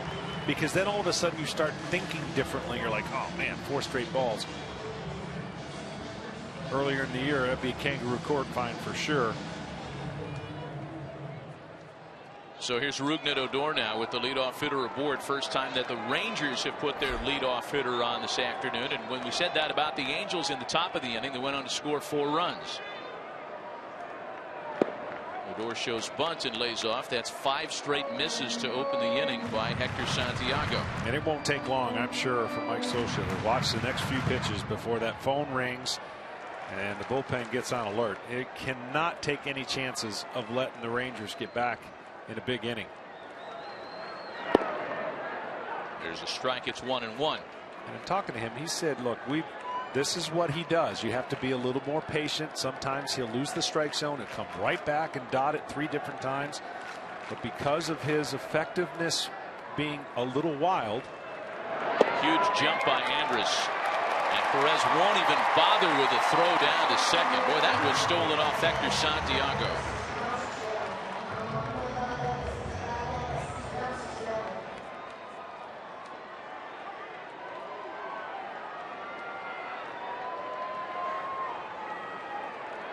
C: because then all of a sudden you start thinking differently. You're like, oh man, 4 straight balls. Earlier in the year, that'd be a kangaroo court fine for sure.
A: So here's Rougned Odor now with the leadoff hitter aboard. First time that the Rangers have put their leadoff hitter on this afternoon. And when we said that about the Angels in the top of the inning, they went on to score 4 runs. Odor shows bunt and lays off. That's 5 straight misses to open the inning by Hector Santiago.
C: And it won't take long, I'm sure, for Mike Scioscia to watch the next few pitches before that phone rings And the bullpen gets on alert. It cannot take any chances of letting the Rangers get back in a big inning.
A: There's a strike. It's 1-1.
C: And I'm talking to him. He said, look, this is what he does. You have to be a little more patient. Sometimes he'll lose the strike zone and come right back and dot it 3 different times. But because of his effectiveness being a little wild.
A: Huge jump by Andrus. And Perez won't even bother with a throw down to second. Boy, that was stolen off Hector Santiago.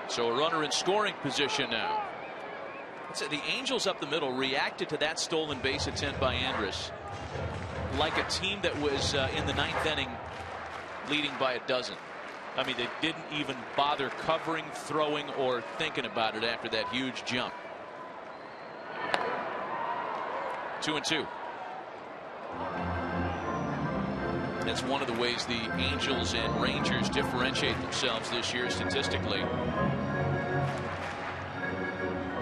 A: So a runner in scoring position now. The Angels up the middle reacted to that stolen base attempt by Andrus like a team that was in the 9th inning leading by a dozen. I mean, they didn't even bother covering, throwing, or thinking about it after that huge jump. 2-2. That's one of the ways the Angels and Rangers differentiate themselves this year statistically.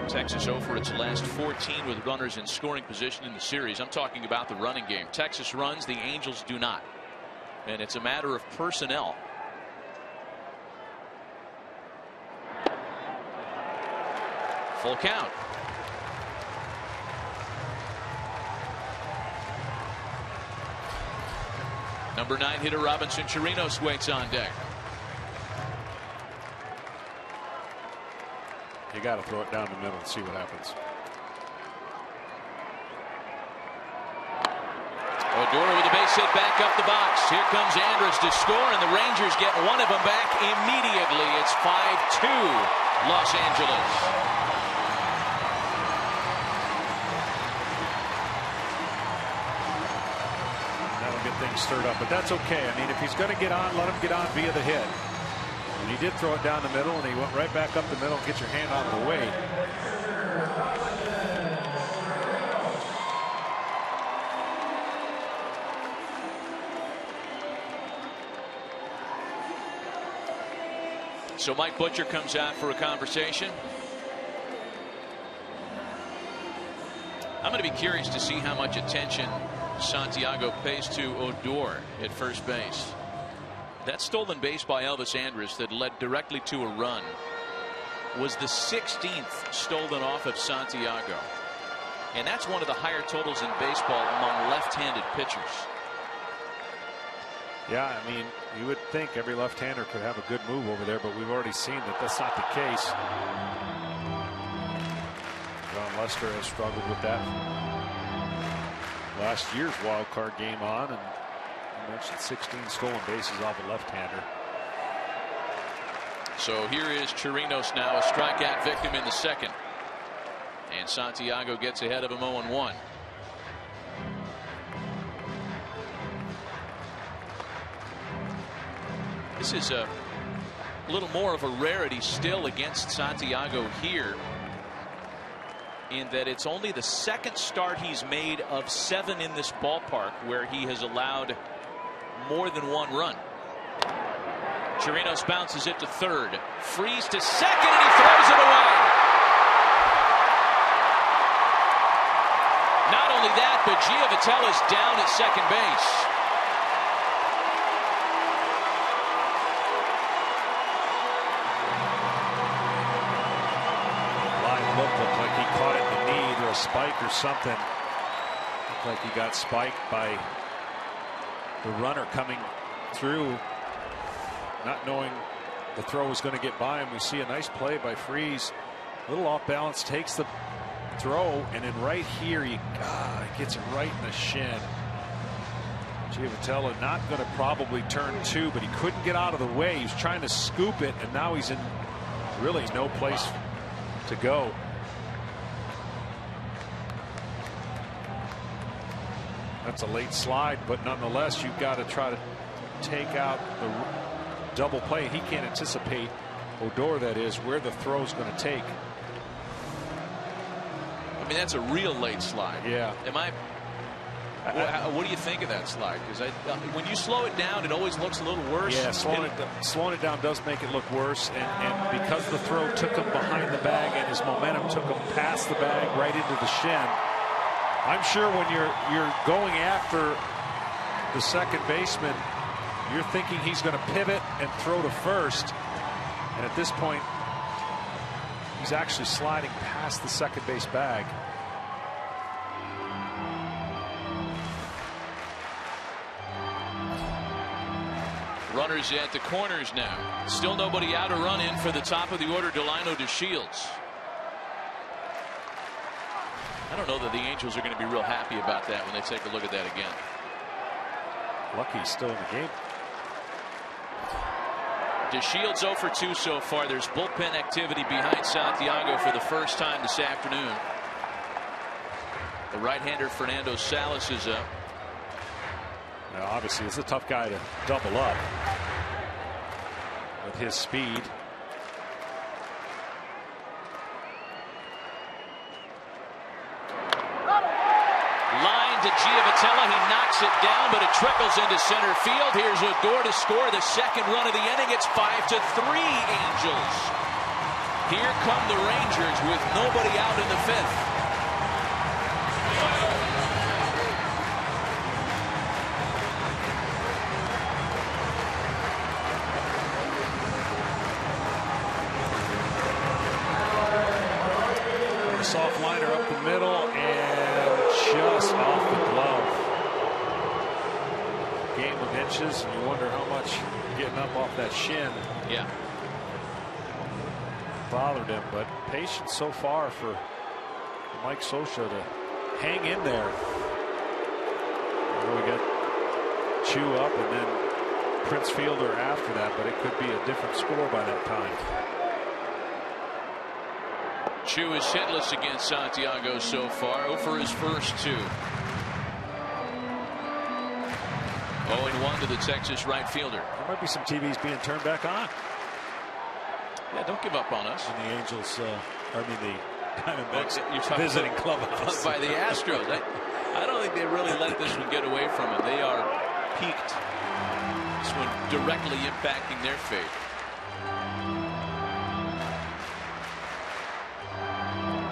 A: Texas over its last 14 with runners in scoring position in the series. I'm talking about the running game. Texas runs, the Angels do not. And it's a matter of personnel. Full count. Number 9 hitter Robinson Chirinos waits on deck.
C: You got to throw it down the middle and see what happens.
A: Odor with a base hit back up the box. Here comes Andrus to score, and the Rangers get one of them back immediately. It's 5-2 Los Angeles.
C: That'll get things stirred up, but that's okay. I mean, if he's going to get on, let him get on via the hit. And he did throw it down the middle, and he went right back up the middle. Get your hand out of the way.
A: So Mike Butcher comes out for a conversation. I'm going to be curious to see how much attention Santiago pays to Odor at first base. That stolen base by Elvis Andrus that led directly to a run was the 16th stolen off of Santiago. And that's one of the higher totals in baseball among left-handed pitchers.
C: Yeah, I mean, you would think every left-hander could have a good move over there, but we've already seen that that's not the case. John Lester has struggled with that last year's wild card game on, and you mentioned 16 stolen bases off a left-hander.
A: So here is Chirinos now, a strikeout victim in the second. And Santiago gets ahead of him 0-1. This is a little more of a rarity still against Santiago here, in that it's only the second start he's made of 7 in this ballpark where he has allowed more than one run. Chirinos bounces it to third. Freeze to second, and he throws it away. Not only that, but Giavotella is down at second base.
C: Line looked like he caught it in the knee, either a spike or something. Looked like he got spiked by the runner coming through, not knowing the throw was going to get by him. We see a nice play by Freeze. A little off balance, takes the throw, and then right here he gets it right in the shin. Giavotella not going to probably turn 2, but he couldn't get out of the way. He was trying to scoop it, and now he's in really no place to go. That's a late slide, but nonetheless, you've got to try to take out the double play. He can't anticipate, Odor that is, where the throw is going to take.
A: I mean, that's a real late slide.
C: Yeah.
A: What do you think of that slide? Because when you slow it down, it always looks a little worse.
C: Yeah, slowing it down does make it look worse. And because the throw took him behind the bag and his momentum took him past the bag right into the shin, I'm sure when you're going after the second baseman, you're thinking he's going to pivot and throw to first. And at this point, he's actually sliding past the second base bag.
A: Runners at the corners now. Still nobody out. A run in for the top of the order, Delino DeShields. I don't know that the Angels are going to be real happy about that when they take a look at that again.
C: Lucky he's still in the game.
A: DeShields 0 for 2 so far. There's bullpen activity behind Santiago for the first time this afternoon. The right-hander Fernando Salas is up.
C: Now, obviously, it's a tough guy to double up with his speed.
A: Line to Giavotella. He knocks it down, but it trickles into center field. Here's Odor to score the second run of the inning. It's 5-3 Angels. Here come the Rangers with nobody out in the fifth.
C: Soft liner up the middle and just off the glove. Game of inches, and you wonder how much getting up off that shin bothered him. But patience so far for Mike Scioscia to hang in there. We got Chu up and then Prince Fielder after that, but it could be a different score by that time.
A: Chu is hitless against Santiago so far, 0 for his first 2. 0-1 to the Texas right fielder.
C: There might be some TVs being turned back on.
A: Yeah, don't give up on us.
C: And the Angels, the Diamondbacks
A: You're
C: visiting clubhouse.
A: By the Astros. I don't think they really let this one get away from them. They are peaked. This one directly impacting their fate.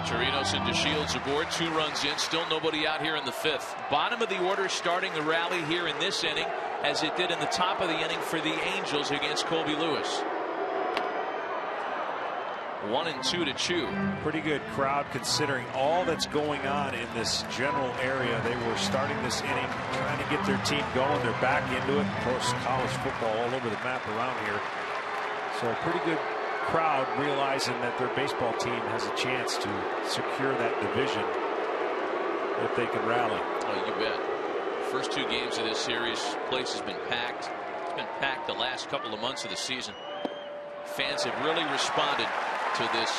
A: Chirinos and DeShields aboard. 2 runs in. Still nobody out here in the fifth. Bottom of the order starting the rally here in this inning, as it did in the top of the inning for the Angels against Colby Lewis. 1-2 to Chu.
C: Pretty good crowd considering all that's going on in this general area. They were starting this inning trying to get their team going. They're back into it. Of course, college football all over the map around here. So a pretty good crowd realizing that their baseball team has a chance to secure that division if they can rally.
A: Oh, you bet. First 2 games of this series, place has been packed. It's been packed the last couple of months of the season. Fans have really responded to this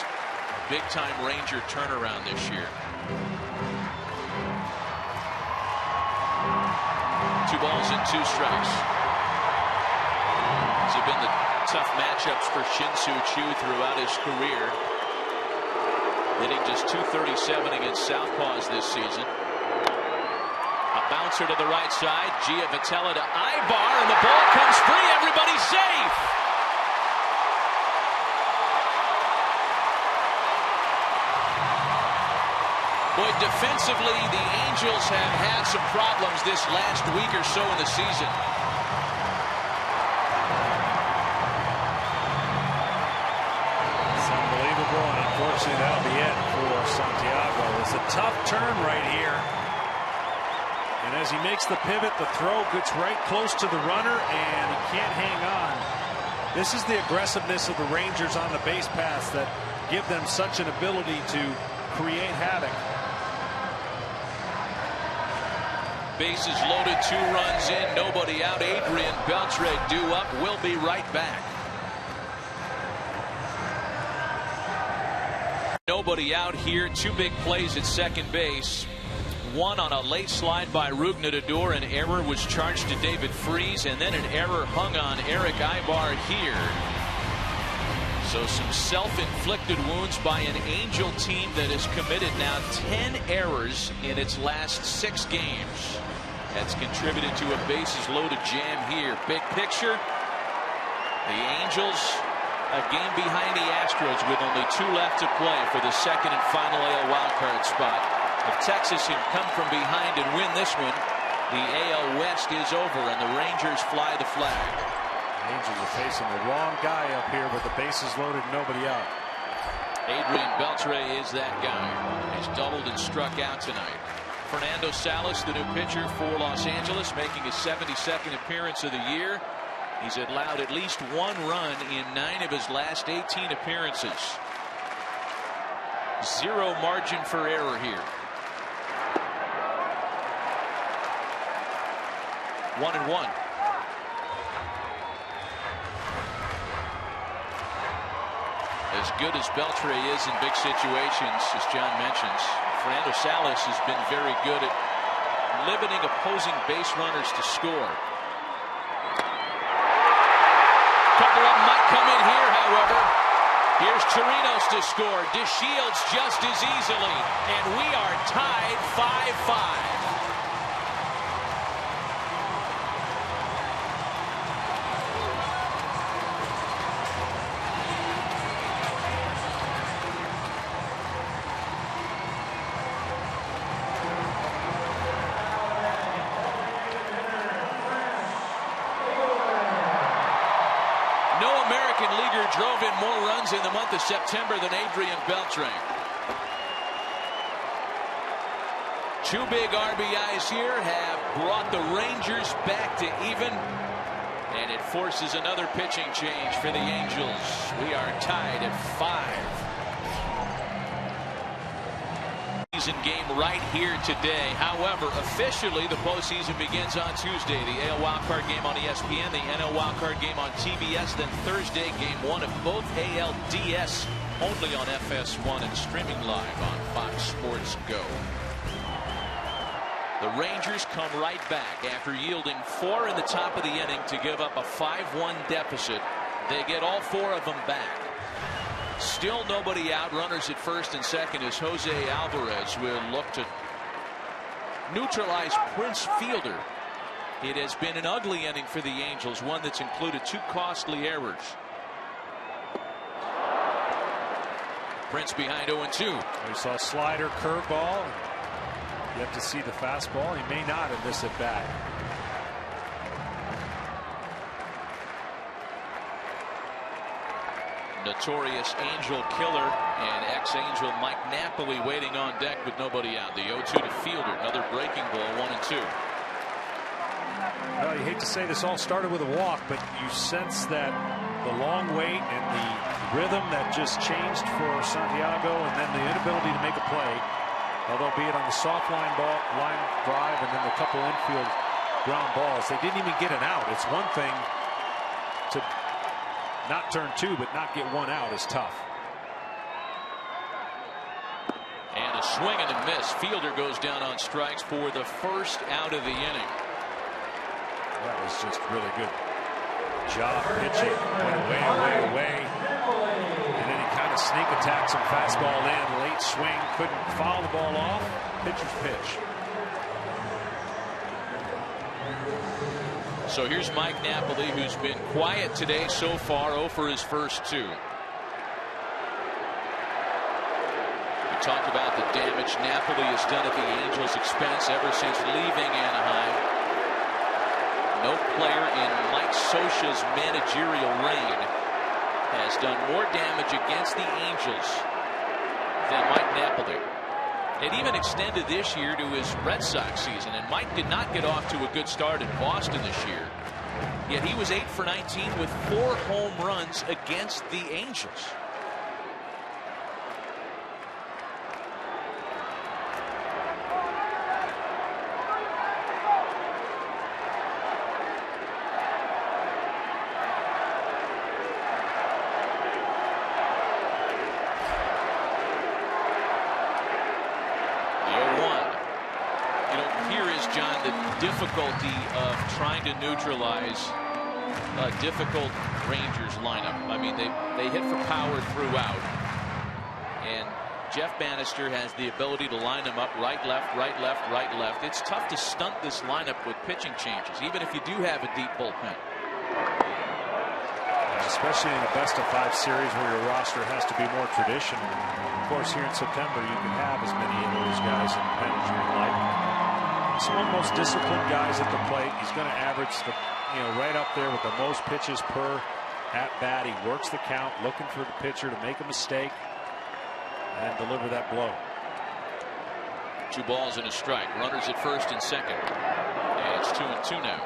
A: big-time Ranger turnaround this year. 2 balls and 2 strikes. These have been the tough matchups for Shin-Soo Choo throughout his career. Hitting just .237 against Southpaws this season. A bouncer to the right side. Giavotella to Ibar, and the ball comes free. Everybody's safe. Boy, defensively, the Angels have had some problems this last week or so in the season.
C: And unfortunately, that'll be it for Santiago. It's a tough turn right here. And as he makes the pivot, the throw gets right close to the runner, and he can't hang on. This is the aggressiveness of the Rangers on the base paths that give them such an ability to create havoc.
A: Bases loaded, 2 runs in, nobody out. Adrian Beltre due up. We'll be right back. Nobody out here. 2 big plays at second base. One on a late slide by Rougned Odor. An error was charged to David Freese, and then an error hung on Erick Aybar here. So some self-inflicted wounds by an Angel team that has committed now 10 errors in its last 6 games. That's contributed to a bases-loaded jam here. Big picture, the Angels a game behind the Astros with only 2 left to play for the second and final AL wildcard spot. If Texas can come from behind and win this one, the AL West is over and the Rangers fly the flag.
C: The Angels are facing the wrong guy up here with the bases loaded, nobody out.
A: Adrian Beltre is that guy. He's doubled and struck out tonight. Fernando Salas, the new pitcher for Los Angeles, making his 72nd appearance of the year. He's allowed at least 1 run in 9 of his last 18 appearances. 0 margin for error here. 1-1. As good as Beltre is in big situations, as John mentions, Fernando Salas has been very good at limiting opposing base runners to score. A couple of them might come in here, however. Here's Chirinos to score. DeShields just as easily. And we are tied 5-5. Drove in more runs in the month of September than Adrian Beltre. 2 big RBIs here have brought the Rangers back to even, and it forces another pitching change for the Angels. We are tied at 5. Season game right here today. However, officially the postseason begins on Tuesday. The AL wildcard game on ESPN, the NL wildcard game on TBS, then Thursday game 1 of both ALDS only on FS1 and streaming live on Fox Sports Go. The Rangers come right back after yielding 4 in the top of the inning to give up a 5-1 deficit. They get all 4 of them back. Still nobody out. Runners at first and second as Jose Alvarez will look to neutralize Prince Fielder. It has been an ugly inning for the Angels, one that's included 2 costly errors. Prince behind 0-2.
C: We saw slider, curveball. Yet to see the fastball. He may not in this at bat.
A: Notorious Angel killer and ex-Angel Mike Napoli waiting on deck with nobody out. The 0-2 to Fielder. Another breaking ball, 1-2.
C: Well, you hate to say this all started with a walk, but you sense that the long wait and the rhythm that just changed for Santiago, and then the inability to make a play, although be it on the soft line drive and then a couple infield ground balls. They didn't even get an out. It's one thing to not turn 2, but not get 1 out is tough.
A: And a swing and a miss. Fielder goes down on strikes for the first out of the inning.
C: That was just really good job pitching. Went away. And then he kind of sneak attacks some fastball in. Late swing. Couldn't foul the ball off. Pitcher's pitch.
A: So here's Mike Napoli, who's been quiet today so far, 0 for his first 2. We talked about the damage Napoli has done at the Angels' expense ever since leaving Anaheim. No player in Mike Scioscia's managerial reign has done more damage against the Angels than Mike Napoli. It even extended this year to his Red Sox season, and Mike did not get off to a good start in Boston this year. Yet he was 8 for 19 with 4 home runs against the Angels. Difficulty of trying to neutralize difficult Rangers lineup. I mean, they hit for power throughout, and Jeff Bannister has the ability to line them up right, left, right, left, right, left. It's tough to stunt this lineup with pitching changes, even if you do have a deep bullpen.
C: Especially in a best-of-5 series where your roster has to be more traditional. Of course, here in September, you can have as many of those guys in the pen as you like. He's one of the most disciplined guys at the plate. He's going to average right up there with the most pitches per at bat. He works the count, looking for the pitcher to make a mistake and deliver that blow.
A: 2 balls and a strike. Runners at first and second. And it's 2-2 now.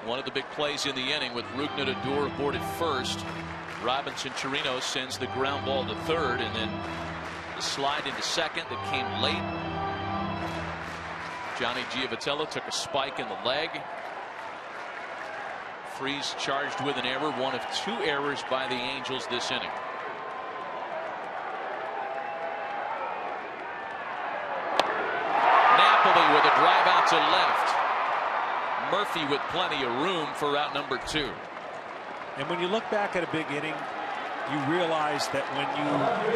A: One of the big plays in the inning with Rougned Odor aboard at first. Robinson Chirinos sends the ground ball to third, and then the slide into second that came late. Johnny Giavitello took a spike in the leg. Freese charged with an error, one of 2 errors by the Angels this inning. Napoli with a drive out to left. Murphy with plenty of room for out number 2.
C: And when you look back at a big inning, you realize that when you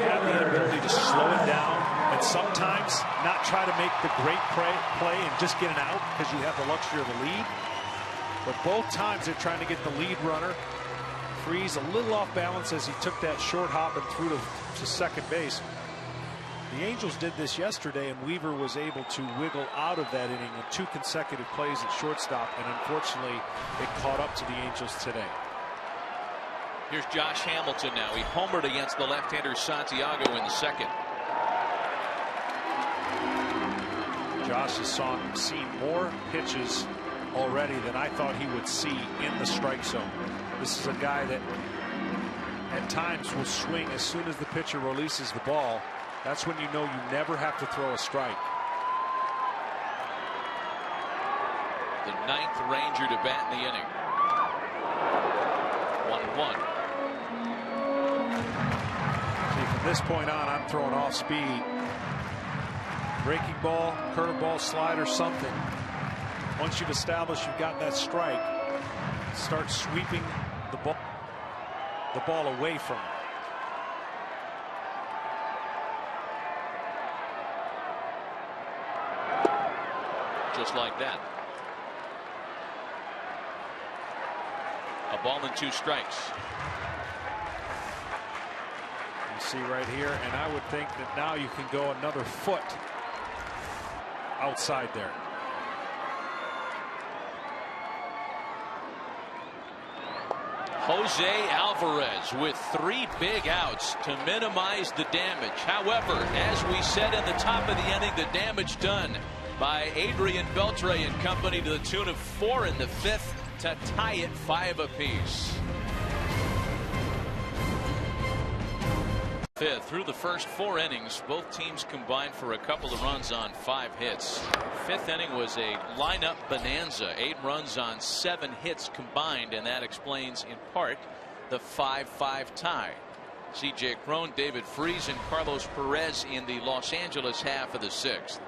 C: have the ability to slow it down and sometimes not try to make the great play and just get an out because you have the luxury of the lead. But both times they're trying to get the lead runner. Freese a little off balance as he took that short hop and threw to second base. The Angels did this yesterday, and Weaver was able to wiggle out of that inning in 2 consecutive plays at shortstop, and unfortunately it caught up to the Angels today.
A: Here's Josh Hamilton now. He homered against the left-hander Santiago in the second.
C: Josh has seen more pitches already than I thought he would see in the strike zone. This is a guy that at times will swing as soon as the pitcher releases the ball. That's when you know you never have to throw a strike.
A: The 9th Ranger to bat in the inning. 1-1.
C: See, from this point on, I'm throwing off speed. Breaking ball, curveball, slider, something. Once you've established you've got that strike, start sweeping the ball away from it.
A: Just like that. A ball and 2 strikes.
C: You see right here, and I would think that now you can go another foot outside there.
A: Jose Alvarez with 3 big outs to minimize the damage. However, as we said in the top of the inning, the damage done by Adrian Beltre and company to the tune of 4 in the 5th to tie it 5 apiece. 5th through the first 4 innings, both teams combined for a couple of runs on 5 hits. 5th inning was a lineup bonanza. 8 runs on 7 hits combined, and that explains in part the 5-5 tie. C.J. Cron, David Freese, and Carlos Perez in the Los Angeles half of the 6th.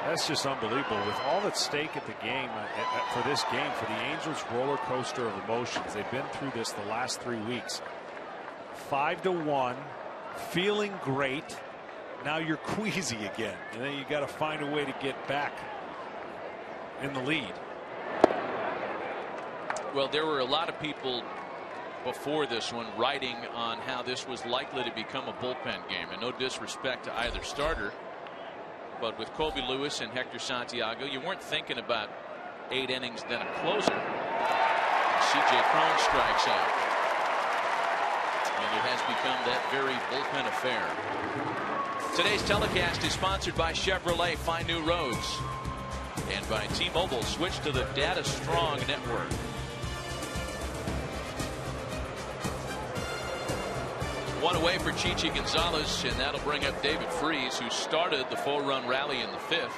C: That's just unbelievable. With all at stake at the game, for this game, for the Angels' roller coaster of emotions. They've been through this the last 3 weeks. 5-1, feeling great. Now you're queasy again, and then you got to find a way to get back in the lead.
A: Well, there were a lot of people before this one writing on how this was likely to become a bullpen game, and no disrespect to either starter. But with Colby Lewis and Hector Santiago, you weren't thinking about 8 innings, then a closer. C.J. Cron strikes out. And it has become that very bullpen affair. Today's telecast is sponsored by Chevrolet. Find new roads. And by T-Mobile. Switch to the Data Strong network. One away for Chichi Gonzalez, and that'll bring up David Freese, who started the 4-run rally in the 5th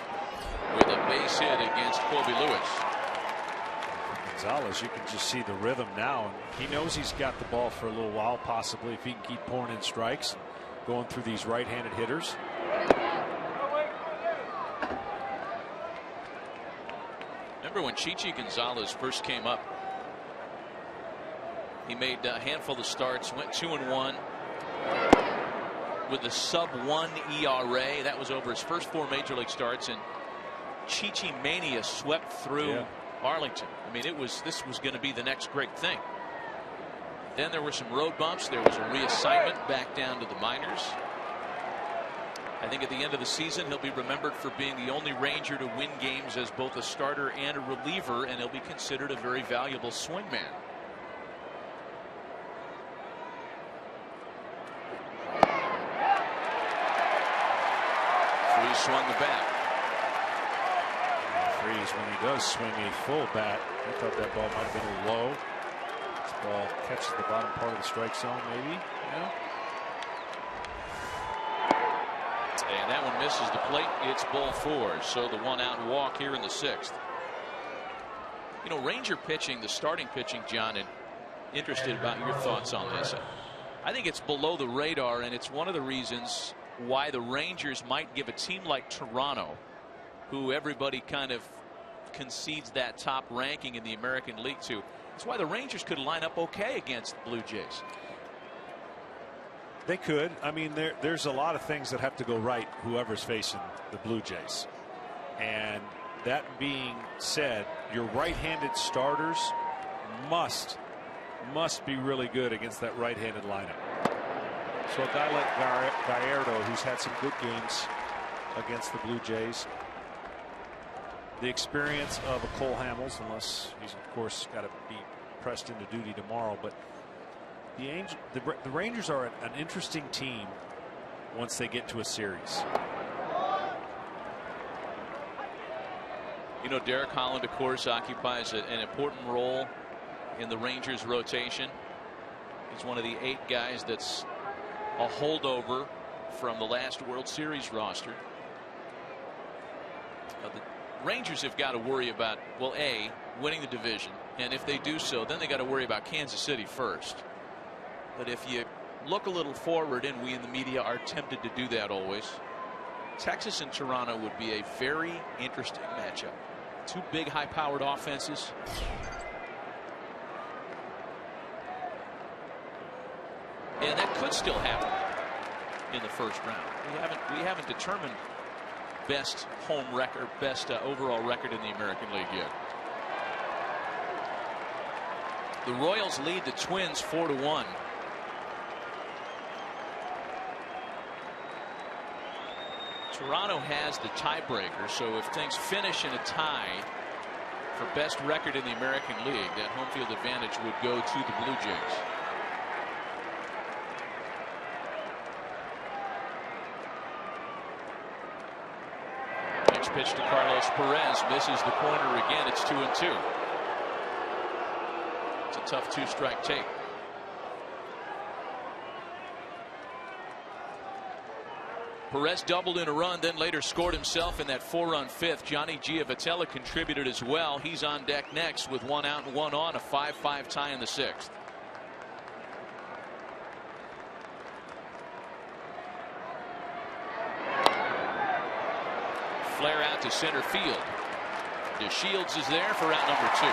A: with a base hit against Colby Lewis.
C: Gonzalez, you can just see the rhythm now, and he knows he's got the ball for a little while, possibly, if he can keep pouring in strikes, going through these right-handed hitters.
A: remember when Chichi Gonzalez first came up, he made a handful of starts, went 2-1 with a sub-1 ERA. That was over his first 4 major league starts, and Chichi mania swept through Arlington. I mean, this was going to be the next great thing. Then there were some road bumps. There was a reassignment back down to the minors. I think at the end of the season, he'll be remembered for being the only Ranger to win games as both a starter and a reliever, and he'll be considered a very valuable swingman. Freese swung the bat.
C: Freese, when he does swing a full bat, I thought that ball might have been a little low. This ball catches the bottom part of the strike zone, maybe. Yeah.
A: And that one misses the plate. It's ball 4. So the 1-out walk here in the 6th. You know, Ranger pitching, the starting pitching, John, and interested about your thoughts on this. I think it's below the radar, and it's one of the reasons why the Rangers might give a team like Toronto, who everybody kind of concedes that top ranking in the American League to. That's why the Rangers could line up okay against the Blue Jays.
C: They could. I mean, there's a lot of things that have to go right, whoever's facing the Blue Jays. And that being said, your right-handed starters must be really good against that right-handed lineup. So a guy like Gallardo, who's had some good games against the Blue Jays, the experience of a Cole Hamels, unless he's of course got to be pressed into duty tomorrow, but the Rangers are an interesting team once they get to a series.
A: You know, Derek Holland, of course, occupies an important role in the Rangers rotation. He's one of the 8 guys that's a holdover from the last World Series roster. The Rangers have got to worry about, well, A, winning the division, and if they do so, then they got to worry about Kansas City first. But if you look a little forward, and we in the media are tempted to do that always, Texas and Toronto would be a very interesting matchup. 2 big high-powered offenses. And that could still happen in the first round. We haven't determined best home record, best overall record in the American League yet. The Royals lead the Twins 4-1. Toronto has the tiebreaker, so if things finish in a tie for best record in the American League, that home field advantage would go to the Blue Jays. Next pitch to Carlos Perez, misses the corner again. It's 2-2. It's a tough 2-strike take. Perez doubled in a run, then later scored himself in that 4-run 5th. Johnny Giavotella contributed as well. He's on deck next with 1 out and 1 on, a 5-5 tie in the 6th. Flare out to center field. DeShields is there for out number 2.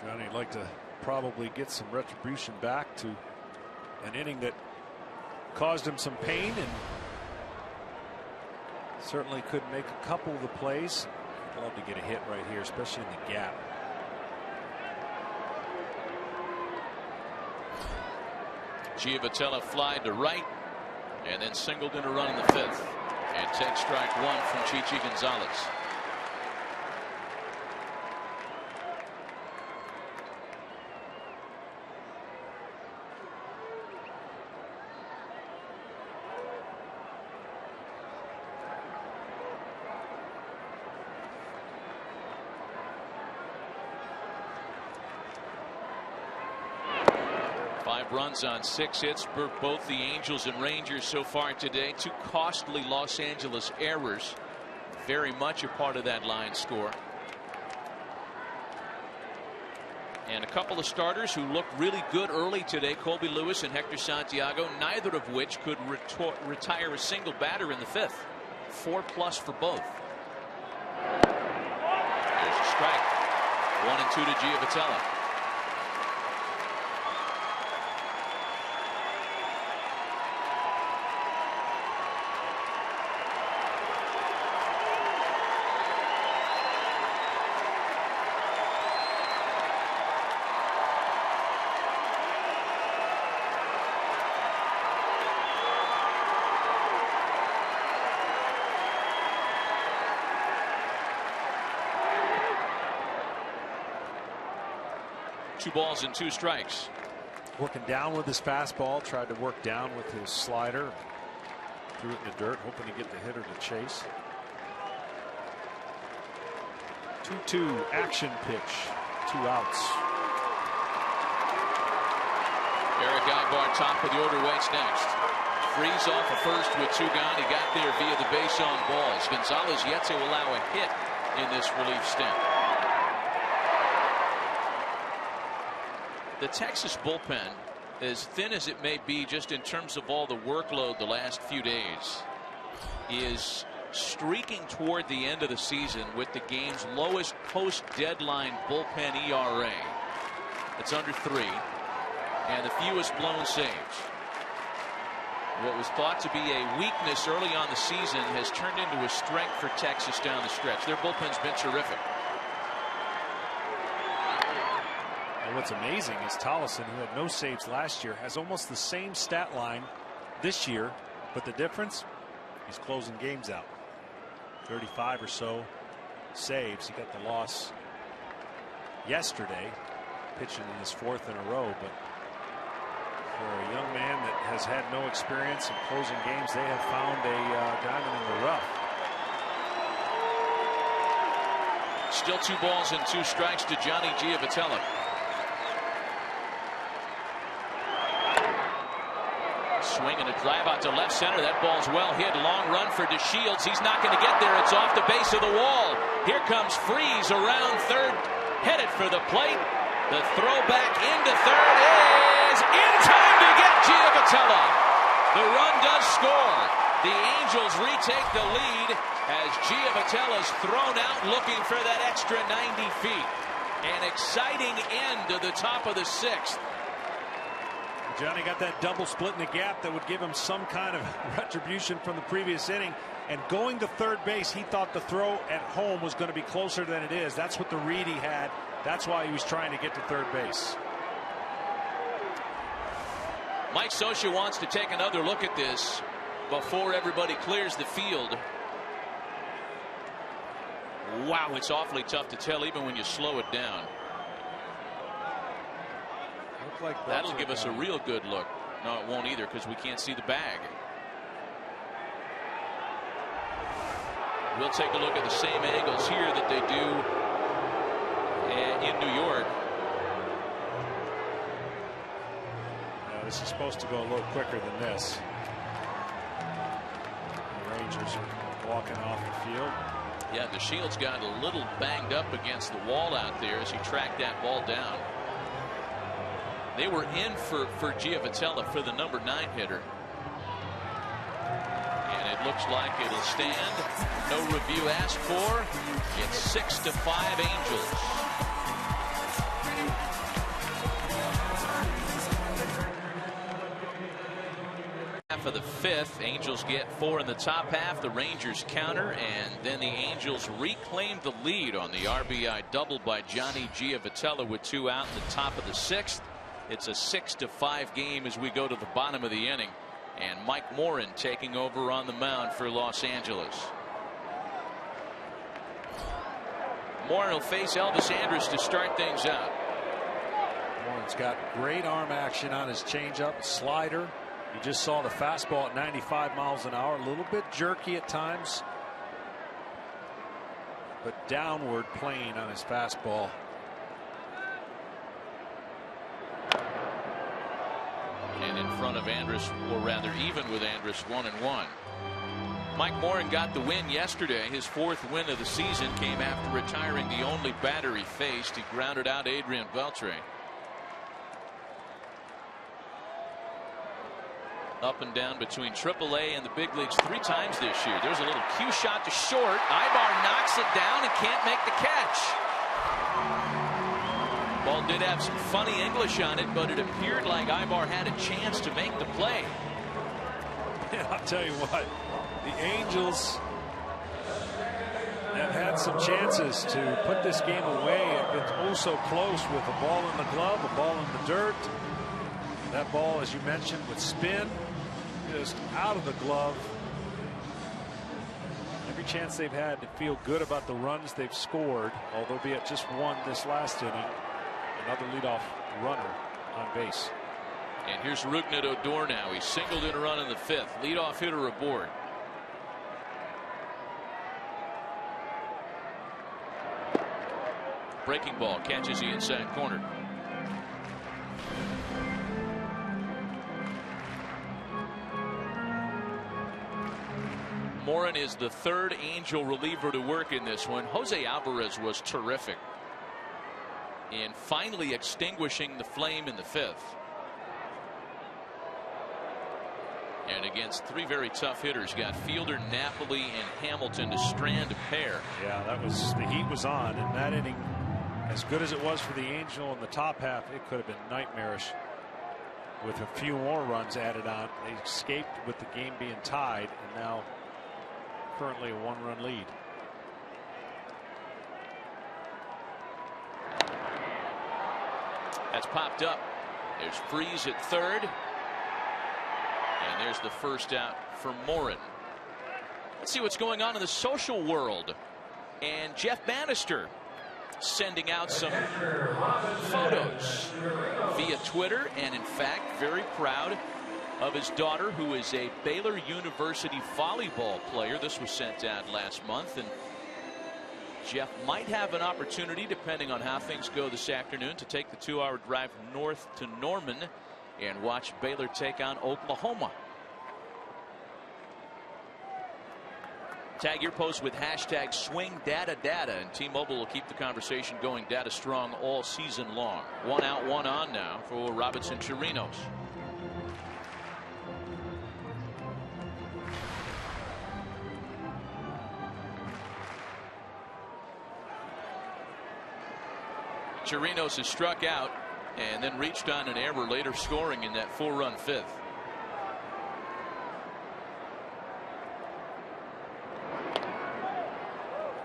C: Johnny'd like to probably get some retribution back to an inning that caused him some pain, and certainly could make a couple of the plays. I'd love to get a hit right here, especially in the gap.
A: Giavotella flied to right and then singled in a run in the 5th and takes strike 1 from Chichi Gonzalez. Runs on 6 hits for both the Angels and Rangers so far today. 2 costly Los Angeles errors, very much a part of that line score. And a couple of starters who looked really good early today, Colby Lewis and Hector Santiago, neither of which could retire a single batter in the 5th. 4+ for both. There's a strike. 1-2 to Giavotella. Two balls and 2 strikes.
C: Working down with his fastball, tried to work down with his slider. Threw it in the dirt, hoping to get the hitter to chase. 2-2 action pitch. 2 outs.
A: Eric Aybar, top of the order, waits next. Freeze off a first with 2 gone. He got there via the base on balls. Gonzalez yet to allow a hit in this relief stint. The Texas bullpen, as thin as it may be just in terms of all the workload the last few days, is streaking toward the end of the season with the game's lowest post-deadline bullpen ERA. It's under 3, and the fewest blown saves. What was thought to be a weakness early on the season has turned into a strength for Texas down the stretch. Their bullpen's been terrific.
C: What's amazing is Tolleson, who had no saves last year, has almost the same stat line this year, but the difference, he's closing games out. 35 or so saves. He got the loss yesterday, pitching in his 4th in a row, but for a young man that has had no experience in closing games, they have found a diamond in the rough.
A: Still 2 balls and 2 strikes to Johnny Giavotella. Swing and a drive out to left center. That ball's well hit. Long run for DeShields. He's not going to get there. It's off the base of the wall. Here comes Freeze around third, headed for the plate. The throw back into third is in time to get Giavotella. The run does score. The Angels retake the lead as Giavotella's thrown out looking for that extra 90 feet. An exciting end to the top of the 6th.
C: Johnny got that double split in the gap that would give him some kind of retribution from the previous inning. And going to third base, he thought the throw at home was going to be closer than it is. That's what the read he had. That's why he was trying to get to third base.
A: Mike Scioscia wants to take another look at this before everybody clears the field. Wow, it's awfully tough to tell even when you slow it down.
C: Like
A: that'll give us a real good look. No, it won't either because we can't see the bag. We'll take a look at the same angles here that they do in New York.
C: Yeah, this is supposed to go a little quicker than this. The Rangers are walking off the field.
A: Yeah, DeShields got a little banged up against the wall out there as he tracked that ball down. They were in for Giavotella for the number 9 hitter. And it looks like it'll stand. No review asked for. It's 6-5 Angels. Half of the 5th, Angels get 4 in the top half. The Rangers counter, and then the Angels reclaim the lead on the RBI double by Johnny Giavotella with 2 out in the top of the 6th. It's a 6-5 game as we go to the bottom of the inning, and Mike Morin taking over on the mound for Los Angeles. Morin will face Elvis Andrus to start things out.
C: Morin's got great arm action on his changeup, slider. You just saw the fastball at 95 miles an hour, a little bit jerky at times, but downward plane on his fastball.
A: And in front of Andrus, or rather even with Andrus, 1-1. Mike Morin got the win yesterday. His 4th win of the season came after retiring the only batter he faced. He grounded out Adrian Beltre. Up and down between AAA and the big leagues 3 times this year. There's a little cue shot to short. Ibar knocks it down and can't make the catch. Ball did have some funny English on it, but it appeared like Ibar had a chance to make the play.
C: Yeah, I'll tell you what, the Angels have had some chances to put this game away. It's oh so close with a ball in the glove, a ball in the dirt. That ball, as you mentioned, with spin, just out of the glove. Every chance they've had to feel good about the runs they've scored, although be it just one this last inning. Another leadoff runner on base.
A: And here's Rougned Odor now. He singled in a run in the 5th. Leadoff hitter aboard. Breaking ball catches the inside corner. Morin is the 3rd Angel reliever to work in this one. Jose Alvarez was terrific in finally extinguishing the flame in the 5th. And against 3 very tough hitters, got Fielder, Napoli, and Hamilton to strand a pair.
C: Yeah, that was, the heat was on, and that inning, as good as it was for the Angel in the top half, it could have been nightmarish with a few more runs added on. They escaped with the game being tied, and now currently a 1-run lead.
A: That's popped up. There's Freese at 3rd. And there's the first out for Morin. Let's see what's going on in the social world. And Jeff Bannister sending out some photos via Twitter, and in fact very proud of his daughter, who is a Baylor University volleyball player. This was sent out last month, and Jeff might have an opportunity, depending on how things go this afternoon, to take the 2-hour drive north to Norman and watch Baylor take on Oklahoma. Tag your post with hashtag #SwingDataData, and T-Mobile will keep the conversation going data strong all season long. 1 out, 1 on now for Robinson Chirinos. Chirinos has struck out and then reached on an error, later scoring in that 4-run 5th.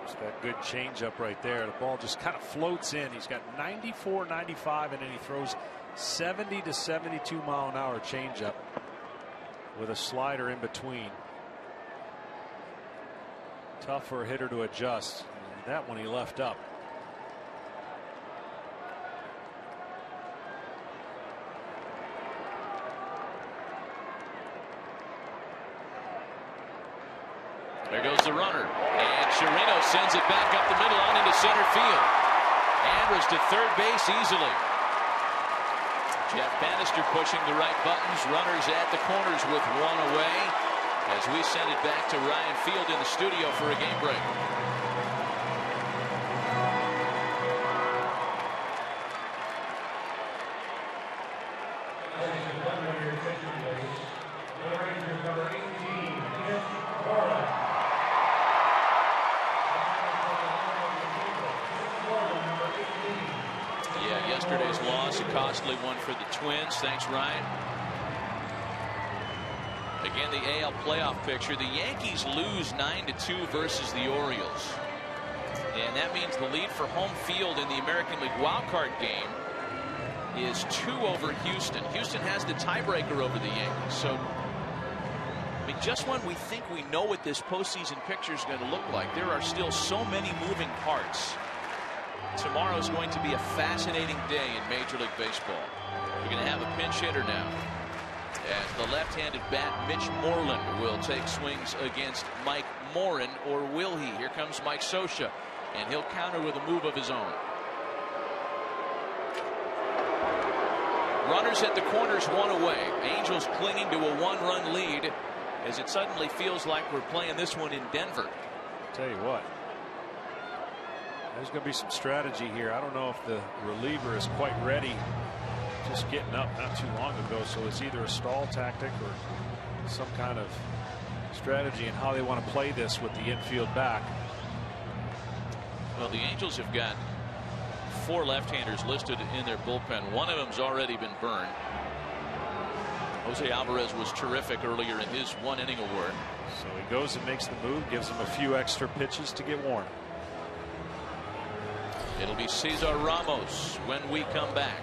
C: Just that good changeup right there. The ball just kind of floats in. He's got 94, 95, and then he throws 70 to 72 mile an hour changeup with a slider in between. Tough for a hitter to adjust. That one he left up.
A: There goes the runner, and Chirinos sends it back up the middle on into center field. Andrus to third base easily. Jeff Bannister pushing the right buttons. Runners at the corners with 1 away as we send it back to Ryan Field in the studio for a game break. Yesterday's loss, a costly one for the Twins. Thanks, Ryan. Again, the AL playoff picture. The Yankees lose 9-2 versus the Orioles. And that means the lead for home field in the American League wildcard game is 2 over Houston. Houston has the tiebreaker over the Yankees. So, I mean, just when we think we know what this postseason picture is going to look like, there are still so many moving parts. Tomorrow is going to be a fascinating day in Major League Baseball. We're going to have a pinch hitter now, as the left-handed bat Mitch Moreland will take swings against Mike Morin, or will he? Here comes Mike Scioscia, and he'll counter with a move of his own. Runners at the corners, 1 away. Angels clinging to a 1-run lead as it suddenly feels like we're playing this one in Denver.
C: I'll tell you what, there's going to be some strategy here. I don't know if the reliever is quite ready. Just getting up not too long ago, so it's either a stall tactic or some kind of strategy in how they want to play this with the infield back.
A: Well, the Angels have got 4 left-handers listed in their bullpen. One of them's already been burned. Jose Alvarez was terrific earlier in his 1-inning award.
C: So he goes and makes the move, gives him a few extra pitches to get warm.
A: It'll be Cesar Ramos when we come back.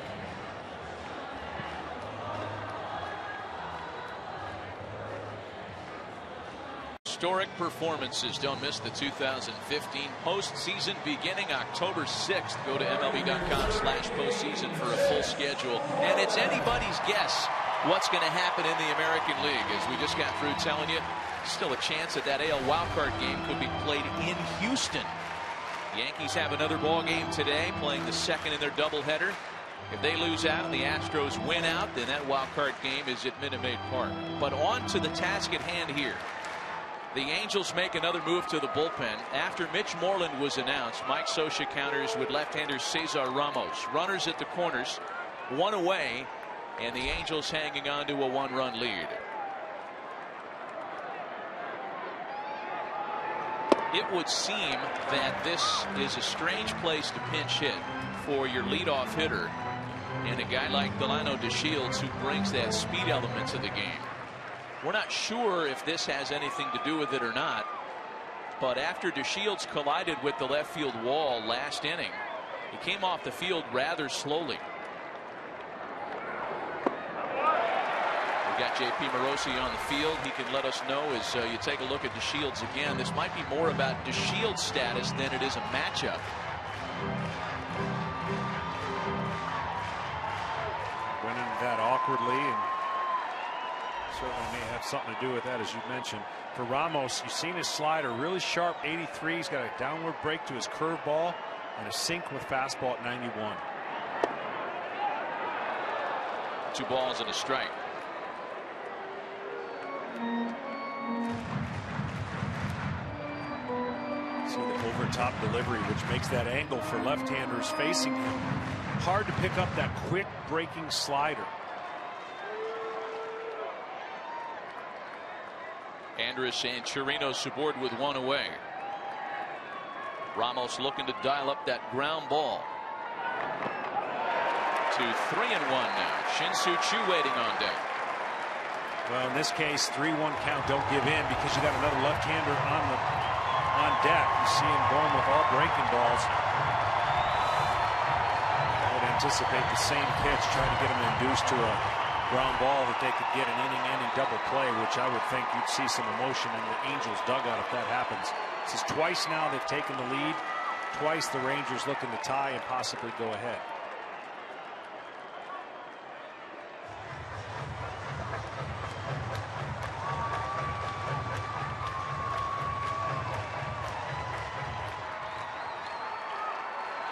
A: Historic performances. Don't miss the 2015 postseason beginning October 6th. Go to MLB.com/postseason for a full schedule. And it's anybody's guess what's going to happen in the American League. As we just got through telling you, still a chance that AL wildcard game could be played in Houston. The Yankees have another ball game today, playing the second in their doubleheader. If they lose out and the Astros win out, then that wild card game is at Minute Maid Park. But on to the task at hand here. The Angels make another move to the bullpen. After Mitch Moreland was announced, Mike Scioscia counters with left-hander Cesar Ramos. Runners at the corners, 1 away, and the Angels hanging on to a 1-run lead. It would seem that this is a strange place to pinch hit for your leadoff hitter and a guy like Delano DeShields, who brings that speed element to the game. We're not sure if this has anything to do with it or not, but after DeShields collided with the left field wall last inning, he came off the field rather slowly. We got JP Morosi on the field. He can let us know as you take a look at DeShields again. This might be more about DeShields' status than it is a matchup.
C: Went into that awkwardly, and certainly may have something to do with that, as you mentioned. For Ramos, you've seen his slider, really sharp 83. He's got a downward break to his curveball and a sink with fastball at 91.
A: 2 balls and a strike.
C: See the over top delivery, which makes that angle for left-handers facing him hard to pick up that quick breaking slider.
A: Andrus and Chirinos aboard with 1 away. Ramos looking to dial up that ground ball. To 3-1 now. Shin-Soo Choo waiting on deck.
C: Well, in this case, 3-1 count. Don't give in, because you got another left-hander on deck. You see him going with all breaking balls. I would anticipate the same pitch, trying to get him induced to a ground ball that they could get an inning double play, which I would think you'd see some emotion in the Angels dugout if that happens. This is twice now they've taken the lead. Twice the Rangers looking to tie and possibly go ahead.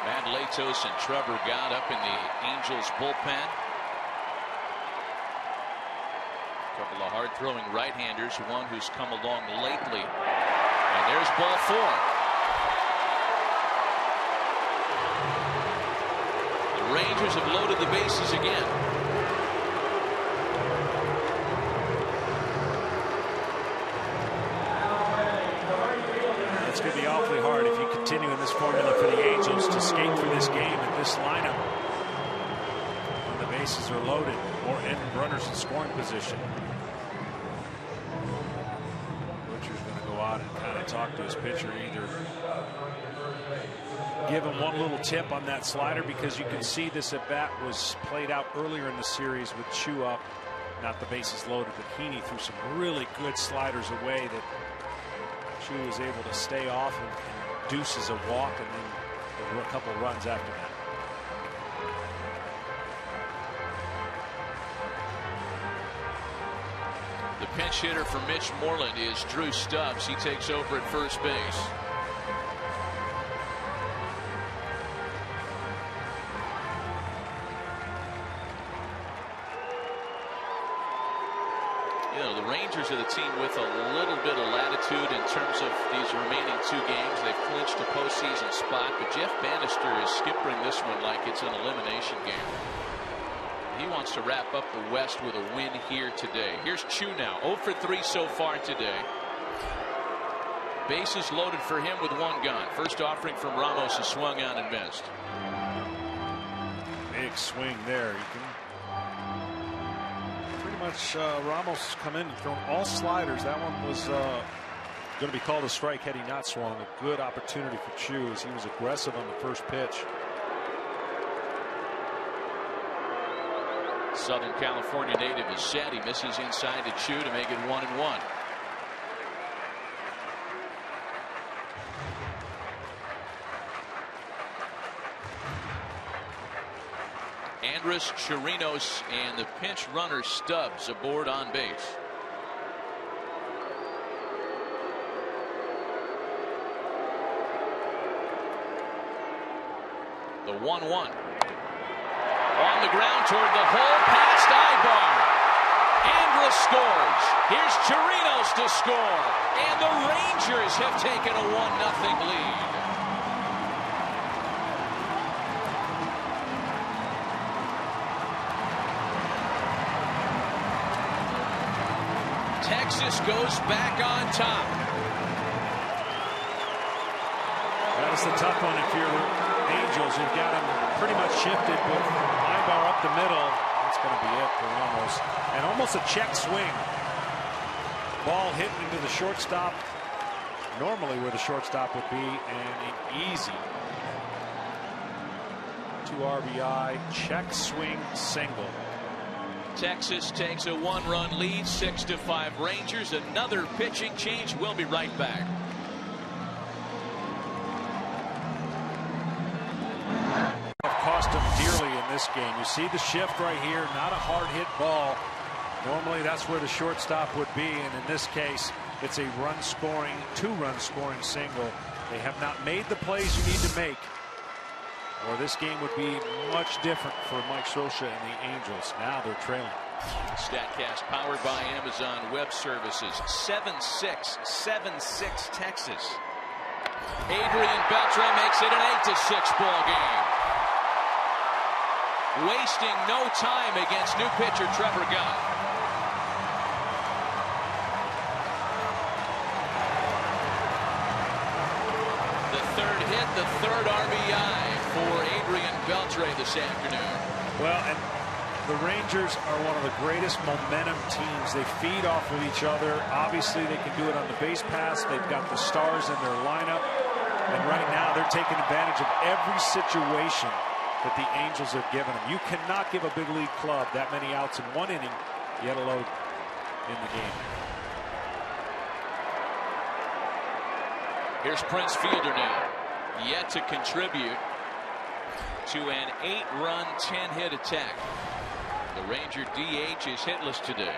A: Matt Latos and Trevor Gott up in the Angels bullpen. A couple of hard-throwing right-handers, one who's come along lately. And there's ball 4. The Rangers have loaded the bases again.
C: It's going to be awfully hard if you continue in this formula for the Angels to skate through this game in this lineup when the bases are loaded or in runners in scoring position. Butcher's going to go out and kind of talk to his pitcher, either give him one little tip on that slider, because you can see this at bat was played out earlier in the series with Choo up, not the bases loaded, but Heaney threw some really good sliders away that Choo was able to stay off and deuces a walk, and then a couple runs after that.
A: The pinch hitter for Mitch Moreland is Drew Stubbs. He takes over at first base. You know, the Rangers are the team with a little bit of latitude in terms of these remaining 2 games. They've clinched a postseason spot, but Jeff Bannister is skippering this one like it's an elimination game. He wants to wrap up the West with a win here today. Here's Chu now, 0 for 3 so far today. Bases loaded for him with 1 gone. First offering from Ramos is swung on and missed.
C: Big swing there. You can pretty much Ramos has come in and thrown all sliders. That one was going to be called a strike had he not swung. A good opportunity for Chu as he was aggressive on the first pitch.
A: Southern California native is set. He misses inside to Chu to make it 1-1. Andrus Chirinos and the pinch runner Stubbs aboard on base. The 1-1. On the ground toward the hole, past Ibar. Andrus scores. Here's Chirinos to score. And the Rangers have taken a 1-0 lead. Texas goes back on top.
C: That was the tough one if you're the Angels. You've got him pretty much shifted with Ibar up the middle. That's going to be it for Ramos. And almost a check swing. Ball hit into the shortstop. Normally where the shortstop would be, and an easy 2 RBI check swing single.
A: Texas takes a 1-run lead, 6-5 Rangers. Another pitching change. We'll be right back.
C: Cost him dearly in this game. You see the shift right here, not a hard hit ball. Normally that's where the shortstop would be, and in this case it's a 2-run scoring single. They have not made the plays you need to make, or this game would be much different for Mike Scioscia and the Angels. Now they're trailing.
A: StatCast powered by Amazon Web Services. 7-6 Texas. Adrian Beltre makes it an 8-6 ball game. Wasting no time against new pitcher Trevor Gott. The third hit, the third RBI for Adrian Beltre this afternoon.
C: Well, and the Rangers are one of the greatest momentum teams. They feed off of each other. Obviously, they can do it on the base pass. They've got the stars in their lineup. And right now, they're taking advantage of every situation that the Angels have given them. You cannot give a big league club that many outs in 1 inning, yet alone in the game.
A: Here's Prince Fielder now, yet to contribute to an 8-run, 10-hit attack. The Ranger DH is hitless today.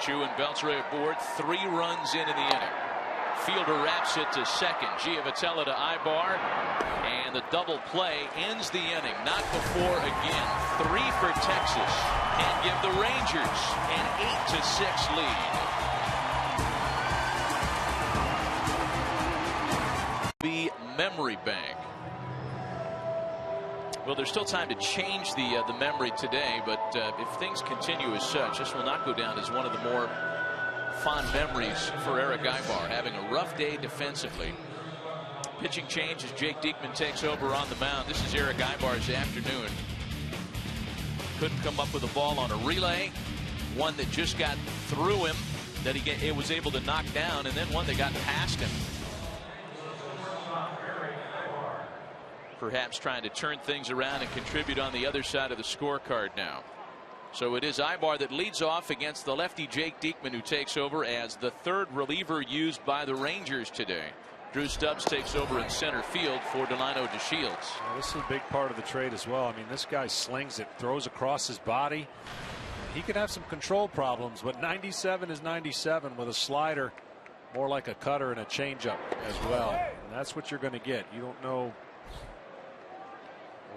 A: Chu and Beltre aboard, 3 runs into the inning. Fielder wraps it to second. Giavotella to Ibar, and the double play ends the inning. Not before again. 3 for Texas, and give the Rangers an 8-6 lead. The memory bank. Well, there's still time to change the memory today, but if things continue as such, this will not go down as one of the more fond memories for Erick Aybar, having a rough day defensively. Pitching change as Jake Diekman takes over on the mound. This is Erick Aybar's afternoon. Couldn't come up with a ball on a relay, one that just got through him that he was able to knock down, and then one that got past him. Perhaps trying to turn things around and contribute on the other side of the scorecard now. So it is Aybar that leads off against the lefty Jake Diekman, who takes over as the third reliever used by the Rangers today. Drew Stubbs takes over in center field for Delino DeShields.
C: Well, this is a big part of the trade as well. I mean, this guy slings it, throws across his body. He can have some control problems, but 97 is 97 with a slider, more like a cutter and a changeup as well. And that's what you're going to get. You don't know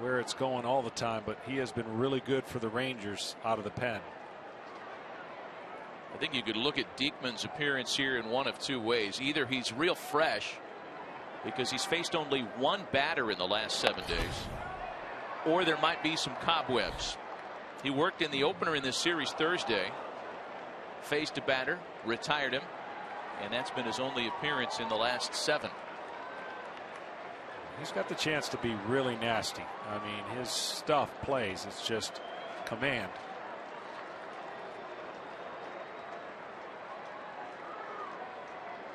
C: where it's going all the time, but he has been really good for the Rangers out of the pen.
A: I think you could look at Diekman's appearance here in one of two ways. Either he's real fresh because he's faced only one batter in the last 7 days, or there might be some cobwebs. He worked in the opener in this series Thursday, faced a batter, retired him, and that's been his only appearance in the last 7.
C: He's got the chance to be really nasty. I mean, his stuff plays. It's just command.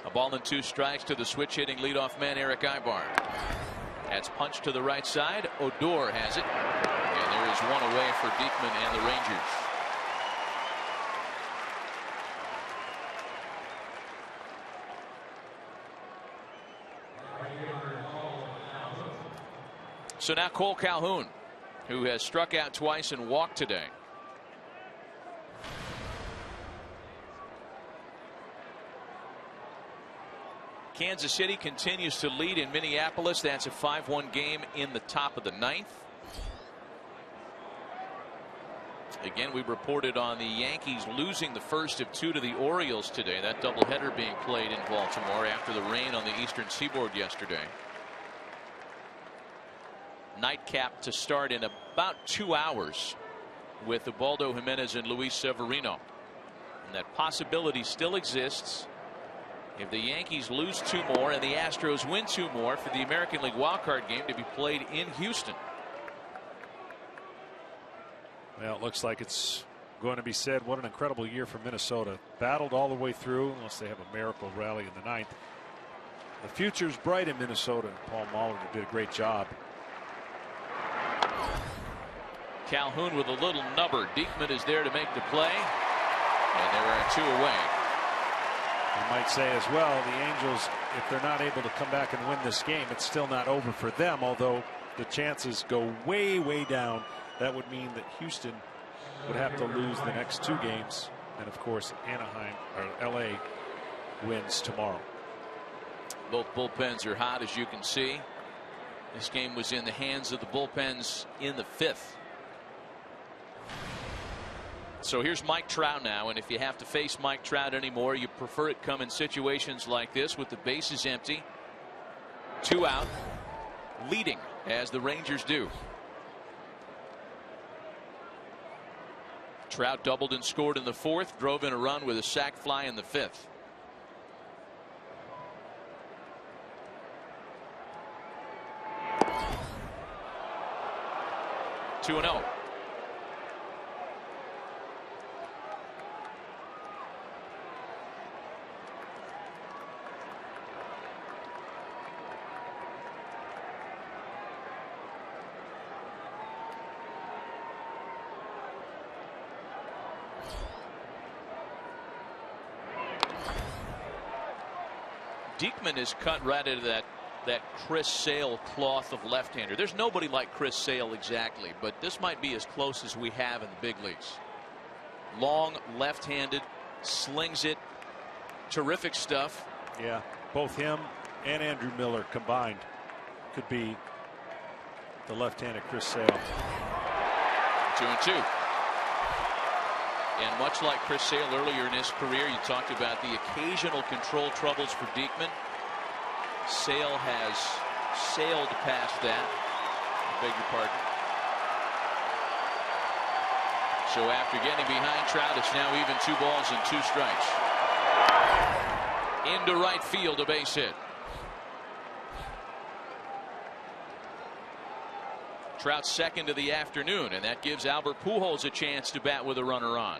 A: A ball and 2 strikes to the switch hitting leadoff man Eric Aybar. That's punched to the right side. Odor has it. And there is one away for Diekman and the Rangers. So now Cole Calhoun, who has struck out twice and walked today. Kansas City continues to lead in Minneapolis. That's a 5-1 game in the top of the 9th. Again, we reported on the Yankees losing the first of 2 to the Orioles today. That doubleheader being played in Baltimore after the rain on the eastern seaboard yesterday. Nightcap to start in about 2 hours with Ubaldo Jimenez and Luis Severino. And that possibility still exists. If the Yankees lose 2 more and the Astros win 2 more for the American League wildcard game to be played in Houston.
C: Well, it looks like it's going to be said, what an incredible year for Minnesota. Battled all the way through, unless they have a miracle rally in the 9th. The future's bright in Minnesota. Paul Molitor did a great job.
A: Calhoun with a little nubber. Diekman is there to make the play. And there are 2 away.
C: I might say as well, the Angels, if they're not able to come back and win this game, it's still not over for them, although the chances go way, way down. That would mean that Houston would have to lose the next 2 games. And of course, Anaheim or LA wins tomorrow.
A: Both bullpens are hot, as you can see. This game was in the hands of the bullpens in the 5th. So here's Mike Trout now, and if you have to face Mike Trout anymore, you prefer it come in situations like this with the bases empty, 2 out, leading as the Rangers do. Trout doubled and scored in the 4th, drove in a run with a sac fly in the 5th. Two 2-0. Diekman is cut right into that Chris Sale cloth of left-hander. There's nobody like Chris Sale exactly, but this might be as close as we have in the big leagues. Long, left-handed, slings it, terrific stuff.
C: Yeah, both him and Andrew Miller combined could be the left-handed Chris Sale.
A: 2-2. And much like Chris Sale earlier in his career, you talked about the occasional control troubles for Diekman. Sale has sailed past that. I beg your pardon. So after getting behind Trout, it's now even 2 balls and 2 strikes. Into right field, a base hit. Trout's second of the afternoon, and that gives Albert Pujols a chance to bat with a runner on.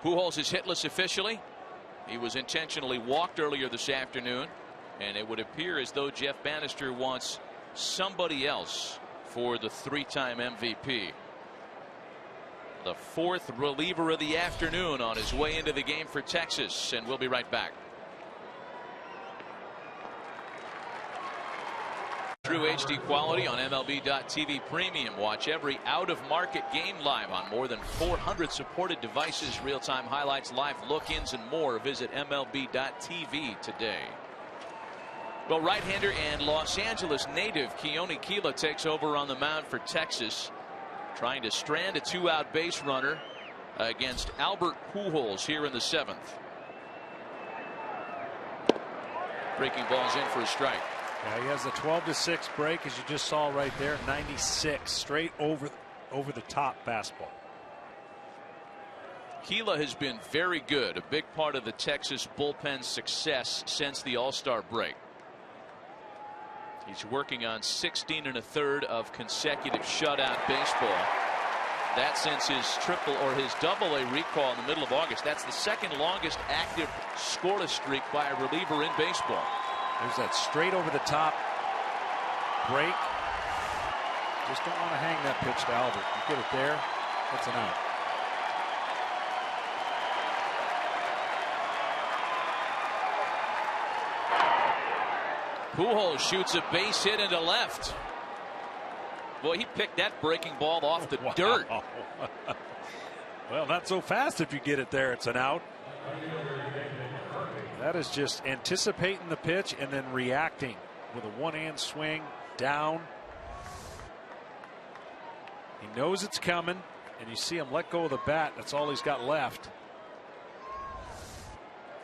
A: Pujols is hitless officially. He was intentionally walked earlier this afternoon, and it would appear as though Jeff Bannister wants somebody else for the 3-time MVP. The 4th reliever of the afternoon on his way into the game for Texas, and we'll be right back. True HD quality on MLB.TV Premium. Watch every out-of-market game live on more than 400 supported devices. Real-time highlights, live look-ins, and more. Visit MLB.TV today. Well, right-hander and Los Angeles native Keone Kela takes over on the mound for Texas, trying to strand a two-out base runner against Albert Pujols here in the 7th. Breaking ball's in for a strike.
C: Yeah, he has a 12-6 break, as you just saw right there. 96 straight over the top fastball.
A: Kela has been very good, a big part of the Texas bullpen's success since the All-Star break. He's working on 16 1/3 of consecutive shutout baseball. That since his triple or his double-A recall in the middle of August. That's the second longest active scoreless streak by a reliever in baseball.
C: There's that straight over the top break. Just don't want to hang that pitch to Albert. You get it there, that's an out.
A: Pujols shoots a base hit into left. Boy, he picked that breaking ball off the dirt.
C: Well, not so fast. If you get it there, it's an out. That is just anticipating the pitch and then reacting with a one-hand swing down. He knows it's coming, and you see him let go of the bat. That's all he's got left.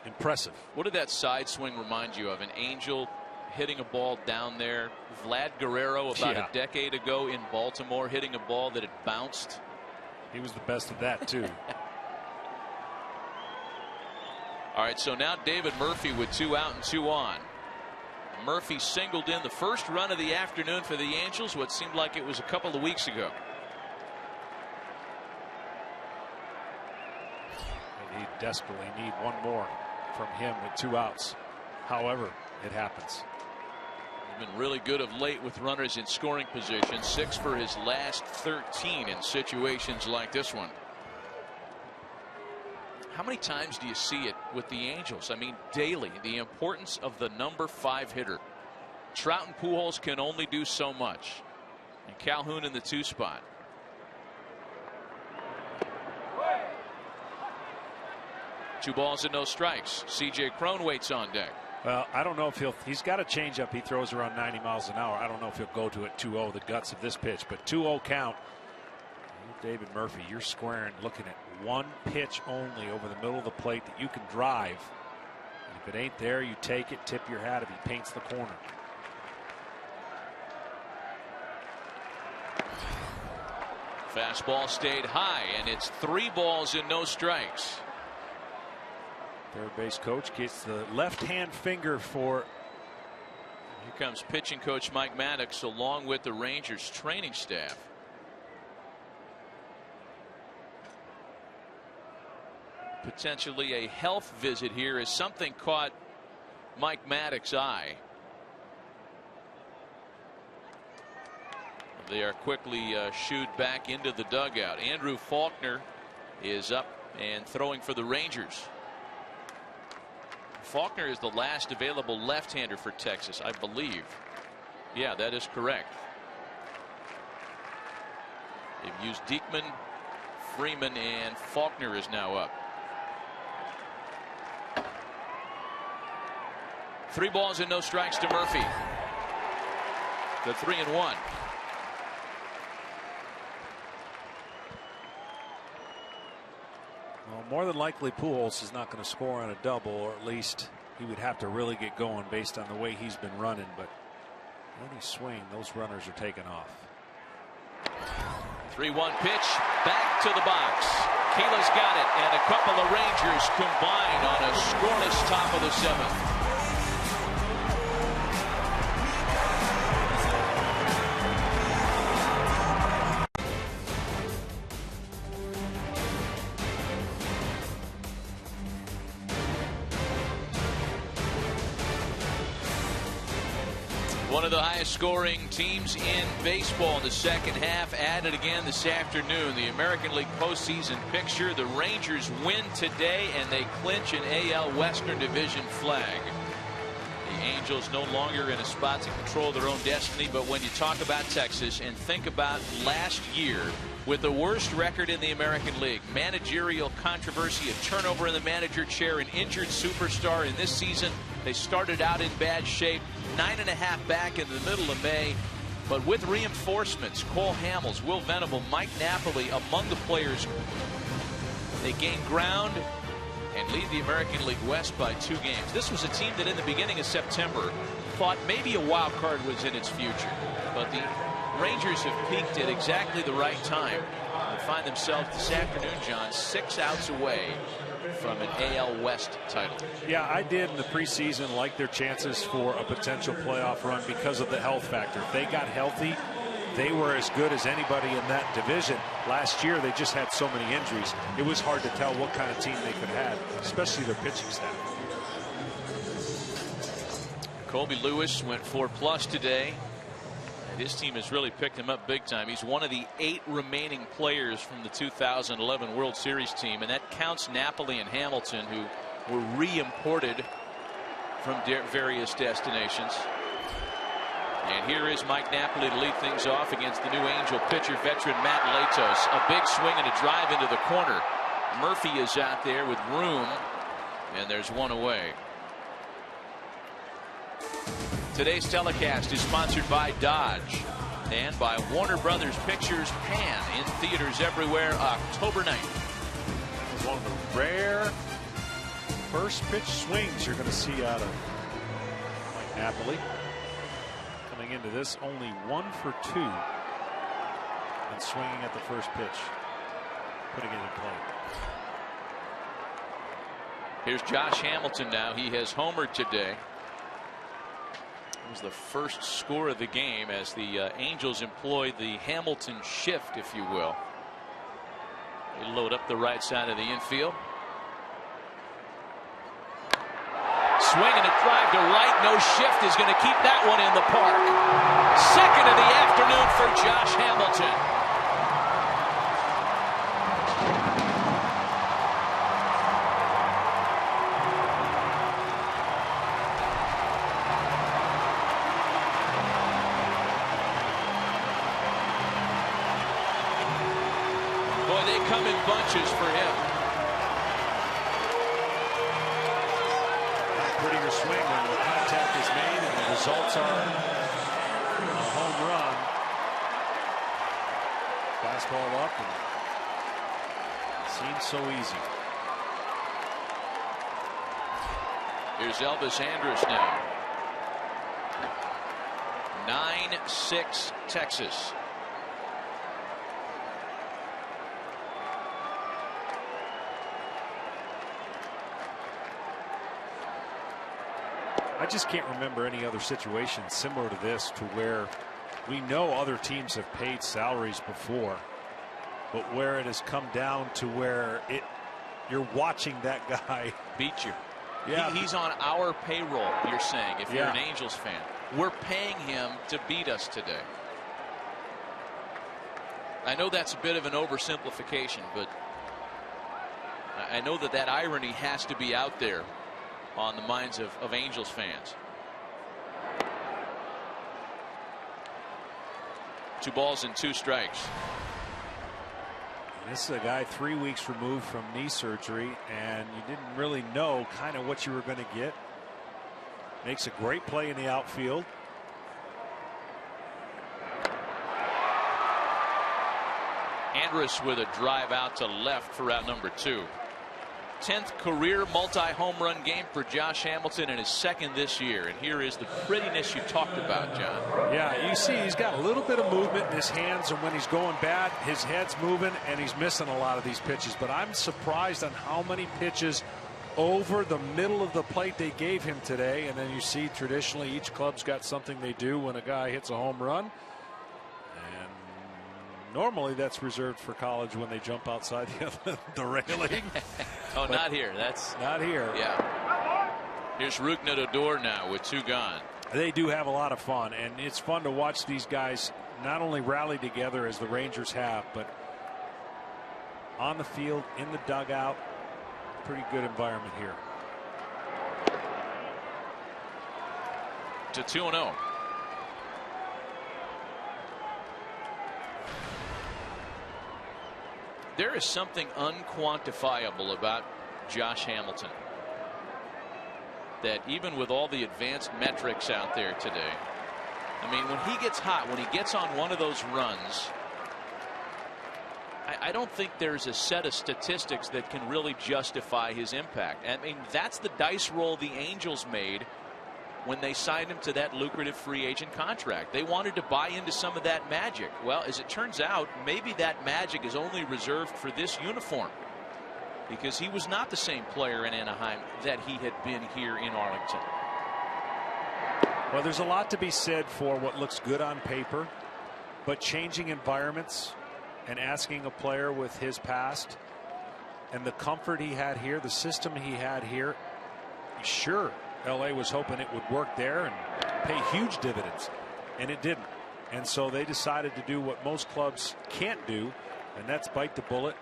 C: Impressive.
A: What did that side swing remind you of? An Angel hitting a ball down there. Vlad Guerrero about a decade ago in Baltimore hitting a ball that had bounced.
C: He was the best of that too.
A: All right, so now David Murphy with 2 out and 2 on. Murphy singled in the first run of the afternoon for the Angels, what seemed like it was a couple of weeks ago.
C: They desperately need one more from him with 2 outs. However, it happens.
A: He's been really good of late with runners in scoring position. 6 for his last 13 in situations like this one. How many times do you see it with the Angels? I mean, daily. The importance of the number 5 hitter. Trout and Pujols can only do so much. And Calhoun in the 2 spot. Two balls and no strikes. C.J. Cron waits on deck.
C: Well, I don't know if he's got a changeup. He throws around 90 miles an hour. I don't know if he'll go to it 2-0, the guts of this pitch, but 2-0 count. David Murphy, you're squaring, looking at one pitch only over the middle of the plate that you can drive. And if it ain't there, you take it, tip your hat if he paints the corner.
A: Fastball stayed high, and it's 3 balls and no strikes.
C: Third base coach gets the left-hand finger for.
A: Here comes pitching coach Mike Maddox along with the Rangers training staff. Potentially a health visit here as something caught Mike Maddox's eye. They are quickly shooed back into the dugout. Andrew Faulkner is up and throwing for the Rangers. Faulkner is the last available left-hander for Texas, I believe. Yeah, that is correct. They've used Diekman, Freeman, and Faulkner is now up. 3 balls and no strikes to Murphy. The 3-1.
C: Well, more than likely Pujols is not going to score on a double, or at least he would have to really get going based on the way he's been running. But when he swings, those runners are taking off.
A: 3-1 pitch back to the box. Kela's got it, and a couple of Rangers combine on a scoreless top of the 7th. One of the highest scoring teams in baseball in the second half added again this afternoon. The American League postseason picture. The Rangers win today and they clinch an AL Western Division flag. The Angels no longer in a spot to control their own destiny. But when you talk about Texas and think about last year, with the worst record in the American League, managerial controversy, a turnover in the manager chair, an injured superstar in this season, they started out in bad shape, 9.5 back in the middle of May. But with reinforcements, Cole Hamels, Will Venable, Mike Napoli among the players, they gained ground and lead the American League West by 2 games. This was a team that in the beginning of September thought maybe a wild card was in its future. But the Rangers have peaked at exactly the right time and find themselves this afternoon, John, 6 outs away from an AL West title.
C: Yeah, I did in the preseason like their chances for a potential playoff run because of the health factor. If they got healthy, they were as good as anybody in that division. Last year, they just had so many injuries. It was hard to tell what kind of team they could have, especially their pitching staff.
A: Colby Lewis went 4+ today. And his team has really picked him up big time. He's one of the 8 remaining players from the 2011 World Series team, and that counts Napoli and Hamilton, who were re-imported from various destinations. And here is Mike Napoli to lead things off against the new Angel pitcher, veteran Matt Latos. A big swing and a drive into the corner. Murphy is out there with room, and there's one away. Today's telecast is sponsored by Dodge and by Warner Brothers Pictures Pan, in theaters everywhere October 9th.
C: It was one of the rare first pitch swings you're going to see out of Mike Napoli. Coming into this, only 1 for 2 and swinging at the first pitch, putting it in play.
A: Here's Josh Hamilton now. He has homered today. It was the first score of the game as the Angels employed the Hamilton shift, if you will. They load up the right side of the infield. Swing and a drive to right. No shift is going to keep that one in the park. Second of the afternoon for Josh Hamilton. Come in bunches for him.
C: Prettier swing when the contact is made and the results are a home run. Fastball up and seems so easy.
A: Here's Elvis Andrus now. 9-6 Texas.
C: I just can't remember any other situation similar to this, to where we know other teams have paid salaries before, but where it has come down to where you're watching that guy
A: beat you.
C: Yeah,
A: he's on our payroll, you're saying, if you're an Angels fan. We're paying him to beat us today. I know that's a bit of an oversimplification, but I know that irony has to be out there on the minds of Angels fans. 2 balls and 2 strikes.
C: And this is a guy 3 weeks removed from knee surgery, and you didn't really know kind of what you were going to get. Makes a great play in the outfield.
A: Andrus with a drive out to left for out number 2. 10th career multi-home run game for Josh Hamilton, and his 2nd this year. And here is the prettiness you talked about, John.
C: Yeah, you see he's got a little bit of movement in his hands, and when he's going bad, his head's moving, and he's missing a lot of these pitches. But I'm surprised on how many pitches over the middle of the plate they gave him today. And then you see traditionally each club's got something they do when a guy hits a home run. Normally that's reserved for college when they jump outside the railing.
A: Oh, not here. That's
C: not here.
A: Yeah. Here's Rougned Odor now with 2 gone.
C: They do have a lot of fun, and it's fun to watch these guys not only rally together as the Rangers have, but on the field, in the dugout. Pretty good environment here.
A: to 2-0. There is something unquantifiable about Josh Hamilton that even with all the advanced metrics out there today, I mean, when he gets hot, when he gets on one of those runs, I don't think there's a set of statistics that can really justify his impact. I mean, that's the dice roll the Angels made when they signed him to that lucrative free agent contract. They wanted to buy into some of that magic. Well, as it turns out, maybe that magic is only reserved for this uniform, because he was not the same player in Anaheim that he had been here in Arlington.
C: Well, there's a lot to be said for what looks good on paper, but changing environments and asking a player with his past and the comfort he had here, the system he had here, sure, LA was hoping it would work there and pay huge dividends, and it didn't. And so they decided to do what most clubs can't do, and that's bite the bullet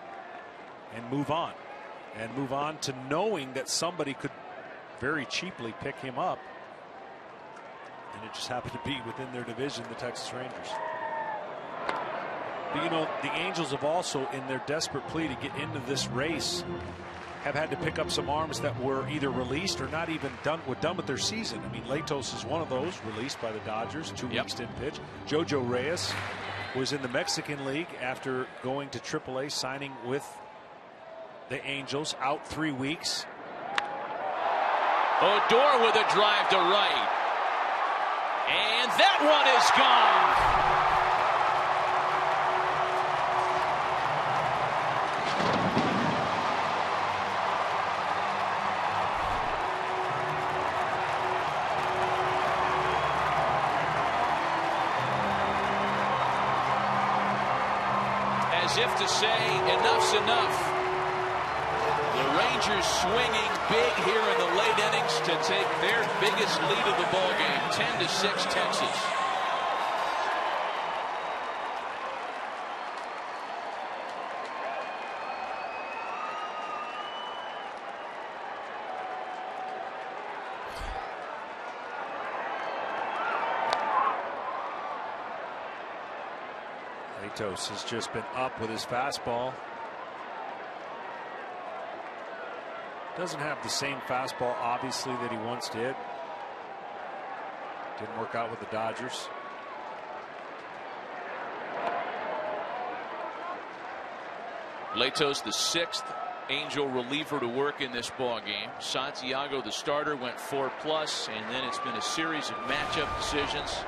C: and move on. And move on to knowing that somebody could very cheaply pick him up. And it just happened to be within their division, the Texas Rangers. But you know, the Angels have also, in their desperate plea to get into this race, have had to pick up some arms that were either released or not even done with their season. I mean, Latos is one of those, released by the Dodgers, 2 weeks didn't pitch. Jojo Reyes was in the Mexican League after going to AAA, signing with the Angels, out 3 weeks.
A: Odor with a drive to right. And that one is gone. As if to say, enough's enough. The Rangers swinging big here in the late innings to take their biggest lead of the ball game, 10-6 Texas.
C: Latos has just been up with his fastball. Doesn't have the same fastball, obviously, that he once did. Didn't work out with the Dodgers.
A: Latos, the 6th Angel reliever to work in this ball game. Santiago, the starter, went 4+, and then it's been a series of matchup decisions.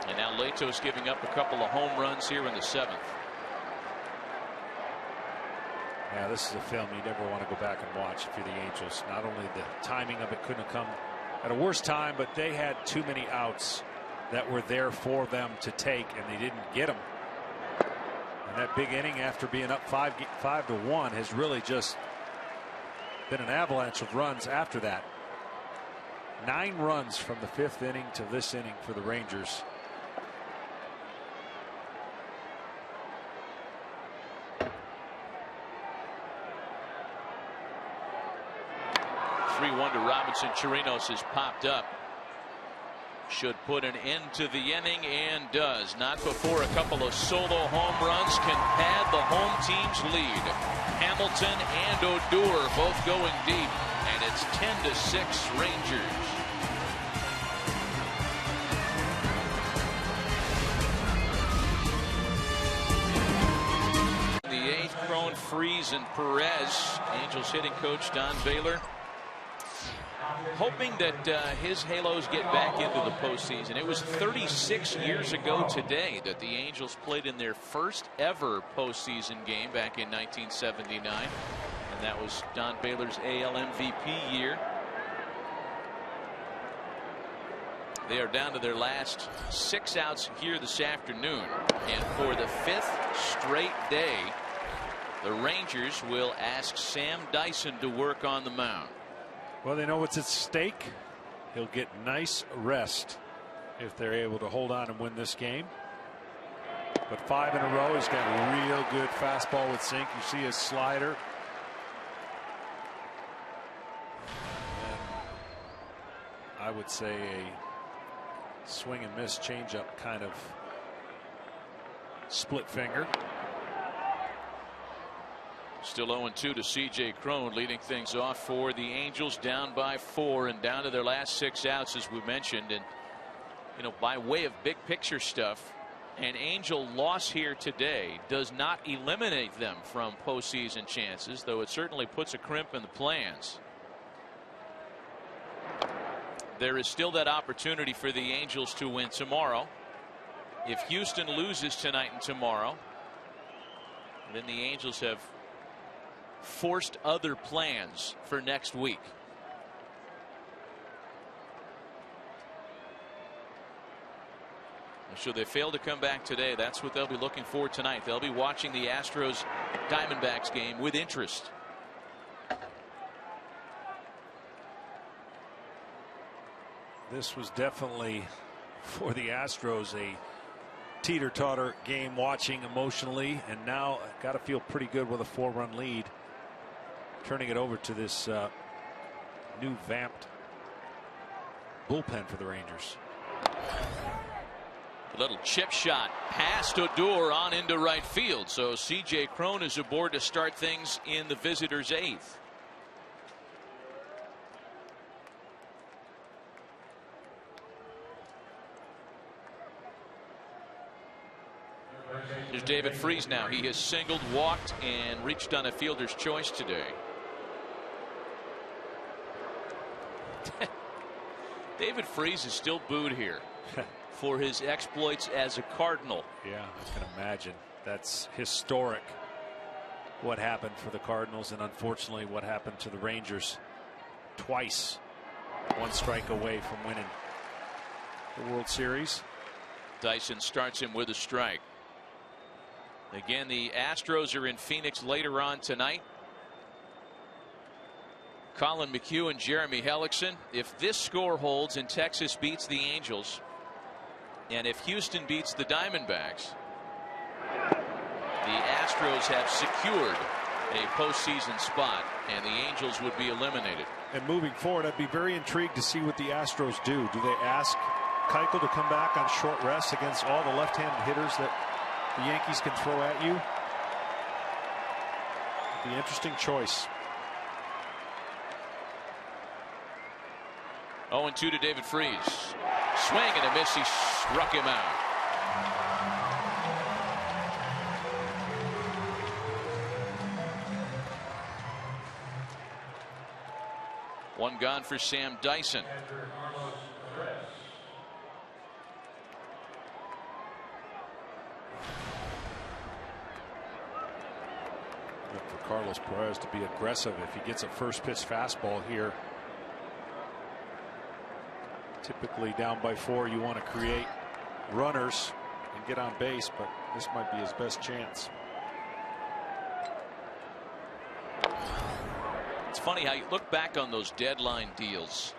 A: And now Latos giving up a couple of home runs here in the 7th.
C: Yeah, this is a film you never want to go back and watch if you're the Angels. Not only the timing of it couldn't have come at a worse time, but they had too many outs that were there for them to take, and they didn't get them. And that big inning, after being up 5-1, has really just been an avalanche of runs after that. 9 runs from the 5th inning to this inning for the Rangers.
A: 3-1 to Robinson. Chirinos has popped up. Should put an end to the inning, and does. Not before a couple of solo home runs can pad the home team's lead. Hamilton and Odor both going deep, and it's 10-6 Rangers. The 8th, Cron, Freese, and Perez. Angels hitting coach Don Baylor hoping that his Halos get back into the postseason. It was 36 years ago today that the Angels played in their first ever postseason game back in 1979, and that was Don Baylor's AL MVP year. They are down to their last 6 outs here this afternoon, and for the 5th straight day, the Rangers will ask Sam Dyson to work on the mound.
C: Well, they know what's at stake. He'll get nice rest if they're able to hold on and win this game. But 5 in a row, he's got a real good fastball with sink. You see his slider. And I would say, a swing and miss changeup kind of split finger.
A: Still 0-2 to C.J. Cron, leading things off for the Angels, down by 4 and down to their last 6 outs, as we mentioned. And, you know, by way of big picture stuff, an Angel loss here today does not eliminate them from postseason chances, though it certainly puts a crimp in the plans. There is still that opportunity for the Angels to win tomorrow. If Houston loses tonight and tomorrow, then the Angels have forced other plans for next week. So they fail to come back today. That's what they'll be looking for tonight. They'll be watching the Astros Diamondbacks game with interest.
C: This was definitely, for the Astros, a teeter-totter game watching emotionally, and now got to feel pretty good with a 4-run lead, turning it over to this new vamped bullpen for the Rangers.
A: A little chip shot past Odor on into right field, so C.J. Cron is aboard to start things in the visitors' 8th. There's David Freese now. He has singled, walked, and reached on a fielder's choice today. David Freese is still booed here for his exploits as a Cardinal.
C: Yeah, I can imagine. That's historic, what happened for the Cardinals, and unfortunately what happened to the Rangers. Twice, 1 strike away from winning the World Series.
A: Dyson starts him with a strike. Again, the Astros are in Phoenix later on tonight. Colin McHugh and Jeremy Hellickson. If this score holds and Texas beats the Angels, and if Houston beats the Diamondbacks, the Astros have secured a postseason spot, and the Angels would be eliminated.
C: And moving forward, I'd be very intrigued to see what the Astros do. Do they ask Keuchel to come back on short rest against all the left-handed hitters that the Yankees can throw at you? The interesting choice.
A: 0-2 to David Freese. Swing and a miss. He struck him out. One gone for Sam Dyson.
C: Look for Carlos Perez to be aggressive if he gets a first pitch fastball here. Typically down by 4, you want to create runners and get on base, but this might be his best chance.
A: It's funny how you look back on those deadline deals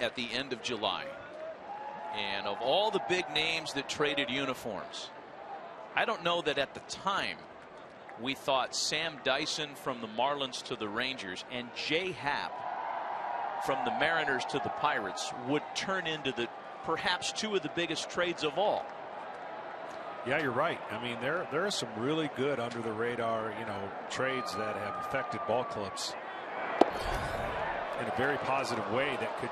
A: at the end of July, and of all the big names that traded uniforms, I don't know that at the time we thought Sam Dyson from the Marlins to the Rangers and Jay Happ from the Mariners to the Pirates would turn into the perhaps 2 of the biggest trades of all.
C: Yeah, you're right. I mean, there are some really good under the radar, trades that have affected ball clubs in a very positive way that could,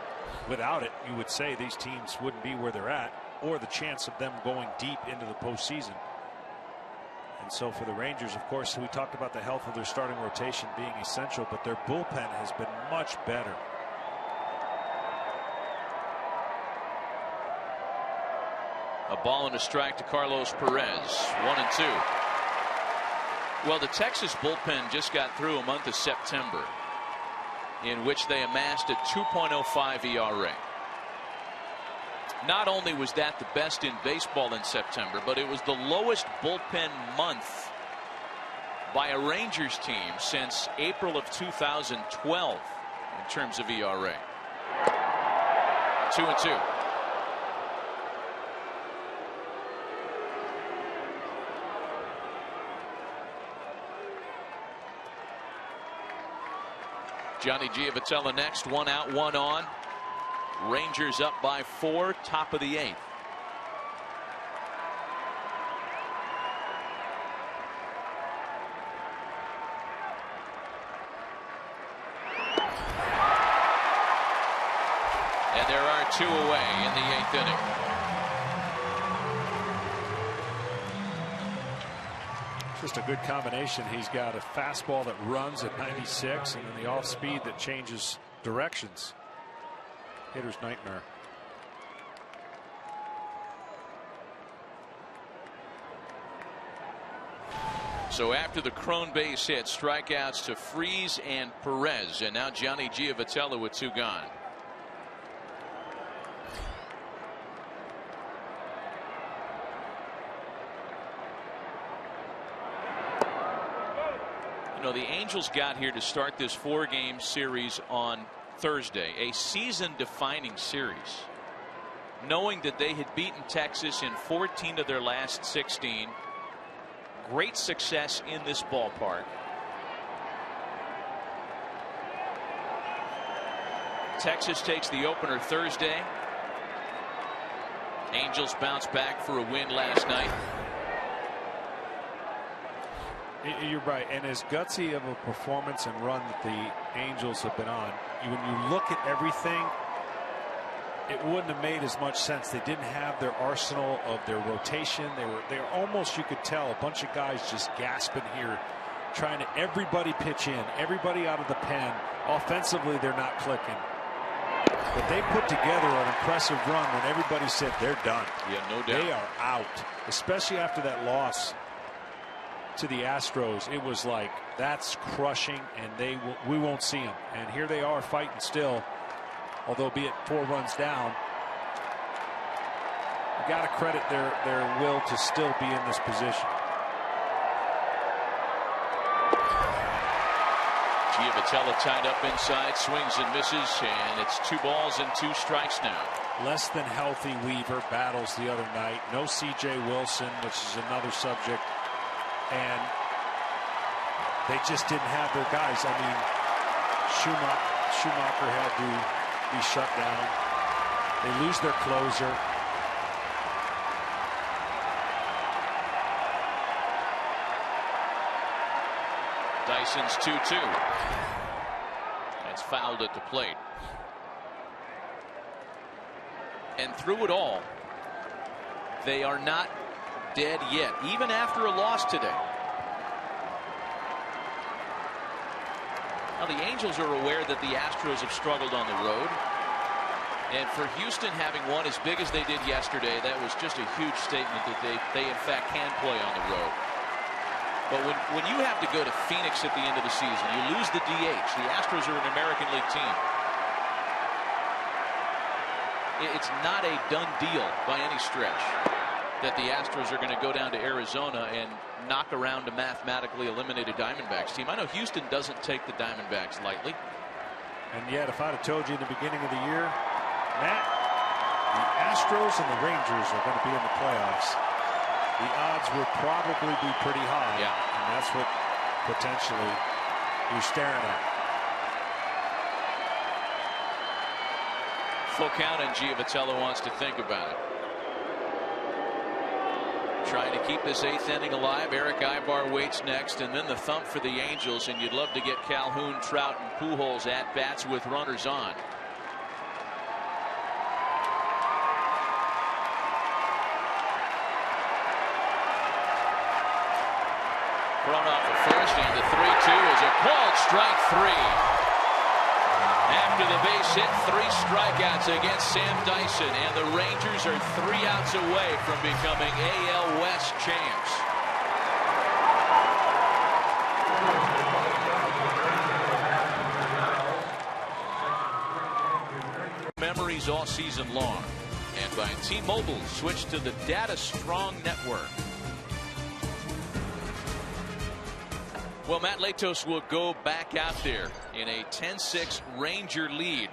C: without it, you would say these teams wouldn't be where they're at, or the chance of them going deep into the postseason. And so for the Rangers, of course, we talked about the health of their starting rotation being essential, but their bullpen has been much better.
A: A ball and a strike to Carlos Perez. 1-2. Well, the Texas bullpen just got through a month of September in which they amassed a 2.05 ERA. Not only was that the best in baseball in September, but it was the lowest bullpen month by a Rangers team since April of 2012 in terms of ERA. 2-2. Johnny Giavotella next. 1 out, 1 on. Rangers up by 4, top of the 8th. And there are 2 away in the 8th inning.
C: Just a good combination. He's got a fastball that runs at 96 and then the off speed that changes directions. Hitter's nightmare.
A: So after the Cron base hit, strikeouts to Freese and Perez, and now Johnny Giavotella with 2 gone. You know, the Angels got here to start this 4-game series on Thursday, a season-defining series, knowing that they had beaten Texas in 14 of their last 16. Great success in this ballpark. Texas takes the opener Thursday. Angels bounce back for a win last night.
C: You're right, and as gutsy of a performance and run that the Angels have been on, when you look at everything, it wouldn't have made as much sense. They didn't have their arsenal of their rotation. They were almost, you could tell, a bunch of guys just gasping here, trying to everybody pitch in, everybody out of the pen. Offensively, they're not clicking. But they put together an impressive run when everybody said they're done.
A: Yeah, no doubt.
C: They are out, especially after that loss to the Astros. It was like, that's crushing, and we won't see them. And here they are fighting still, although be it 4 runs down. You got to credit their will to still be in this position.
A: Giavotella tied up inside, swings and misses, and it's 2 balls and 2 strikes now.
C: Less than healthy Weaver battles the other night. No C.J. Wilson, which is another subject. And they just didn't have their guys. I mean, Schumacher had to be shut down. They lose their closer.
A: Dyson's 2-2. That's fouled at the plate. And through it all, they are not dead yet, even after a loss today. Now, the Angels are aware that the Astros have struggled on the road. And for Houston having won as big as they did yesterday, that was just a huge statement that they in fact can play on the road. But when you have to go to Phoenix at the end of the season, you lose the DH. The Astros are an American League team. It's not a done deal by any stretch that the Astros are going to go down to Arizona and knock around a mathematically eliminated Diamondbacks team. I know Houston doesn't take the Diamondbacks lightly.
C: And yet, if I'd have told you in the beginning of the year, Matt, the Astros and the Rangers are going to be in the playoffs, the odds would probably be pretty high.
A: Yeah.
C: And that's what potentially you're staring at.
A: Full count, and Giavotella wants to think about it. Trying to keep this 8th inning alive. Eric Aybar waits next, and then the thump for the Angels, and you'd love to get Calhoun, Trout, and Pujols at bats with runners on. Thrown off the first, and the 3-2 is a called strike 3. After the base hit, 3 strikeouts against Sam Dyson, and the Rangers are 3 outs away from becoming AL West champs. Memories all season long, and by T-Mobile, switch to the Data Strong network. Well, Matt Latos will go back out there in a 10-6 Ranger lead.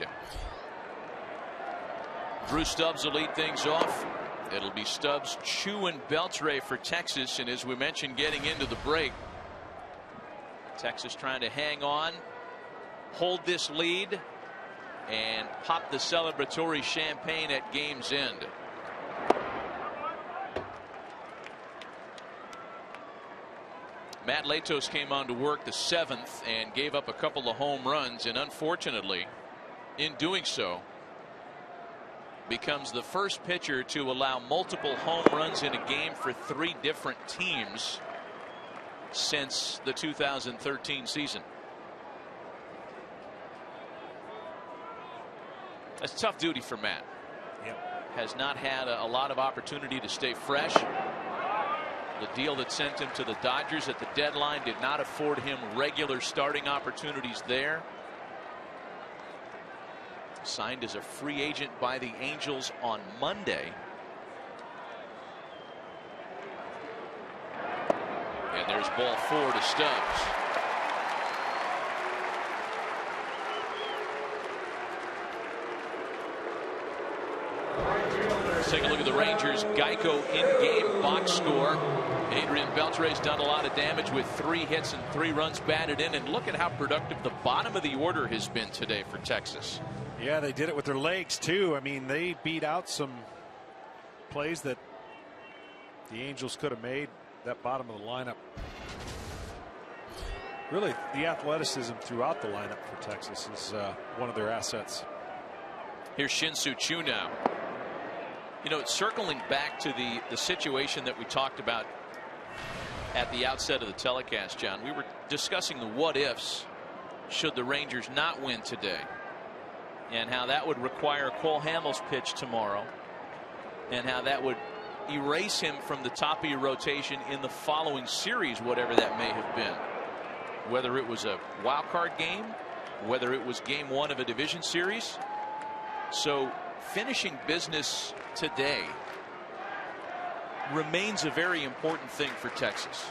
A: Drew Stubbs will lead things off. It'll be Stubbs, Chu, and Beltre for Texas. And as we mentioned, getting into the break, Texas trying to hang on, hold this lead, and pop the celebratory champagne at game's end. Matt Latos came on to work the 7th and gave up a couple of home runs, and unfortunately, in doing so, becomes the first pitcher to allow multiple home runs in a game for 3 different teams since the 2013 season. That's tough duty for Matt.
C: Yep.
A: Has not had a lot of opportunity to stay fresh. The deal that sent him to the Dodgers at the deadline did not afford him regular starting opportunities there. Signed as a free agent by the Angels on Monday. And there's ball 4 to Stubbs. Let's take a look at the Rangers Geico in-game box score. Adrian Beltre's done a lot of damage with 3 hits and 3 runs batted in, and look at how productive the bottom of the order has been today for Texas.
C: Yeah, they did it with their legs too. I mean, they beat out some plays that the Angels could have made. That bottom of the lineup, really the athleticism throughout the lineup for Texas is one of their assets.
A: Here's Shin-Soo Choo now. You know, circling back to the situation that we talked about at the outset of the telecast, John, we were discussing the what ifs should the Rangers not win today, and how that would require Cole Hamels' pitch tomorrow, and how that would erase him from the top of your rotation in the following series, whatever that may have been. Whether it was a wild card game, whether it was game 1 of a division series. So finishing business today remains a very important thing for Texas.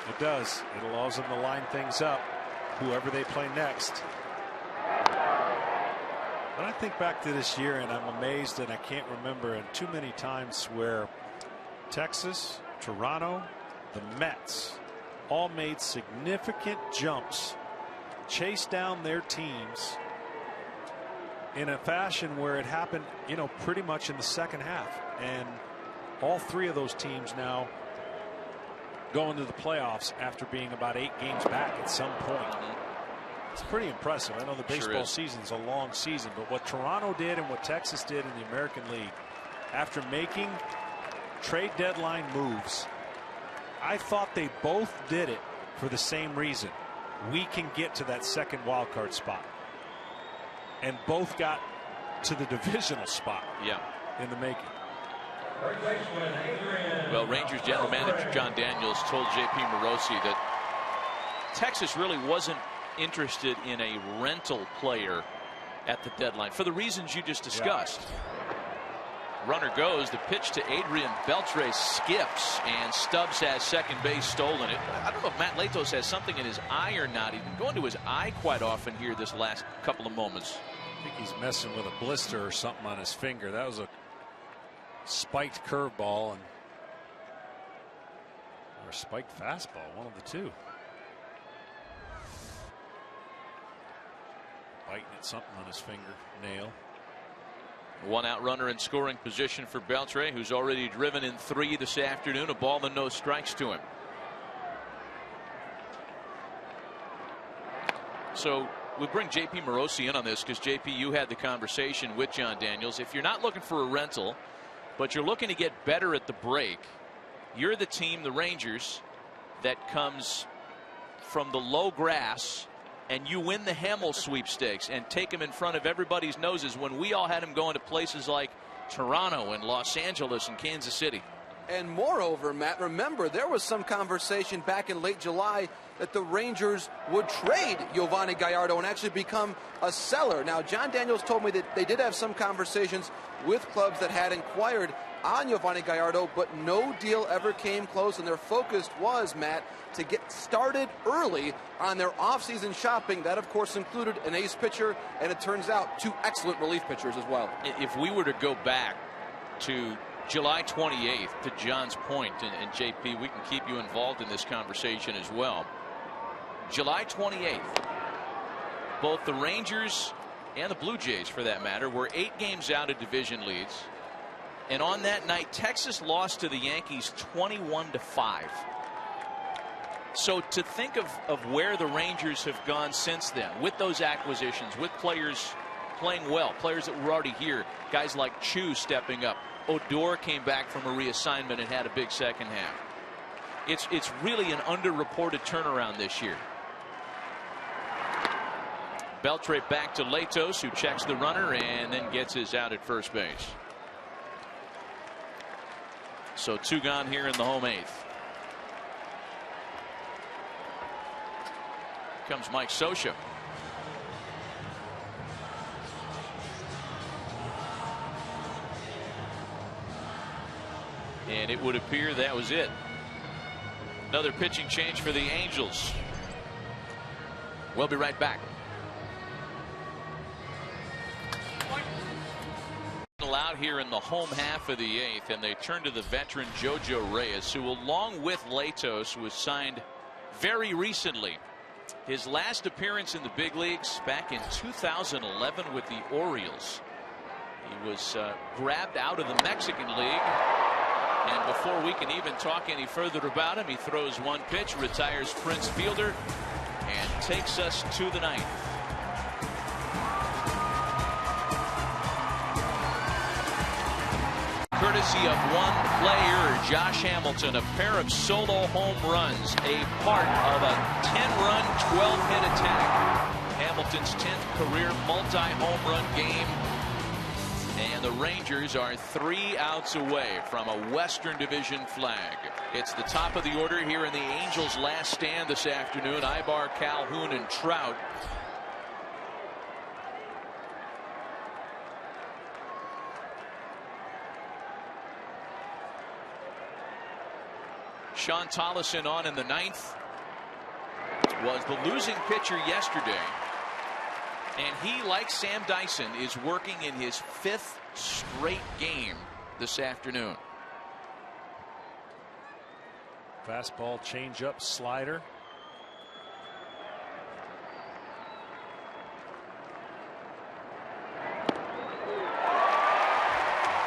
C: It does. It allows them to line things up, whoever they play next. But I think back to this year, and I'm amazed, and I can't remember in too many times where Texas, Toronto, the Mets all made significant jumps, chased down their teams in a fashion where it happened, you know, pretty much in the second half. And all 3 of those teams now go into the playoffs after being about 8 games back at some point. It's pretty impressive. I know the baseball season's a long season, but what Toronto did and what Texas did in the American League after making trade deadline moves, I thought they both did it for the same reason. We can get to that second wild card spot. And both got to the divisional spot in the making.
A: Well, Rangers general manager John Daniels told J.P. Morosi that Texas really wasn't interested in a rental player at the deadline for the reasons you just discussed. Runner goes, the pitch to Adrian Beltre skips, and Stubbs has second base stolen it. I don't know if Matt Latos has something in his eye or not. He's been going to his eye quite often here this last couple of moments.
C: I think he's messing with a blister or something on his finger. That was a spiked curveball and or a spiked fastball, one of the two. Biting at something on his finger nail.
A: 1 out runner in scoring position for Beltre, who's already driven in 3 this afternoon. A ball and no strikes to him. So we'll bring J.P. Morosi in on this because, J.P., you had the conversation with John Daniels. If you're not looking for a rental, but you're looking to get better at the break, you're the team, the Rangers, that comes from the low grass, and you win the Hamels sweepstakes and take him in front of everybody's noses when we all had him going to places like Toronto and Los Angeles and Kansas City.
D: And moreover, Matt, remember there was some conversation back in late July that the Rangers would trade Yovani Gallardo and actually become a seller. Now, John Daniels told me that they did have some conversations with clubs that had inquired on Yovani Gallardo, but no deal ever came close, and their focus was, Matt, to get started early on their offseason shopping. That, of course, included an ace pitcher, and it turns out 2 excellent relief pitchers as well.
A: If we were to go back to July 28th, to John's point, and JP, we can keep you involved in this conversation as well. July 28th, both the Rangers and the Blue Jays, for that matter, were 8 games out of division leads. And on that night, Texas lost to the Yankees 21-5. So to think of where the Rangers have gone since then, with those acquisitions, with players playing well, players that were already here, guys like Chu stepping up. Odor came back from a reassignment and had a big second half. It's really an underreported turnaround this year. Beltre back to Latos, who checks the runner and then gets his out at first base. So 2 gone here in the home 8th. Comes Mike Scioscia. And it would appear that was it. Another pitching change for the Angels. We'll be right back. Out here in the home half of the 8th, and they turn to the veteran Jojo Reyes, who along with Latos was signed very recently. His last appearance in the big leagues back in 2011 with the Orioles. He was grabbed out of the Mexican League, and before we can even talk any further about him, he throws 1 pitch, retires Prince Fielder, and takes us to the 9th. Courtesy of one player, Josh Hamilton, a pair of solo home runs, a part of a 10-run, 12-hit attack. Hamilton's 10th career multi-home run game. And the Rangers are 3 outs away from a Western Division flag. It's the top of the order here in the Angels' last stand this afternoon. Ibar, Calhoun, and Trout. Sean Tolleson on in the 9th. Was the losing pitcher yesterday. And he, like Sam Dyson, is working in his 5th straight game this afternoon.
C: Fastball, changeup, slider.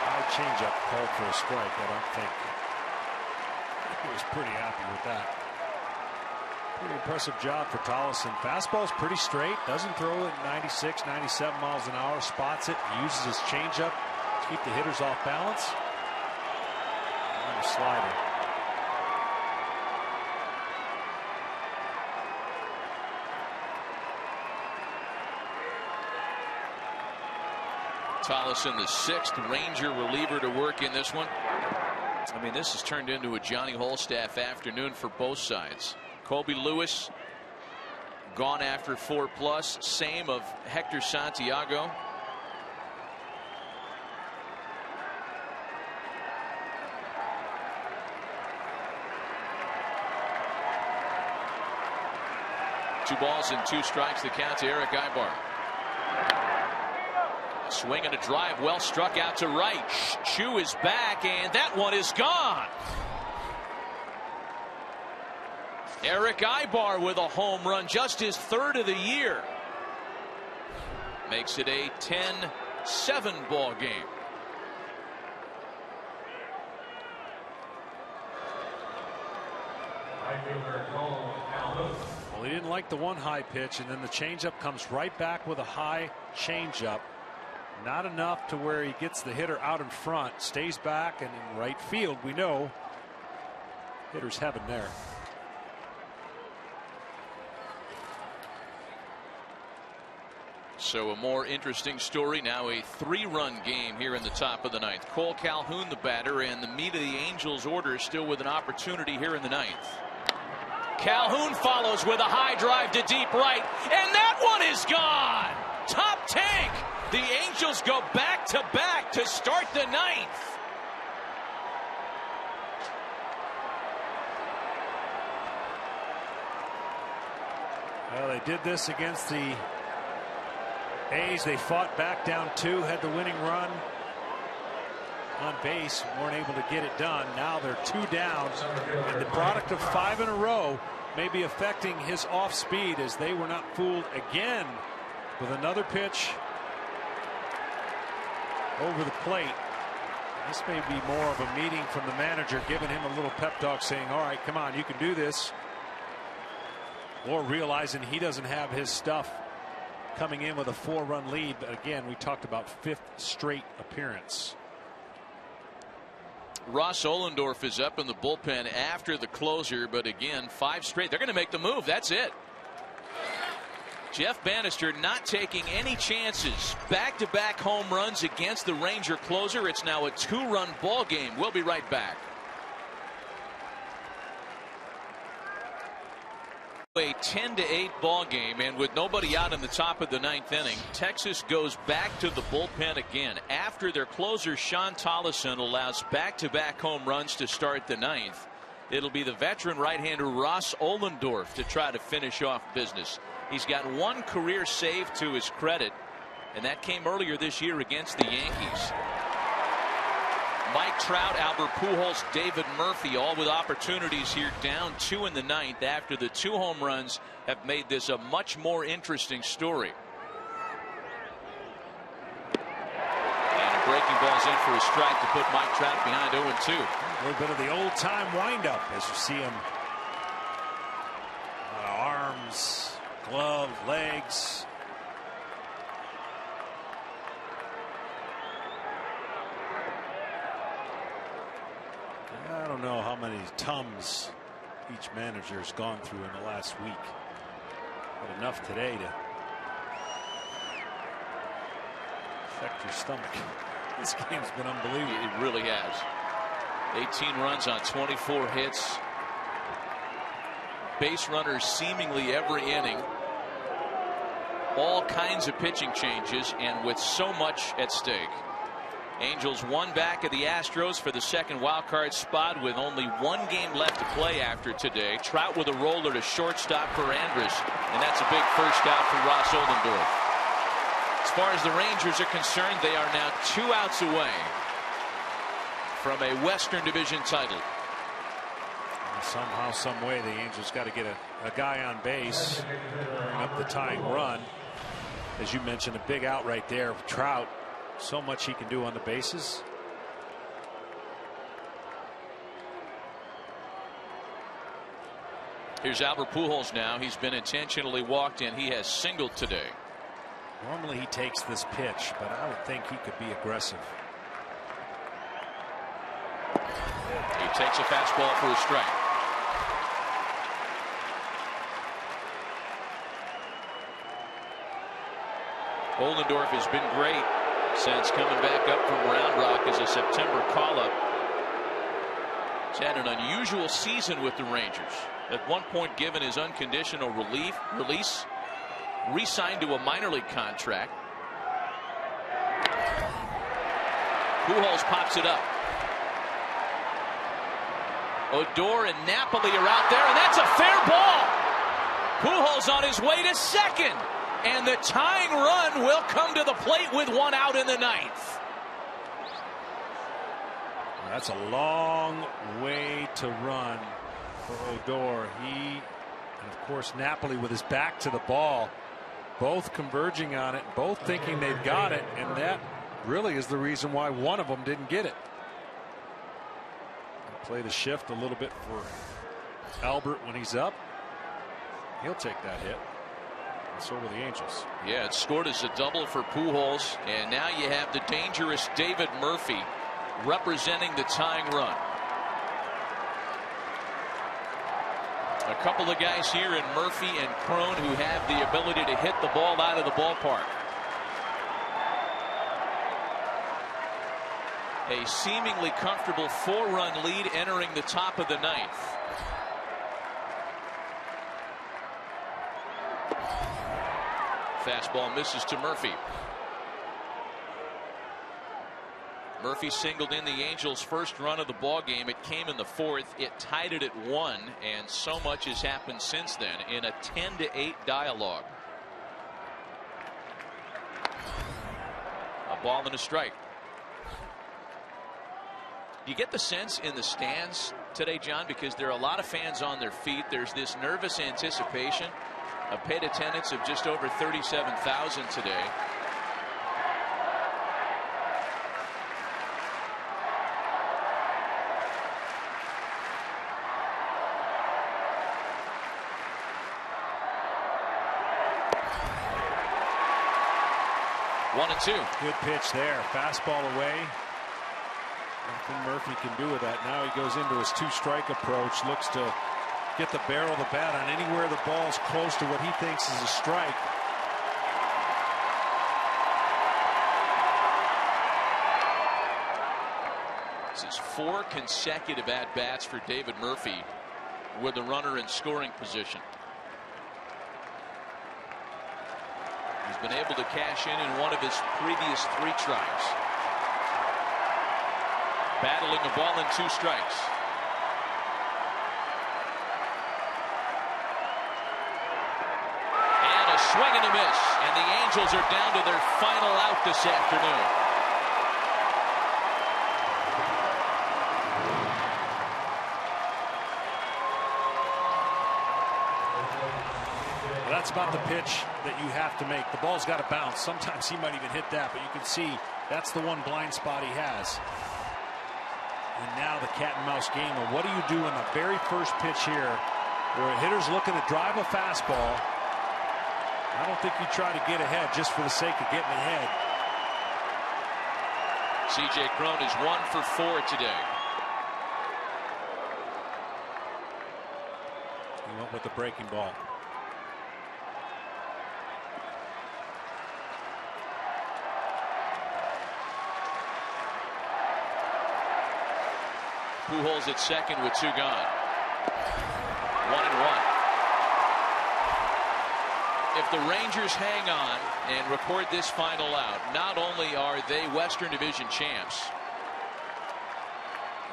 C: High changeup called for a strike, I don't think. He was pretty happy with that. Pretty impressive job for Tolleson. Fastball's pretty straight. Doesn't throw it 96, 97 miles an hour. Spots it. Uses his changeup to keep the hitters off balance. And a slider.
A: Tolleson, the 6th Ranger reliever to work in this one. I mean, this has turned into a Johnny Holstaff afternoon for both sides. Colby Lewis gone after 4+. Same of Hector Santiago. Two balls and 2 strikes, the count to Eric Ibar. Swing and a drive, well struck out to right. Chu is back, and that one is gone. Eric Ibar with a home run, just his 3rd of the year. Makes it a 10-7 ball game.
C: Well, he didn't like the 1 high pitch, and then the changeup comes right back with a high changeup. Not enough to where he gets the hitter out in front, stays back, and in right field, we know hitter's heaven there.
A: So a more interesting story now, a 3-run game here in the top of the 9th. Cole Calhoun, the batter, and the meat of the Angels order still with an opportunity here in the 9th. Calhoun follows with a high drive to deep right, and that one is gone. Top tank. The Angels go back-to-back to start the 9th.
C: Well, they did this against the A's. They fought back down 2, had the winning run on base, weren't able to get it done. Now they're 2 down, and the product of 5 in a row may be affecting his off speed, as they were not fooled again with another pitch over the plate. This may be more of a meeting from the manager, giving him a little pep talk, saying, all right, come on, you can do this. Or realizing he doesn't have his stuff, coming in with a 4-run lead. But again, we talked about 5th straight appearance.
A: Ross Ohlendorf is up in the bullpen after the closer, but again, 5 straight. They're going to make the move. That's it. Jeff Bannister not taking any chances. Back-to-back home runs against the Ranger closer. It's now a 2-run ball game. We'll be right back. A 10-8 ball game, and with nobody out in the top of the 9th inning, Texas goes back to the bullpen again after their closer Sean Tollison allows back-to-back home runs to start the 9th. It'll be the veteran right-hander Ross Ohlendorf to try to finish off business. He's got 1 career save to his credit, and that came earlier this year against the Yankees. Mike Trout, Albert Pujols, David Murphy, all with opportunities here, down 2 in the 9th after the 2 home runs have made this a much more interesting story. And a breaking ball's in for a strike to put Mike Trout behind 0-2.
C: A little bit of the old-time windup as you see him. Arms, glove, legs. I don't know how many Tums each manager has gone through in the last week, but enough today to affect your stomach. This game's been unbelievable.
A: It really has. 18 runs on 24 hits. Base runners seemingly every inning. All kinds of pitching changes, and with so much at stake. Angels 1 back of the Astros for the second wild card spot with only 1 game left to play after today. Trout with a roller to shortstop for Andrus, and that's a big first out for Ross Ohlendorf. As far as the Rangers are concerned, they are now 2 outs away from a Western Division title.
C: Somehow, some way, the Angels got to get a guy on base, bring up the tying run. As you mentioned, a big out right there for Trout. So much he can do on the bases.
A: Here's Albert Pujols now. He's been intentionally walked in. He has singled today.
C: Normally he takes this pitch, but I would think he could be aggressive.
A: He takes a fastball for a strike. Ohlendorf has been great since coming back up from Round Rock as a September call-up. He's had an unusual season with the Rangers. At one point given his unconditional release, re-signed to a minor league contract. Pujols pops it up. Odor and Napoli are out there, and that's a fair ball. Pujols on his way to second. And the tying run will come to the plate with 1 out in the 9th.
C: That's a long way to run for Odor. He, and of course, Napoli with his back to the ball, both converging on it, both thinking they've got it, and that really is the reason why one of them didn't get it. Play the shift a little bit for Albert when he's up. He'll take that hit. So will the Angels.
A: Yeah, it scored as a double for Pujols, and now you have the dangerous David Murphy representing the tying run. A couple of guys here in Murphy and Cron who have the ability to hit the ball out of the ballpark. A seemingly comfortable 4-run lead entering the top of the 9th. Fastball misses to Murphy. Murphy singled in the Angels' first run of the ball game. It came in the 4th. It tied it at 1, and so much has happened since then in a 10-8 dialogue. A ball and a strike. You get the sense in the stands today, John, because there are a lot of fans on their feet. There's this nervous anticipation. A paid attendance of just over 37,000 today. One and two.
C: Good pitch there. Fastball away. Nothing Murphy can do with that. Now he goes into his 2-strike approach. Looks to get the barrel of the bat on anywhere the ball's close to what he thinks is a strike.
A: This is 4 consecutive at-bats for David Murphy with the runner in scoring position. He's been able to cash in one of his previous 3 tries. Battling a ball in 2 strikes. And a swing and a miss. And the Angels are down to their final out this afternoon.
C: That's about the pitch that you have to make. The ball's got to bounce. Sometimes he might even hit that, but you can see that's the one blind spot he has. And now the cat and mouse game of what do you do in the very first pitch here where a hitter's looking to drive a fastball. I don't think you try to get ahead just for the sake of getting ahead.
A: C.J. Cron is 1 for 4 today.
C: He went with the breaking ball.
A: Pujols at second with 2 gone. 1-1. If the Rangers hang on and record this final out, not only are they Western Division champs,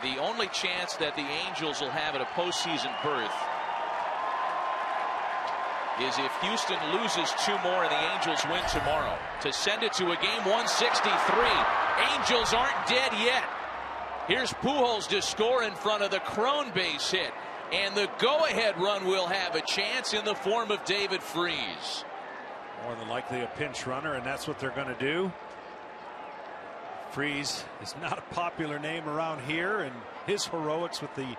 A: the only chance that the Angels will have at a postseason berth is if Houston loses 2 more and the Angels win tomorrow to send it to a game 163. Angels aren't dead yet. Here's Pujols to score in front of the Cron base hit. And the go-ahead run will have a chance in the form of David Freese.
C: More than likely a pinch runner, and that's what they're going to do. Freese is not a popular name around here, and his heroics with the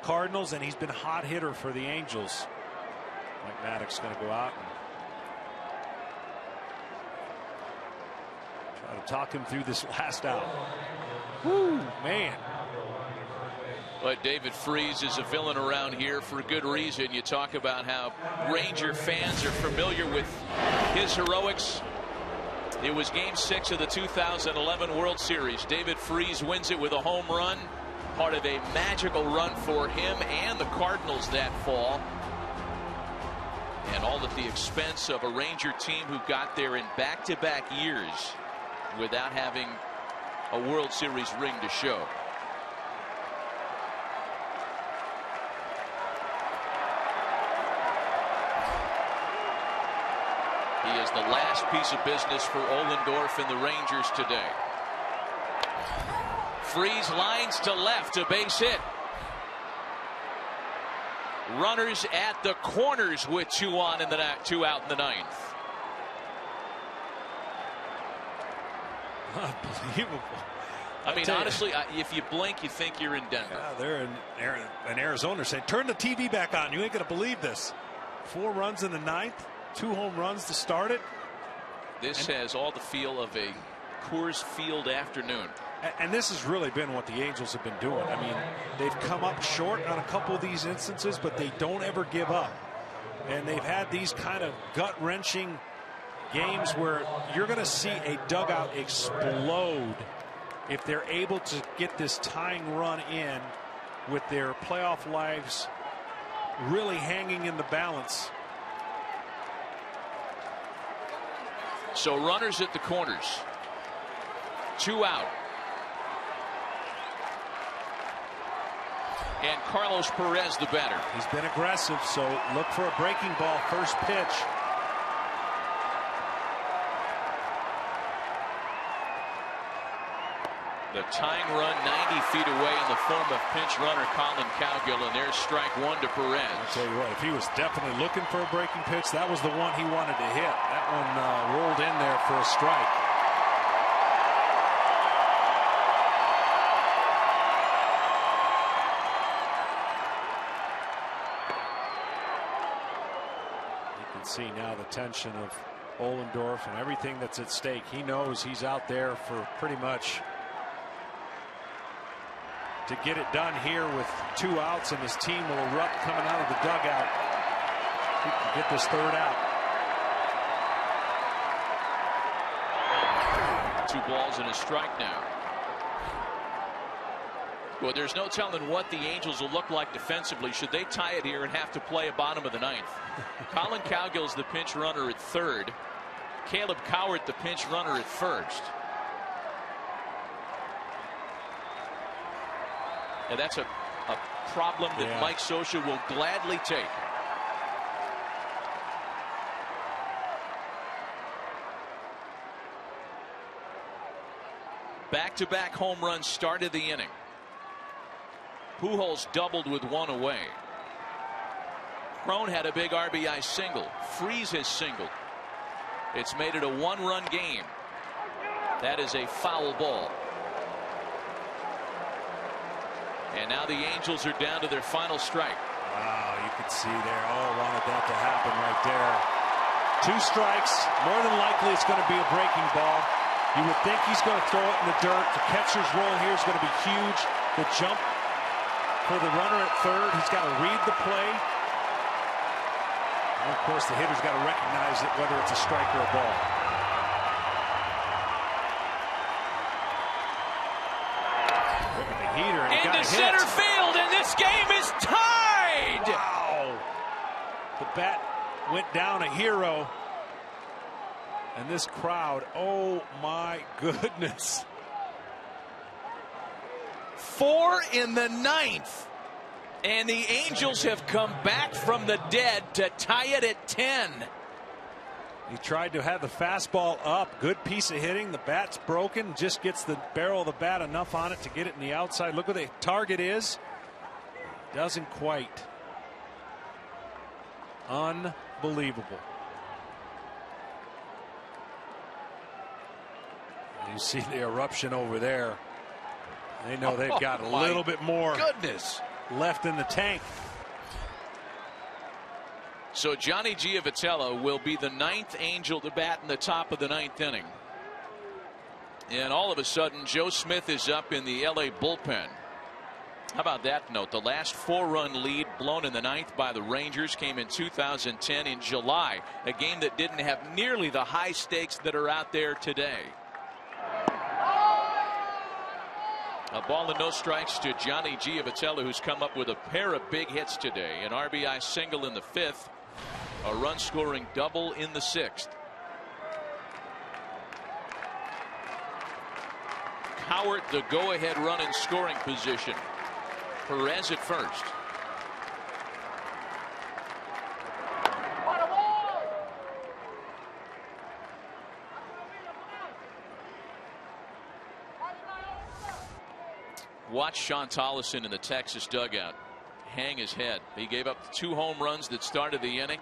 C: Cardinals, and he's been a hot hitter for the Angels. Mike Maddox going to go out and try to talk him through this last out. Woo, man.
A: But David Freese is a villain around here for good reason. You talk about how Ranger fans are familiar with his heroics. It was Game 6 of the 2011 World Series. David Freese wins it with a home run. Part of a magical run for him and the Cardinals that fall. And all at the expense of a Ranger team who got there in back-to-back years without having a World Series ring to show. He is the last piece of business for Ohlendorf and the Rangers today. Freese lines to left, a base hit. Runners at the corners with 2 out in the 9th.
C: Unbelievable.
A: I mean, honestly, if you blink, you think you're in Denver.
C: Yeah, they're in Arizona saying, turn the TV back on. You ain't going to believe this. 4 runs in the 9th, 2 home runs to start it.
A: This has all the feel of a Coors Field afternoon.
C: And this has really been what the Angels have been doing. I mean, they've come up short on a couple of these instances, but they don't ever give up. And they've had these kind of gut-wrenching games where you're going to see a dugout explode if they're able to get this tying run in with their playoff lives really hanging in the balance.
A: So runners at the corners. 2 out. And Carlos Perez the batter.
C: He's been aggressive, so look for a breaking ball first pitch.
A: The tying run 90 feet away in the form of pinch runner Colin Cowgill, and there's strike one to Perez.
C: I'll tell you what, if he was definitely looking for a breaking pitch, that was the one he wanted to hit. That one rolled in there for a strike. You can see now the tension of Ohlendorf and everything that's at stake. He knows he's out there for pretty much to get it done here with 2 outs, and his team will erupt coming out of the dugout. He can get this 3rd out.
A: 2 balls and a strike now. Well, there's no telling what the Angels will look like defensively should they tie it here and have to play a bottom of the 9th. Colin Cowgill's the pinch runner at 3rd. Caleb Cowart the pinch runner at 1st. And that's a problem that Mike Scioscia will gladly take. Back-to-back home runs started the inning. Pujols doubled with 1 away. Cron had a big RBI single. Freese has singled. It's made it a 1-run game. That is a foul ball. And now the Angels are down to their final strike.
C: Wow, you could see there. Oh, wanted that to happen right there. 2 strikes. More than likely it's going to be a breaking ball. You would think he's going to throw it in the dirt. The catcher's roll here is going to be huge. The jump for the runner at 3rd. He's got to read the play. And of course, the hitter's got to recognize it, whether it's a strike or a ball. Heater, and
A: into center field, and this game is tied.
C: Wow. The bat went down a hero. And this crowd, oh my goodness.
A: 4 in the 9th. And the Angels have come back from the dead to tie it at 10.
C: He tried to have the fastball up. Good piece of hitting. The bat's broken. Just gets the barrel of the bat enough on it to get it in the outside. Look where the target is. Doesn't quite. Unbelievable. You see the eruption over there. They know they've got a little bit more left in the tank.
A: So Johnny Giavitello will be the 9th Angel to bat in the top of the 9th inning. And all of a sudden, Joe Smith is up in the LA bullpen. How about that note? The last 4-run lead blown in the 9th by the Rangers came in 2010 in July. A game that didn't have nearly the high stakes that are out there today. A ball and no strikes to Johnny Giavitello, who's come up with a pair of big hits today. An RBI single in the 5th. A run scoring double in the 6th. Cowart the go ahead run in scoring position. Perez at 1st. Watch Sean Tollison in the Texas dugout hang his head. He gave up 2 home runs that started the inning.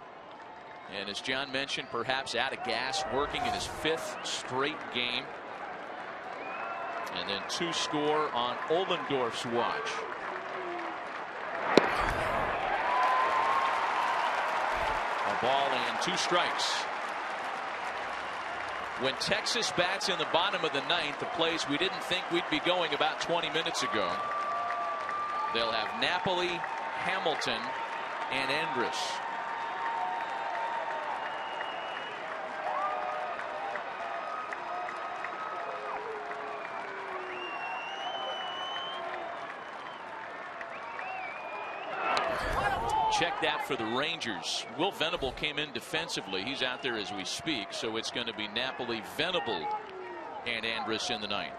A: And as John mentioned, perhaps out of gas, working in his 5th straight game. And then 2 score on Ohlendorf's watch. A ball and 2 strikes. When Texas bats in the bottom of the 9th, a place we didn't think we'd be going about 20 minutes ago, they'll have Napoli, Hamilton, and Andrus. Check that for the Rangers. Will Venable came in defensively. He's out there as we speak. So it's going to be Napoli, Venable, and Andrus in the 9th.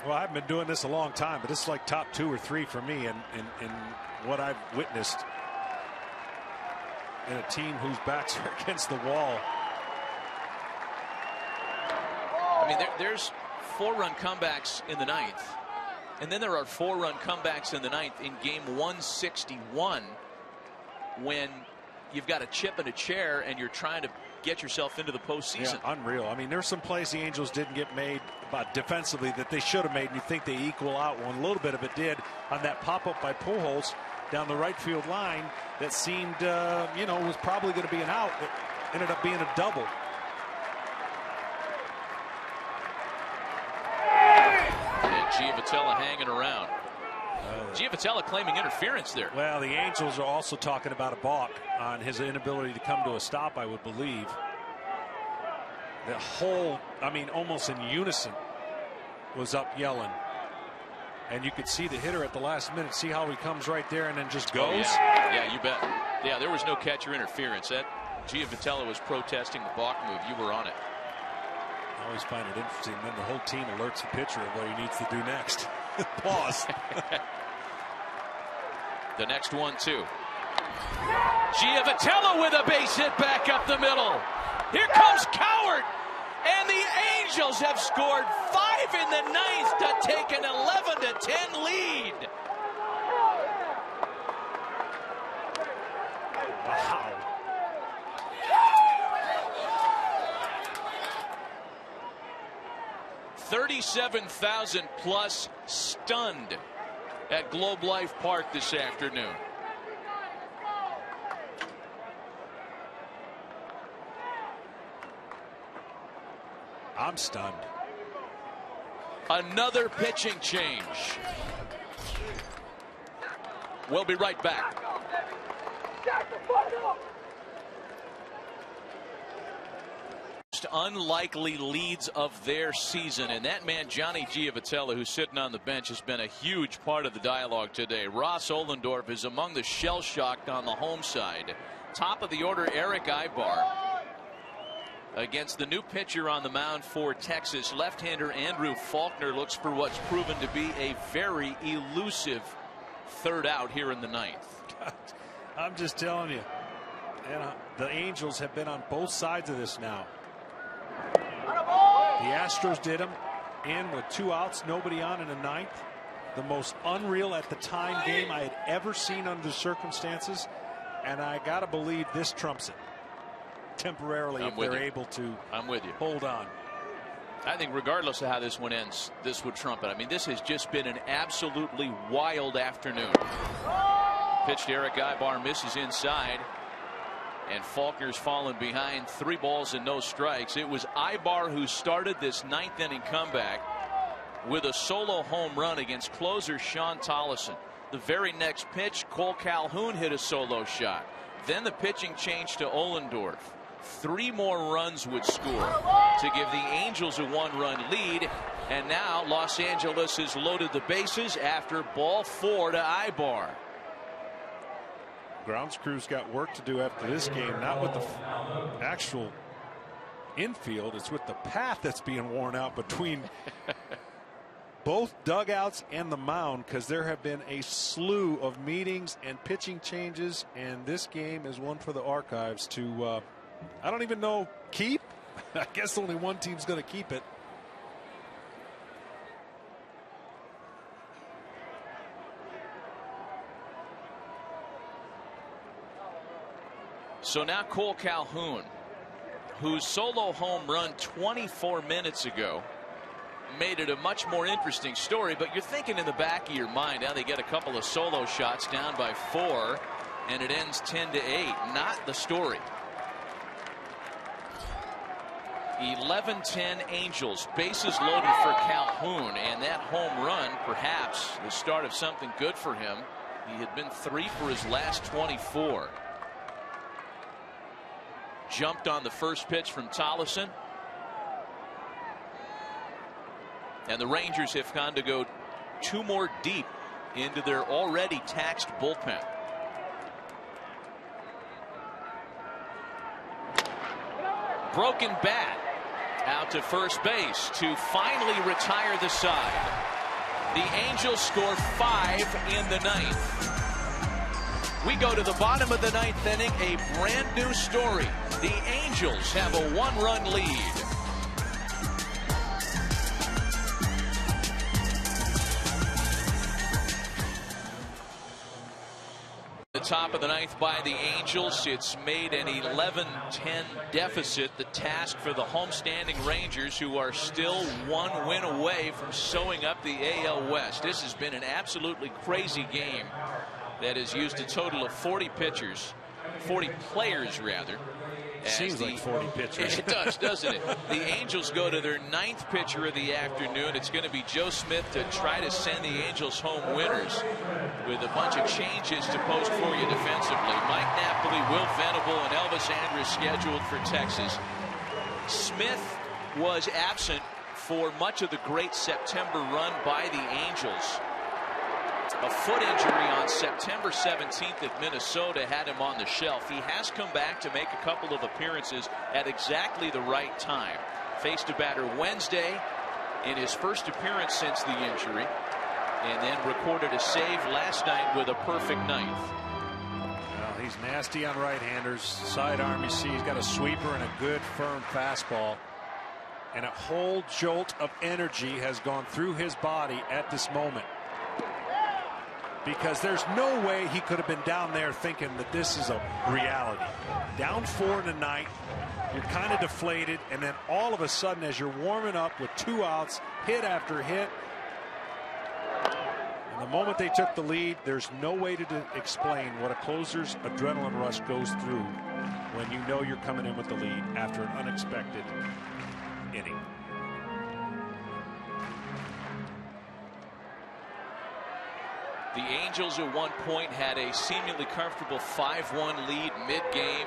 C: Well, I've been doing this a long time, but this is like top 2 or 3 for me in what I've witnessed in a team whose backs are against the wall.
A: mean, there's 4-run comebacks in the ninth, and then there are 4-run comebacks in the ninth in game 161 when you've got a chip and a chair and you're trying to get yourself into the postseason.
C: Yeah, unreal. I mean, there's some plays the Angels didn't get made defensively that they should have made, and you think they equal out one. A little bit of it did on that pop-up by Pujols down the right field line that seemed, was probably going to be an out. It ended up being a double.
A: And Giavotella hanging around. Giavotella claiming interference there.
C: Well, the Angels are also talking about a balk on his inability to come to a stop, I would believe. The whole, almost in unison, was up yelling. And you could see the hitter at the last minute, see how he comes right there and then just goes.
A: Oh, yeah, you bet. Yeah, there was no catcher interference. That Giavotella was protesting the balk move. You were on it.
C: I always find it interesting. Then the whole team alerts the pitcher of what he needs to do next. Pause.
A: The next one, too. Giavotella with a base hit back up the middle. Here comes Cowart. And the Angels have scored 5 in the ninth to take an 11-10 lead.
C: Wow.
A: $37,000 plus stunned at Globe Life Park this afternoon.
C: I'm stunned.
A: Another pitching change. We'll be right back. Most unlikely leads of their season, and that man Johnny Giavotella, who's sitting on the bench, has been a huge part of the dialogue today. Ross Ohlendorf is among the shell-shocked on the home side. Top of the order, Eric Aybar against the new pitcher on the mound for Texas. Left-hander Andrew Faulkner looks for what's proven to be a very elusive third out here in the ninth.
C: I'm just telling you, the Angels have been on both sides of this now. The Astros did them in with 2 outs, nobody on in the ninth. The most unreal at the time game I had ever seen under the circumstances, and I gotta believe this trumps it temporarily if they're able to hold on.
A: I think regardless of how this one ends, this would trump it. I mean, this has just been an absolutely wild afternoon. Pitch to Eric Aybar, misses inside, and Faulkner's fallen behind. 3 balls and no strikes. It was Aybar who started this 9th inning comeback with a solo home run against closer Sean Tolleson. The very next pitch, Cole Calhoun hit a solo shot. Then the pitching changed to Ohlendorf. 3 more runs would score to give the Angels a 1-run lead. And now Los Angeles has loaded the bases after ball 4 to Aybar.
C: Grounds crew's got work to do after this game, not with the actual infield. It's with the path that's being worn out between both dugouts and the mound, because there have been a slew of meetings and pitching changes, and this game is one for the archives to I don't even know, keep. I guess only one team's going to keep it.
A: So now Cole Calhoun, whose solo home run 24 minutes ago made it a much more interesting story, but you're thinking in the back of your mind, now they get a couple of solo shots down by 4 and it ends 10-8. Not the story. 11-10 Angels, bases loaded for Calhoun, and that home run perhaps the start of something good for him. He had been 3 for his last 24. Jumped on the first pitch from Tolleson. And the Rangers have gone to go 2 more deep into their already taxed bullpen. Broken bat out to first base to finally retire the side. The Angels score 5 in the ninth. We go to the bottom of the ninth inning, a brand new story. The Angels have a 1-run lead. top of the ninth by the Angels. It's made an 11-10 deficit the task for the homestanding Rangers, who are still one win away from sewing up the AL West. This has been an absolutely crazy game that has used a total of 40 players rather.
C: Seems like 40 pitchers.
A: It does, doesn't it? The Angels go to their ninth pitcher of the afternoon. It's going to be Joe Smith to try to send the Angels home winners with a bunch of changes to post for you defensively. Mike Napoli, Will Venable, and Elvis Andrus scheduled for Texas. Smith was absent for much of the great September run by the Angels. A foot injury on September 17th at Minnesota had him on the shelf. He has come back to make a couple of appearances at exactly the right time. Faced a batter Wednesday in his first appearance since the injury, and then recorded a save last night with a perfect ninth.
C: Well, he's nasty on right-handers. Sidearm, you see he's got a sweeper and a good firm fastball. And a whole jolt of energy has gone through his body at this moment. Because there's no way he could have been down there thinking that this is a reality. Down 4 in the ninth, you're kind of deflated, and then all of a sudden, as you're warming up with 2 outs, hit after hit, and the moment they took the lead, there's no way to explain what a closer's adrenaline rush goes through when you know you're coming in with the lead after an unexpected inning.
A: The Angels at one point had a seemingly comfortable 5-1 lead mid-game.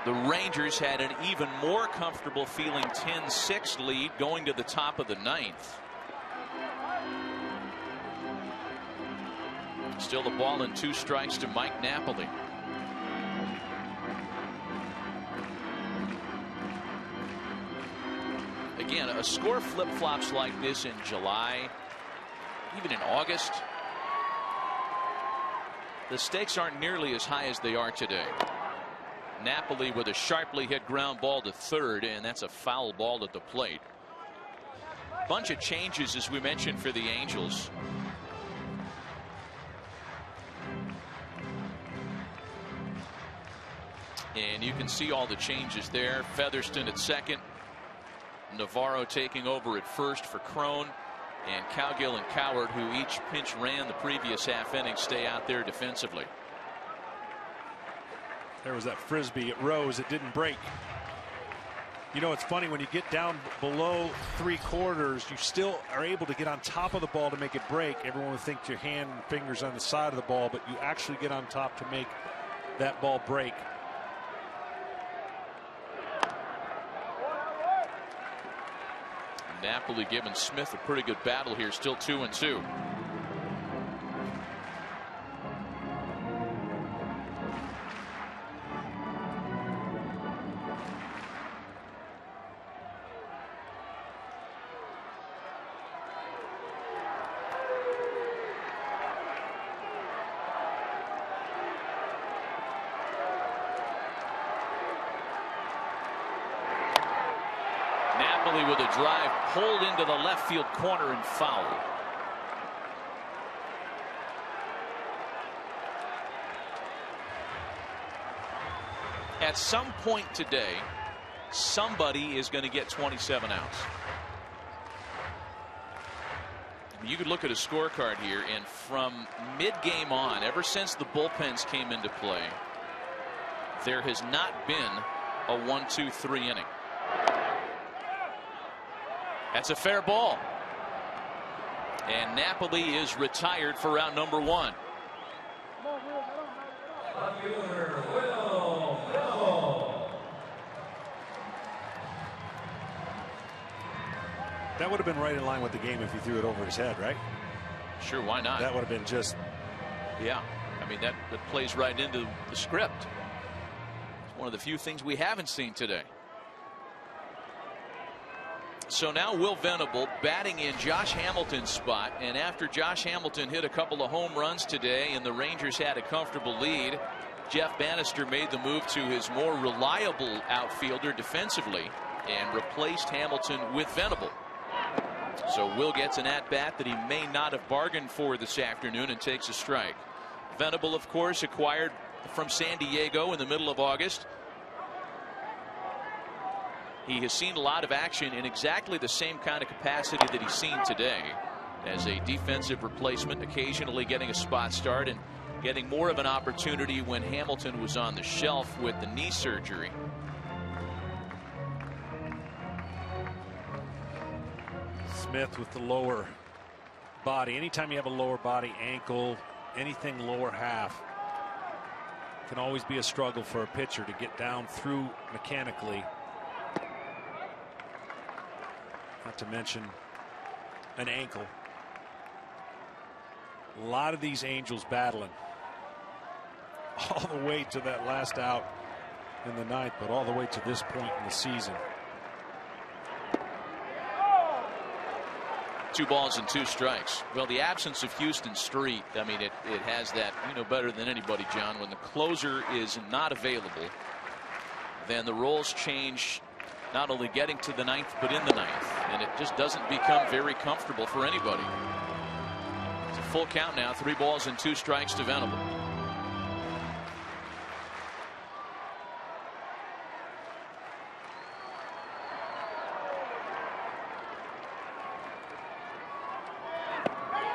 A: The Rangers had an even more comfortable feeling 10-6 lead going to the top of the ninth. Still the ball and 2 strikes to Mike Napoli. Again, a score flip-flops like this in July, even in August, the stakes aren't nearly as high as they are today. Napoli with a sharply hit ground ball to third, and that's a foul ball at the plate. Bunch of changes, as we mentioned, for the Angels. And you can see all the changes there. Featherston at second, Navarro taking over at first for Crone, and Cowgill and Coward, who each pinch ran the previous half inning, stay out there defensively.
C: There was that frisbee. It rose. It didn't break. You know, it's funny when you get down below 3/4, you still are able to get on top of the ball to make it break. Everyone would think your hand and fingers on the side of the ball, but you actually get on top to make that ball break.
A: Napoli giving Smith a pretty good battle here, still 2-2. Napoli with a drive pulled into the left field corner and foul. At some point today, somebody is going to get 27 outs. You could look at a scorecard here, and from mid-game on, ever since the bullpens came into play, there has not been a 1-2-3 inning. That's a fair ball. And Napoli is retired for round number 1.
C: That would have been right in line with the game if he threw it over his head, right?
A: Sure, why not?
C: That would have been just...
A: Yeah, I mean, that plays right into the script. It's one of the few things we haven't seen today. So now Will Venable batting in Josh Hamilton's spot, and after Josh Hamilton hit a couple of home runs today and the Rangers had a comfortable lead, Jeff Bannister made the move to his more reliable outfielder defensively and replaced Hamilton with Venable. So Will gets an at-bat that he may not have bargained for this afternoon and takes a strike. Venable, of course, acquired from San Diego in the middle of August. He has seen a lot of action in exactly the same kind of capacity that he's seen today, as a defensive replacement, occasionally getting a spot start and getting more of an opportunity when Hamilton was on the shelf with the knee surgery.
C: Smith with the lower body. Anytime you have a lower body, ankle, anything lower half, can always be a struggle for a pitcher to get down through mechanically. Not to mention an ankle. A lot of these Angels battling all the way to that last out in the ninth, but all the way to this point in the season.
A: 2 balls and 2 strikes. Well, the absence of Houston Street, I mean, it has that, you know, better than anybody, John. When the closer is not available, then the roles change, not only getting to the ninth, but in the ninth. And it just doesn't become very comfortable for anybody. It's a full count now, 3 balls and 2 strikes to Venable.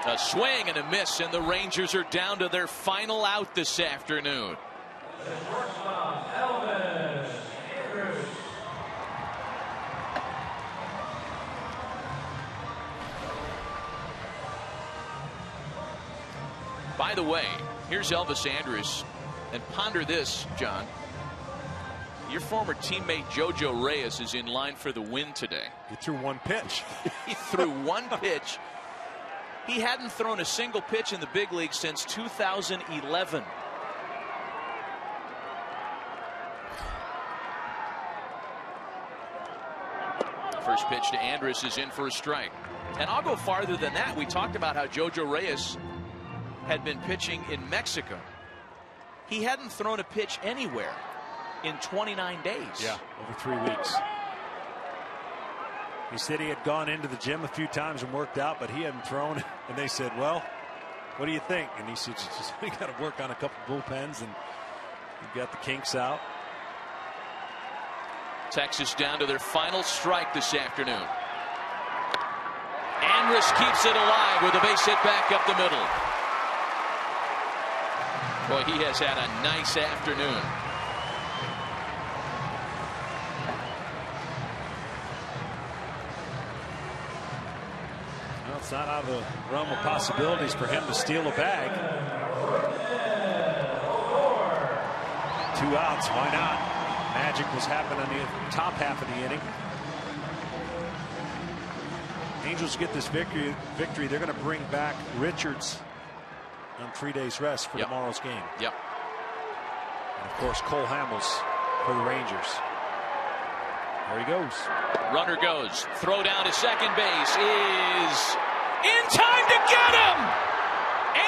A: A swing and a miss, and the Rangers are down to their final out this afternoon. By the way, here's Elvis Andrus, and ponder this, John. Your former teammate JoJo Reyes is in line for the win today.
C: He threw 1 pitch.
A: He threw 1 pitch. He hadn't thrown a single pitch in the big league since 2011. First pitch to Andrus is in for a strike. And I'll go farther than that. We talked about how JoJo Reyes had been pitching in Mexico. He hadn't thrown a pitch anywhere in 29 days.
C: Yeah, over 3 weeks. He said he had gone into the gym a few times and worked out, but he hadn't thrown. And they said, well, what do you think? And he said, we got to work on a couple bullpens, and we got the kinks out.
A: Texas down to their final strike this afternoon. Andrus keeps it alive with a base hit back up the middle. Boy, he has had a nice afternoon.
C: Well, it's not out of the realm of possibilities for him to steal a bag. 2 outs, why not? Magic was happening in the top half of the inning. Angels get this victory. They're going to bring back Richards on 3 days rest for tomorrow's game.
A: Yep.
C: And of course, Cole Hamels for the Rangers. There he goes.
A: Runner goes. Throw down to second base is in time to get him.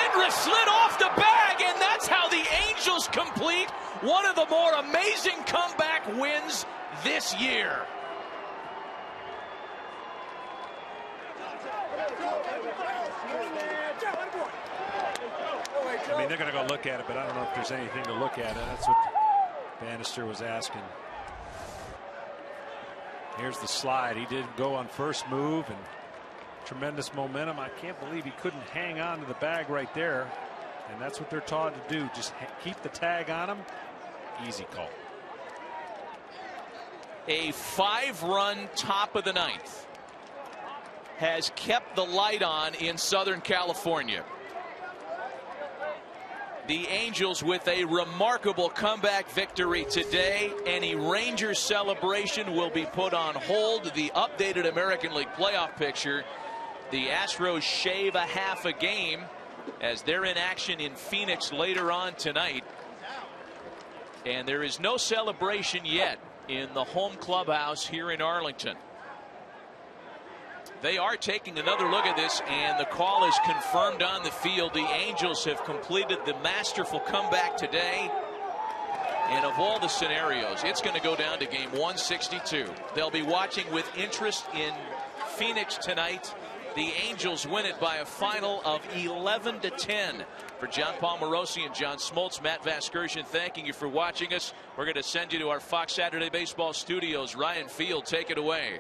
A: Andrus slid off the bag, and that's how the Angels complete one of the more amazing comeback wins this year.
C: I mean, they're going to go look at it, but I don't know if there's anything to look at. That's what Bannister was asking. Here's the slide. He did go on first move, and tremendous momentum. I can't believe he couldn't hang on to the bag right there. And that's what they're taught to do. Just keep the tag on him. Easy call.
A: A 5-run top of the ninth has kept the light on in Southern California. The Angels with a remarkable comeback victory today. Any Rangers celebration will be put on hold. The updated American League playoff picture. The Astros shave a half a game as they're in action in Phoenix later on tonight. And there is no celebration yet in the home clubhouse here in Arlington. They are taking another look at this, and the call is confirmed on the field. The Angels have completed the masterful comeback today. And of all the scenarios, it's going to go down to game 162. They'll be watching with interest in Phoenix tonight The Angels win it by a final of 11-10. For John Paul Morosi and John Smoltz, Matt Vasgersian thanking you for watching us. We're going to send you to our Fox Saturday Baseball studios. Ryan Field, take it away.